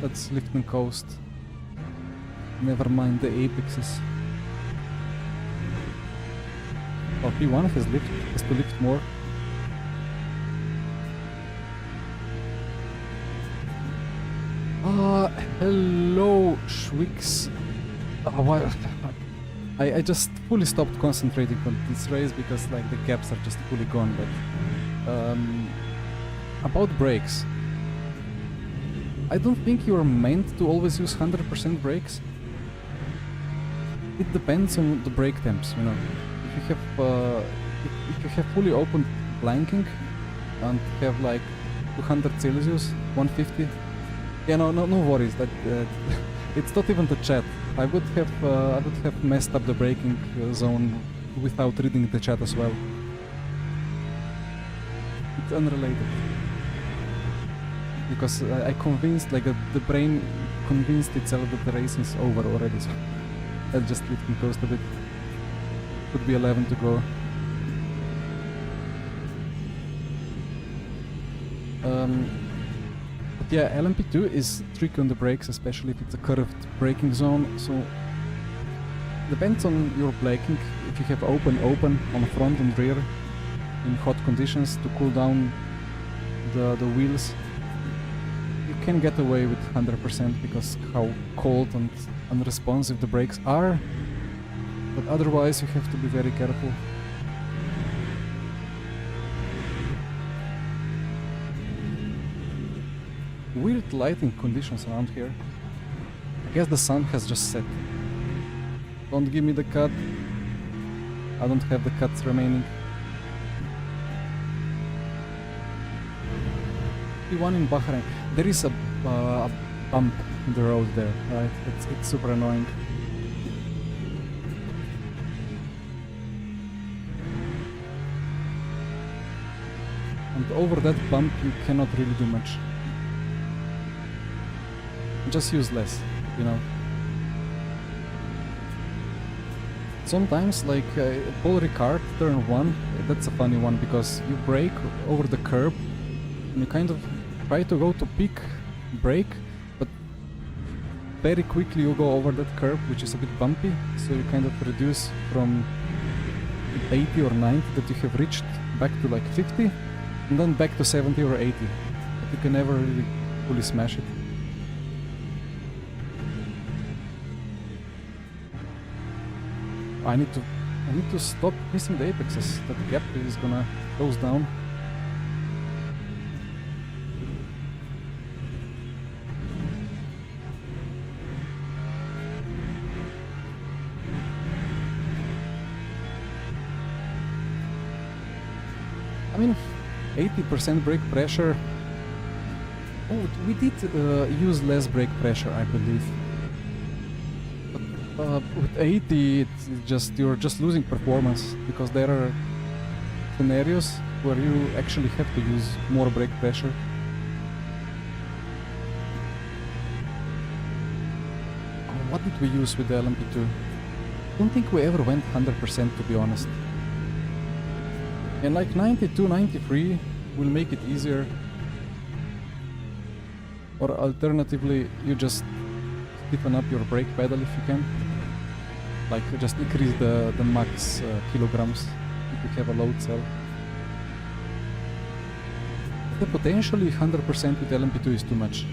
That's lift and coast. Never mind the apexes. Well, P1 has to lift more. Hello, Schwix. I just fully stopped concentrating on this race because like the gaps are just fully gone. But about brakes, I don't think you are meant to always use 100% brakes. It depends on the brake temps, you know. If you have fully open blanking and have like 200 Celsius, 150. Yeah, no worries. That it's not even the chat. I would have messed up the braking zone without reading the chat as well. It's unrelated because I convinced, like the brain convinced itself that the race is over already. So I just lift and coast a bit. Could be 11 to go. But yeah, LMP2 is tricky on the brakes, especially if it's a curved braking zone. So depends on your braking. If you have open on front and rear in hot conditions to cool down the wheels, you can get away with 100% because how cold and unresponsive the brakes are. But otherwise, you have to be very careful. Weird lighting conditions around here. I guess the sun has just set. Don't give me the cut. I don't have the cuts remaining. P1 in Bahrain. There is a bump in the road there, right? It's super annoying. And over that bump you cannot really do much. Just use less, you know. Sometimes, like Paul Ricard, turn 1, that's a funny one because you brake over the curb and you kind of try to go to peak brake, but very quickly you go over that curb, which is a bit bumpy, so you kind of reduce from 80 or 90 that you have reached back to like 50, and then back to 70 or 80, but you can never really fully smash it. I need to stop missing the apexes. That gap is gonna close down. I mean, 80% brake pressure. Oh, we did use less brake pressure, I believe. With 80, it's just you're just losing performance because there are scenarios where you actually have to use more brake pressure. Oh, what did we use with the LMP2? I don't think we ever went 100% to be honest. And like 92, 93 will make it easier. Or alternatively, you just stiffen up your brake pedal if you can. Like just increase the max kilograms if you have a load cell. The potentially 100% with LMP2 is too much.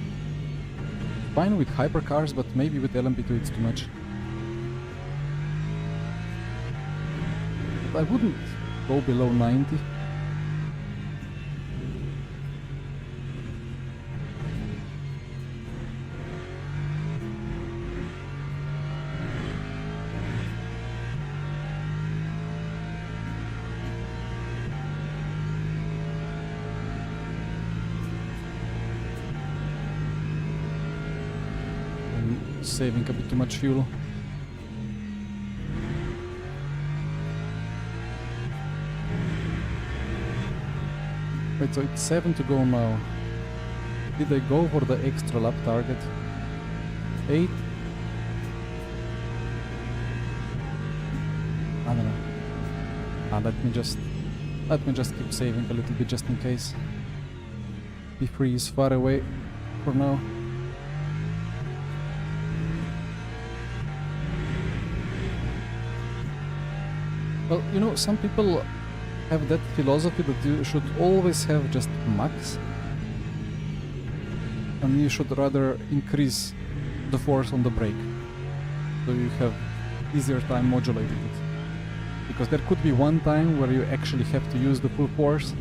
Fine with hypercars, but maybe with LMP2 it's too much. But I wouldn't go below 90. Saving a bit too much fuel. Wait, so it's 7 to go now. Did I go for the extra lap target? 8? I don't know. Let me just keep saving a little bit just in case. P3 is far away for now. Well, you know, some people have that philosophy that you should always have just max, and you should rather increase the force on the brake, so you have easier time modulating it. Because there could be one time where you actually have to use the full force.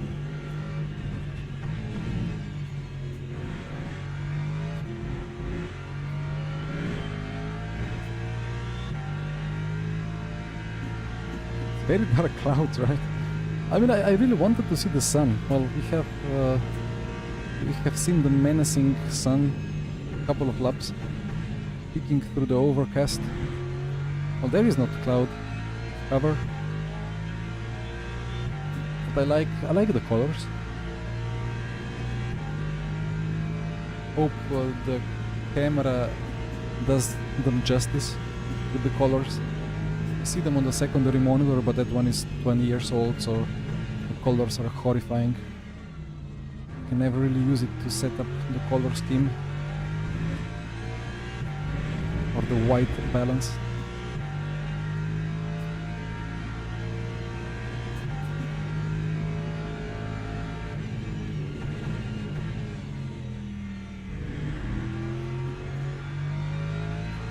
Very dark clouds, right? I mean, I really wanted to see the sun. Well, we have seen the menacing sun a couple of laps, peeking through the overcast. Well, there is not cloud cover, but I like the colors. Hope the camera does them justice with the colors. I see them on the secondary monitor, but that one is 20 years old, so the colors are horrifying. You can never really use it to set up the color scheme or the white balance.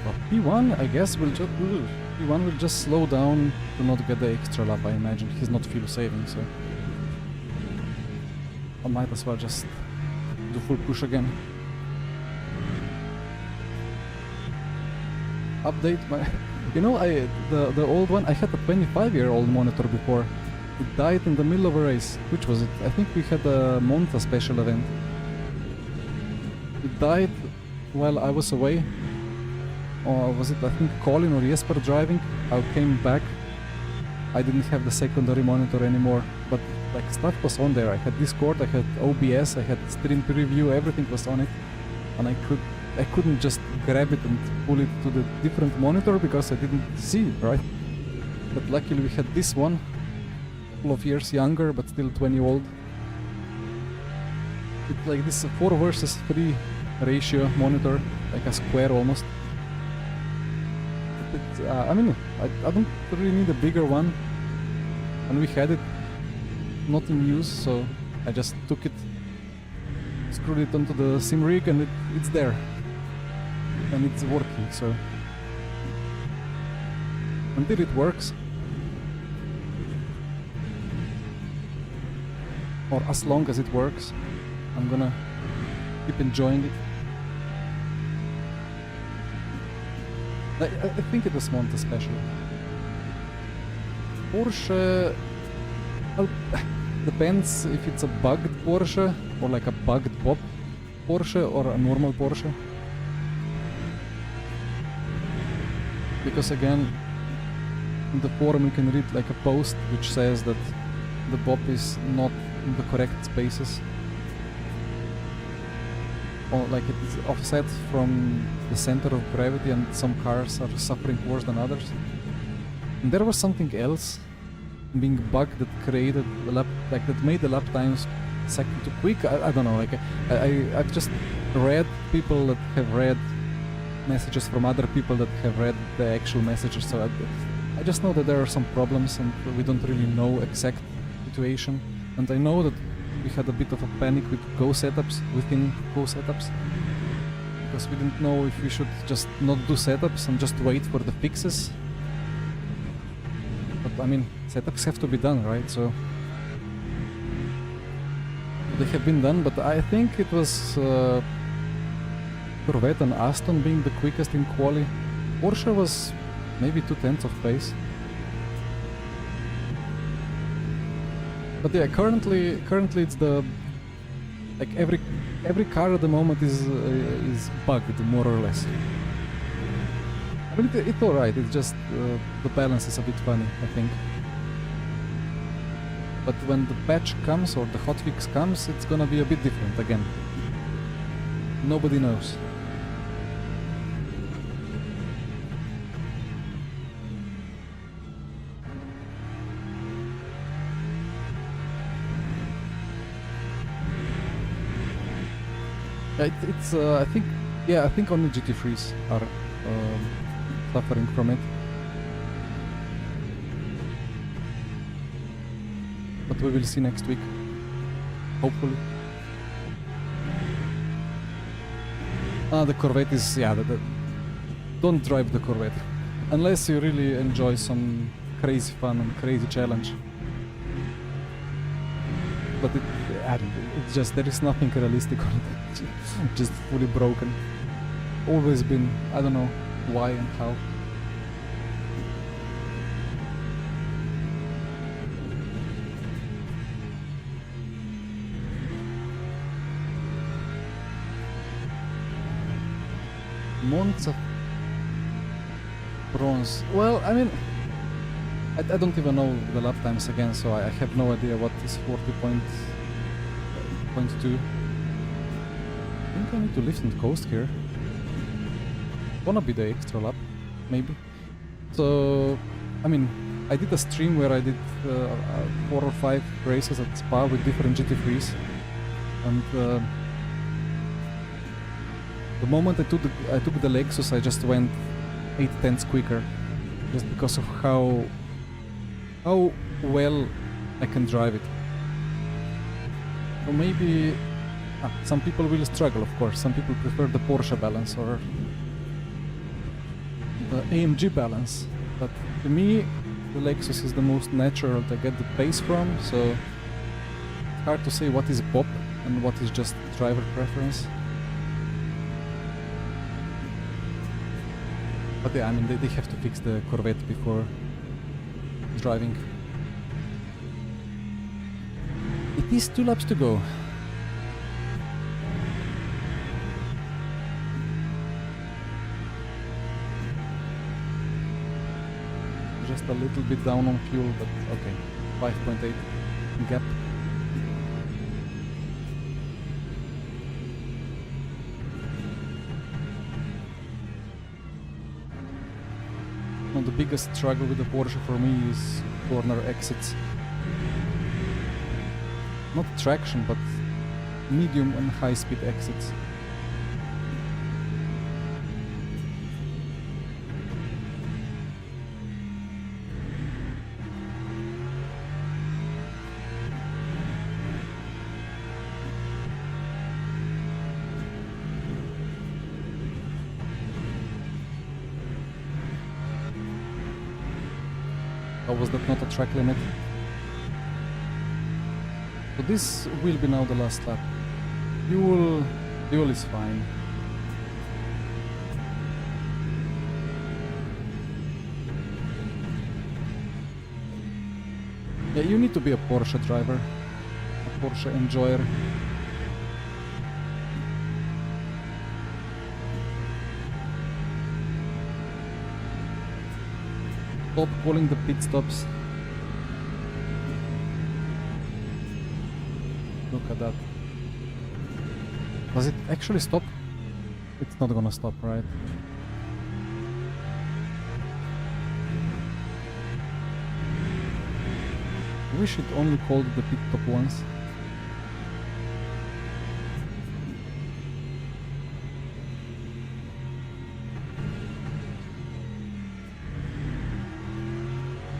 But P1, I guess, P1 will just slow down to not get the extra lap, I imagine. He's not fuel saving, so I might as well just do full push again. Update my... You know, the old one, I had a 25-year-old monitor before. It died in the middle of a race. Which was it? I think we had a Monza special event. It died while I was away. Or was it, I think, Colin or Jesper driving? I came back. I didn't have the secondary monitor anymore, but like stuff was on there. I had Discord, I had OBS, I had stream preview, everything was on it, and I couldn't just grab it and pull it to the different monitor because I didn't see it, right? But luckily we had this one, a couple of years younger, but still 20 old. It's like this 4 versus 3 ratio monitor, like a square almost. I mean, I don't really need a bigger one, and we had it not in use, so I just took it, screwed it onto the sim rig, and it's there, and it's working. So until it works, or as long as it works, I'm gonna keep enjoying it. I think it was Monte special. Porsche, well, depends if it's a bugged Porsche or like a bugged pop Porsche or a normal Porsche. Because again, in the forum you can read like a post which says that the bob is not in the correct spaces, or like it's offset from the center of gravity, and some cars are suffering worse than others. And there was something else being bugged that created the lap, like that made the lap times second too quick. I don't know, like I've just read people that have read messages from other people that have read the actual messages, so I just know that there are some problems and we don't really know exact situation. And I know that we had a bit of a panic with Go setups, within Go setups, because we didn't know if we should just not do setups and just wait for the fixes. But I mean, setups have to be done, right? So they have been done, but I think it was Corvette and Aston being the quickest in Quali. Porsche was maybe 2/10 of pace. But yeah, currently it's the like every car at the moment is bugged more or less. I mean, it's alright. It's just the balance is a bit funny, I think. But when the patch comes or the hotfix comes, it's gonna be a bit different again. Nobody knows. It's I think only GT3s are suffering from it. But we will see next week, hopefully. The Corvette is, yeah, don't drive the Corvette unless you really enjoy some crazy fun and crazy challenge. But it's just, there is nothing realistic on it. Just fully broken. Always been, I don't know why and how. Monza bronze. Well, I mean, I don't even know the lap times again, so I have no idea what is 40.2. I think I need to lift and coast here. Wanna be the extra lap, maybe. So, I mean, I did a stream where I did 4 or 5 races at Spa with different GT3s, and the moment I took the Lexus, I just went 8/10 quicker, just because of how well I can drive it. So maybe some people will struggle, of course. Some people prefer the Porsche balance or the AMG balance, but to me the Lexus is the most natural to get the pace from, so it's hard to say what is pop and what is just driver preference. But yeah, I mean, they have to fix the Corvette before driving. It is 2 laps to go. just a little bit down on fuel, but okay. 5.8 gap. Well, the biggest struggle with the Porsche for me is corner exits. Not traction, but medium and high speed exits. Or was that not a track limit? So this will be now the last lap. Fuel is fine. Yeah, you need to be a Porsche driver, a Porsche enjoyer. Stop calling the pit stops. Look at that. Does it actually stop? It's not gonna stop, right? I wish it only called the pit stop once.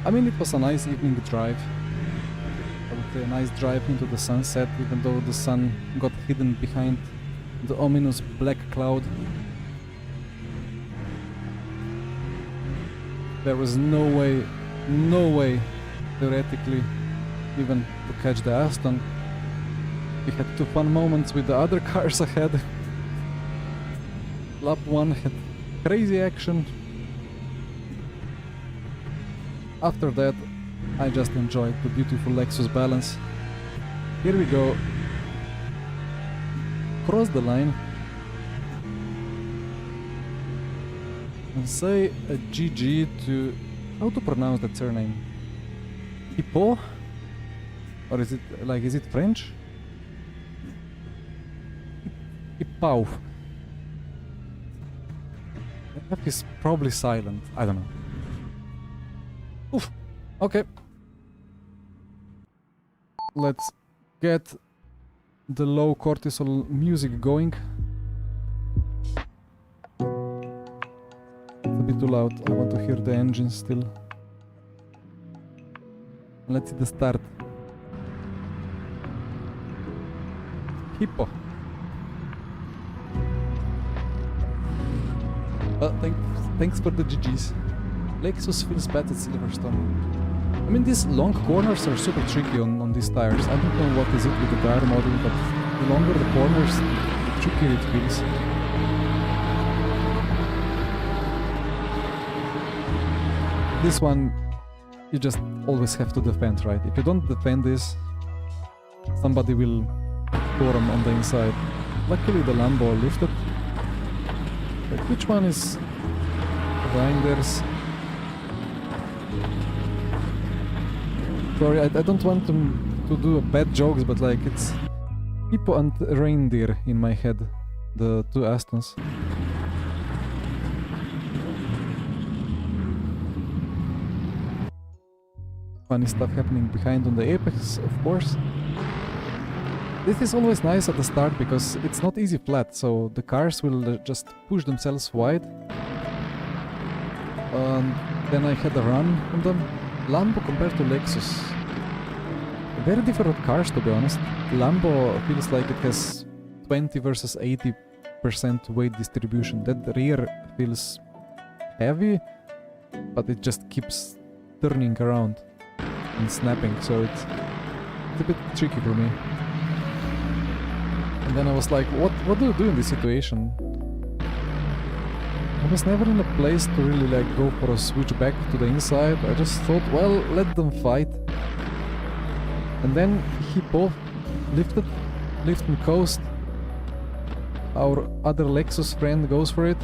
I mean, it was a nice evening drive. I would say a nice drive into the sunset, even though the sun got hidden behind the ominous black cloud. There was no way, theoretically, even to catch the Aston. We had two fun moments with the other cars ahead. Lap 1 had crazy action. After that, I just enjoyed the beautiful Lexus balance. Here we go. Cross the line. And say a GG to... How to pronounce that surname? Hippo? Or is it French? Hippau. The F is probably silent. I don't know. Oof. Okay. Let's get the low cortisol music going. It's a bit too loud. I want to hear the engine still. Let's see the start. Hippo. Well, thanks for the GGs. Lexus feels bad at Silverstone. I mean, these long corners are super tricky on these tires. I don't know what is it with the tire model, but the longer the corners, the trickier it feels. This one, you just always have to defend, right? If you don't defend this, somebody will pour them on the inside. Luckily the Lambo lifted. But which one is Reinders? Sorry, I don't want to do bad jokes, but like it's Hippo and Reindeer in my head, the two Astons. Funny stuff happening behind on the apex, of course. This is always nice at the start because it's not easy flat, so the cars will just push themselves wide. Then I had a run on them. Lambo compared to Lexus. Very different cars, to be honest. Lambo feels like it has 20 versus 80% weight distribution. That rear feels heavy, but it just keeps turning around and snapping, so it's a bit tricky for me. And then I was like, what do you do in this situation? I was never in a place to really like go for a switch back to the inside. I just thought, well, let them fight. And then Hippo lift and coast. Our other Lexus friend goes for it.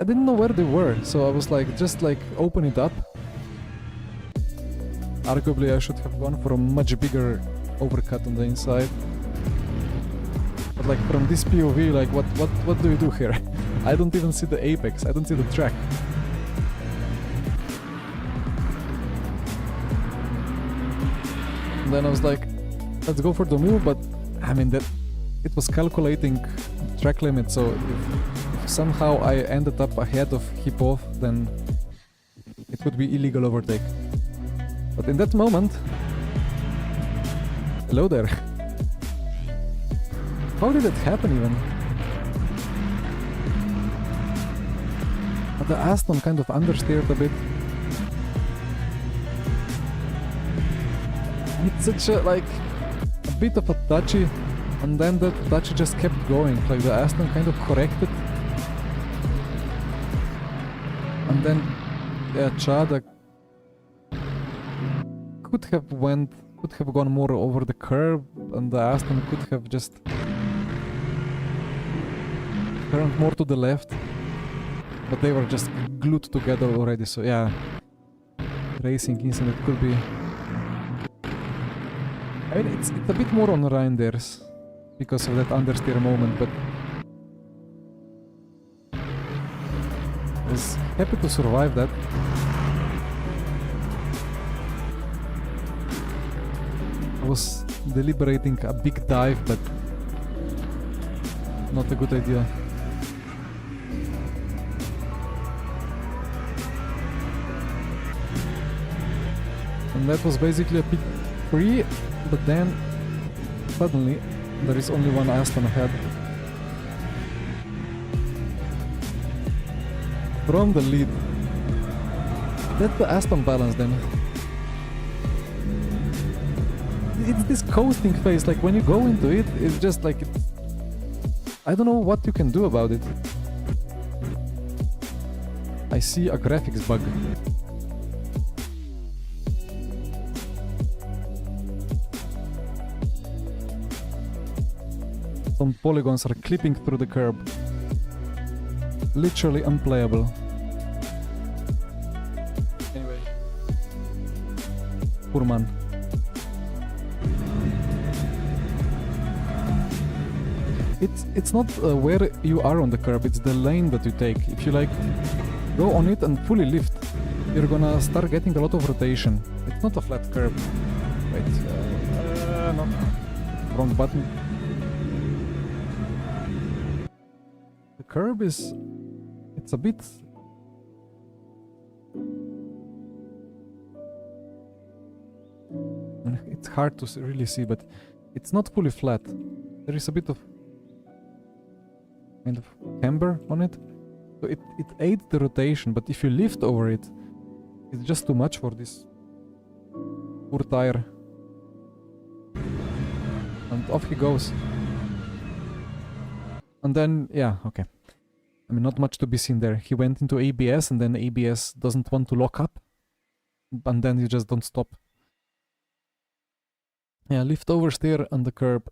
didn't know where they were, so I was like, just like open it up. Arguably I should have gone for a much bigger overcut on the inside. But like from this POV, like what do you do here? I don't even see the apex, I don't see the track. And then I was like, let's go for the move, but I mean that it was calculating track limit, so if somehow I ended up ahead of Hipov, then it would be illegal overtake. But in that moment, hello there. How did it happen even? But the Aston kind of understeered a bit. It's such a like a bit of a touchy, and then the touchy just kept going. Like the Aston kind of corrected, and then yeah, Chada could have gone more over the curb, and the Aston could have just turned more to the left, but they were just glued together already. So yeah, racing incident could be. I mean, it's a bit more on Reinders because of that understeer moment, but I was happy to survive that. I was deliberating a big dive, but not a good idea. And that was basically a P3, but then suddenly there is only one Aston ahead. From the lead. That's the Aston balance then. It's this coasting phase, like when you go into it, it's just like I don't know what you can do about it. I see a graphics bug. Some polygons are clipping through the curb. Literally unplayable. Anyway. Poor man. It's not where you are on the curb, it's the lane that you take. If you like go on it and fully lift, you're gonna start getting a lot of rotation. It's not a flat curb. Wait, no. Wrong button. The curb is... it's a bit... it's hard to really see, but it's not fully flat. There is a bit of kind of camber on it, so it aids the rotation, but if you lift over it, it's just too much for this poor tire. And off he goes. And then, yeah, okay. I mean, not much to be seen there. He went into ABS, and then ABS doesn't want to lock up, and then you just don't stop. Yeah, lift oversteer on the curb.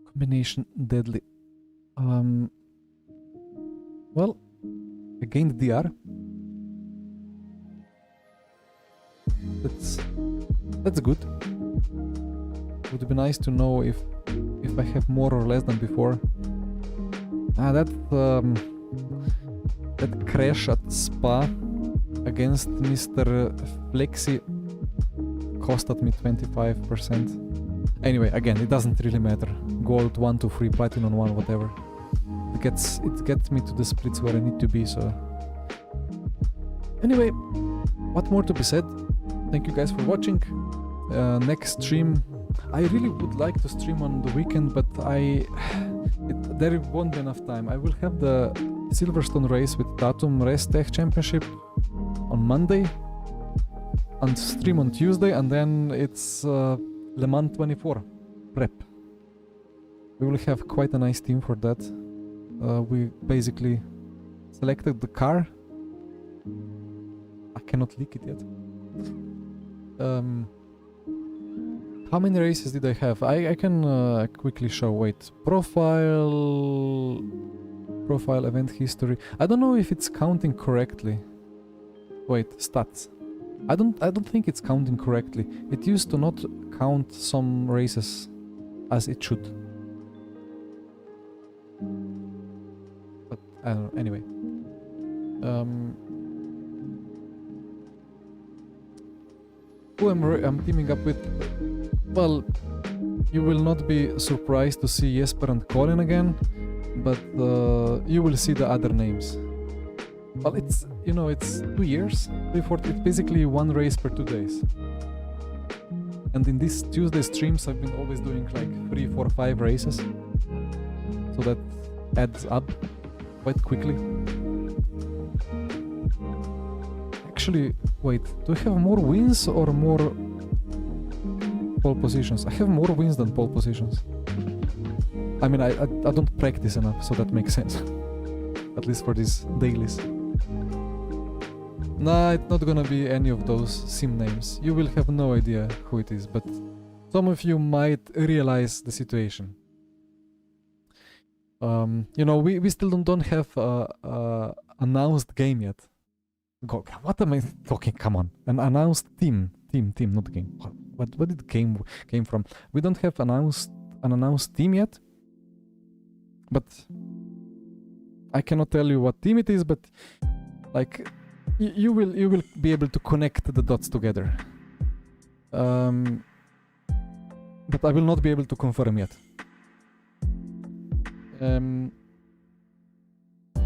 Combination deadly. Well, I gained DR. That's good. It would be nice to know if I have more or less than before. That crash at Spa against Mr. Flexi costed me 25%. Anyway, again, it doesn't really matter. Gold 1 to 3, platinum 1, whatever. It gets me to the splits where I need to be, so... Anyway, what more to be said? Thank you guys for watching. Next stream... I really would like to stream on the weekend, but there won't be enough time. I will have the Silverstone race with Tatum Race Tech Championship on Monday, and stream on Tuesday, and then it's Le Mans 24 prep. We will have quite a nice team for that. We basically selected the car. I cannot leak it yet. How many races did I have? I can quickly show. Wait, profile. Profile, event history. I don't know if it's counting correctly. Wait, stats. I don't think it's counting correctly. It used to not count some races as it should. But I don't know. Anyway. Who I'm teaming up with? Well, you will not be surprised to see Jesper and Colin again, but you will see the other names. Well, it's, you know, it's 2 years before. It's basically 1 race per 2 days. And in these Tuesday streams, I've been always doing like 3, 4, 5 races. So that adds up quite quickly. Actually, wait, do I have more wins or more pole positions? I have more wins than pole positions. I mean, I don't practice enough, so that makes sense. At least for these dailies. Nah, it's not gonna be any of those sim names. You will have no idea who it is, but some of you might realize the situation. You know, we still don't have announced game yet. What am I talking? Come on, an announced team, not game. What did game came from? We don't have an announced team yet, but I cannot tell you what team it is. But like, you will be able to connect the dots together. But I will not be able to confirm yet.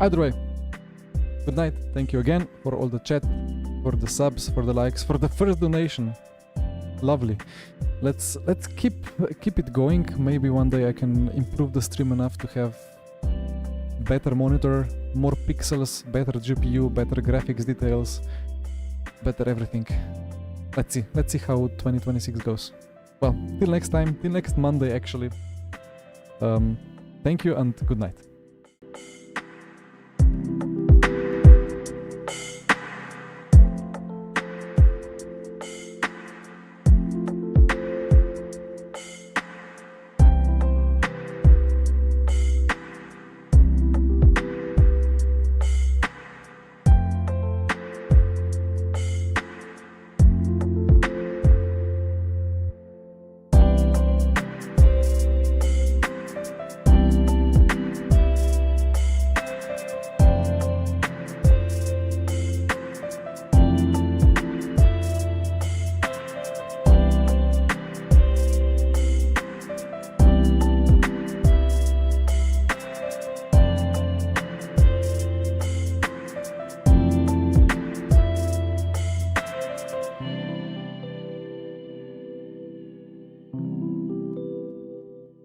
Either way, good night. Thank you again for all the chat, for the subs, for the likes, for the first donation. Lovely. Let's keep it going. Maybe one day I can improve the stream enough to have better monitor, more pixels, better GPU, better graphics details, better everything. Let's see how 2026 goes. Well, till next time, till next Monday actually. Thank you and good night.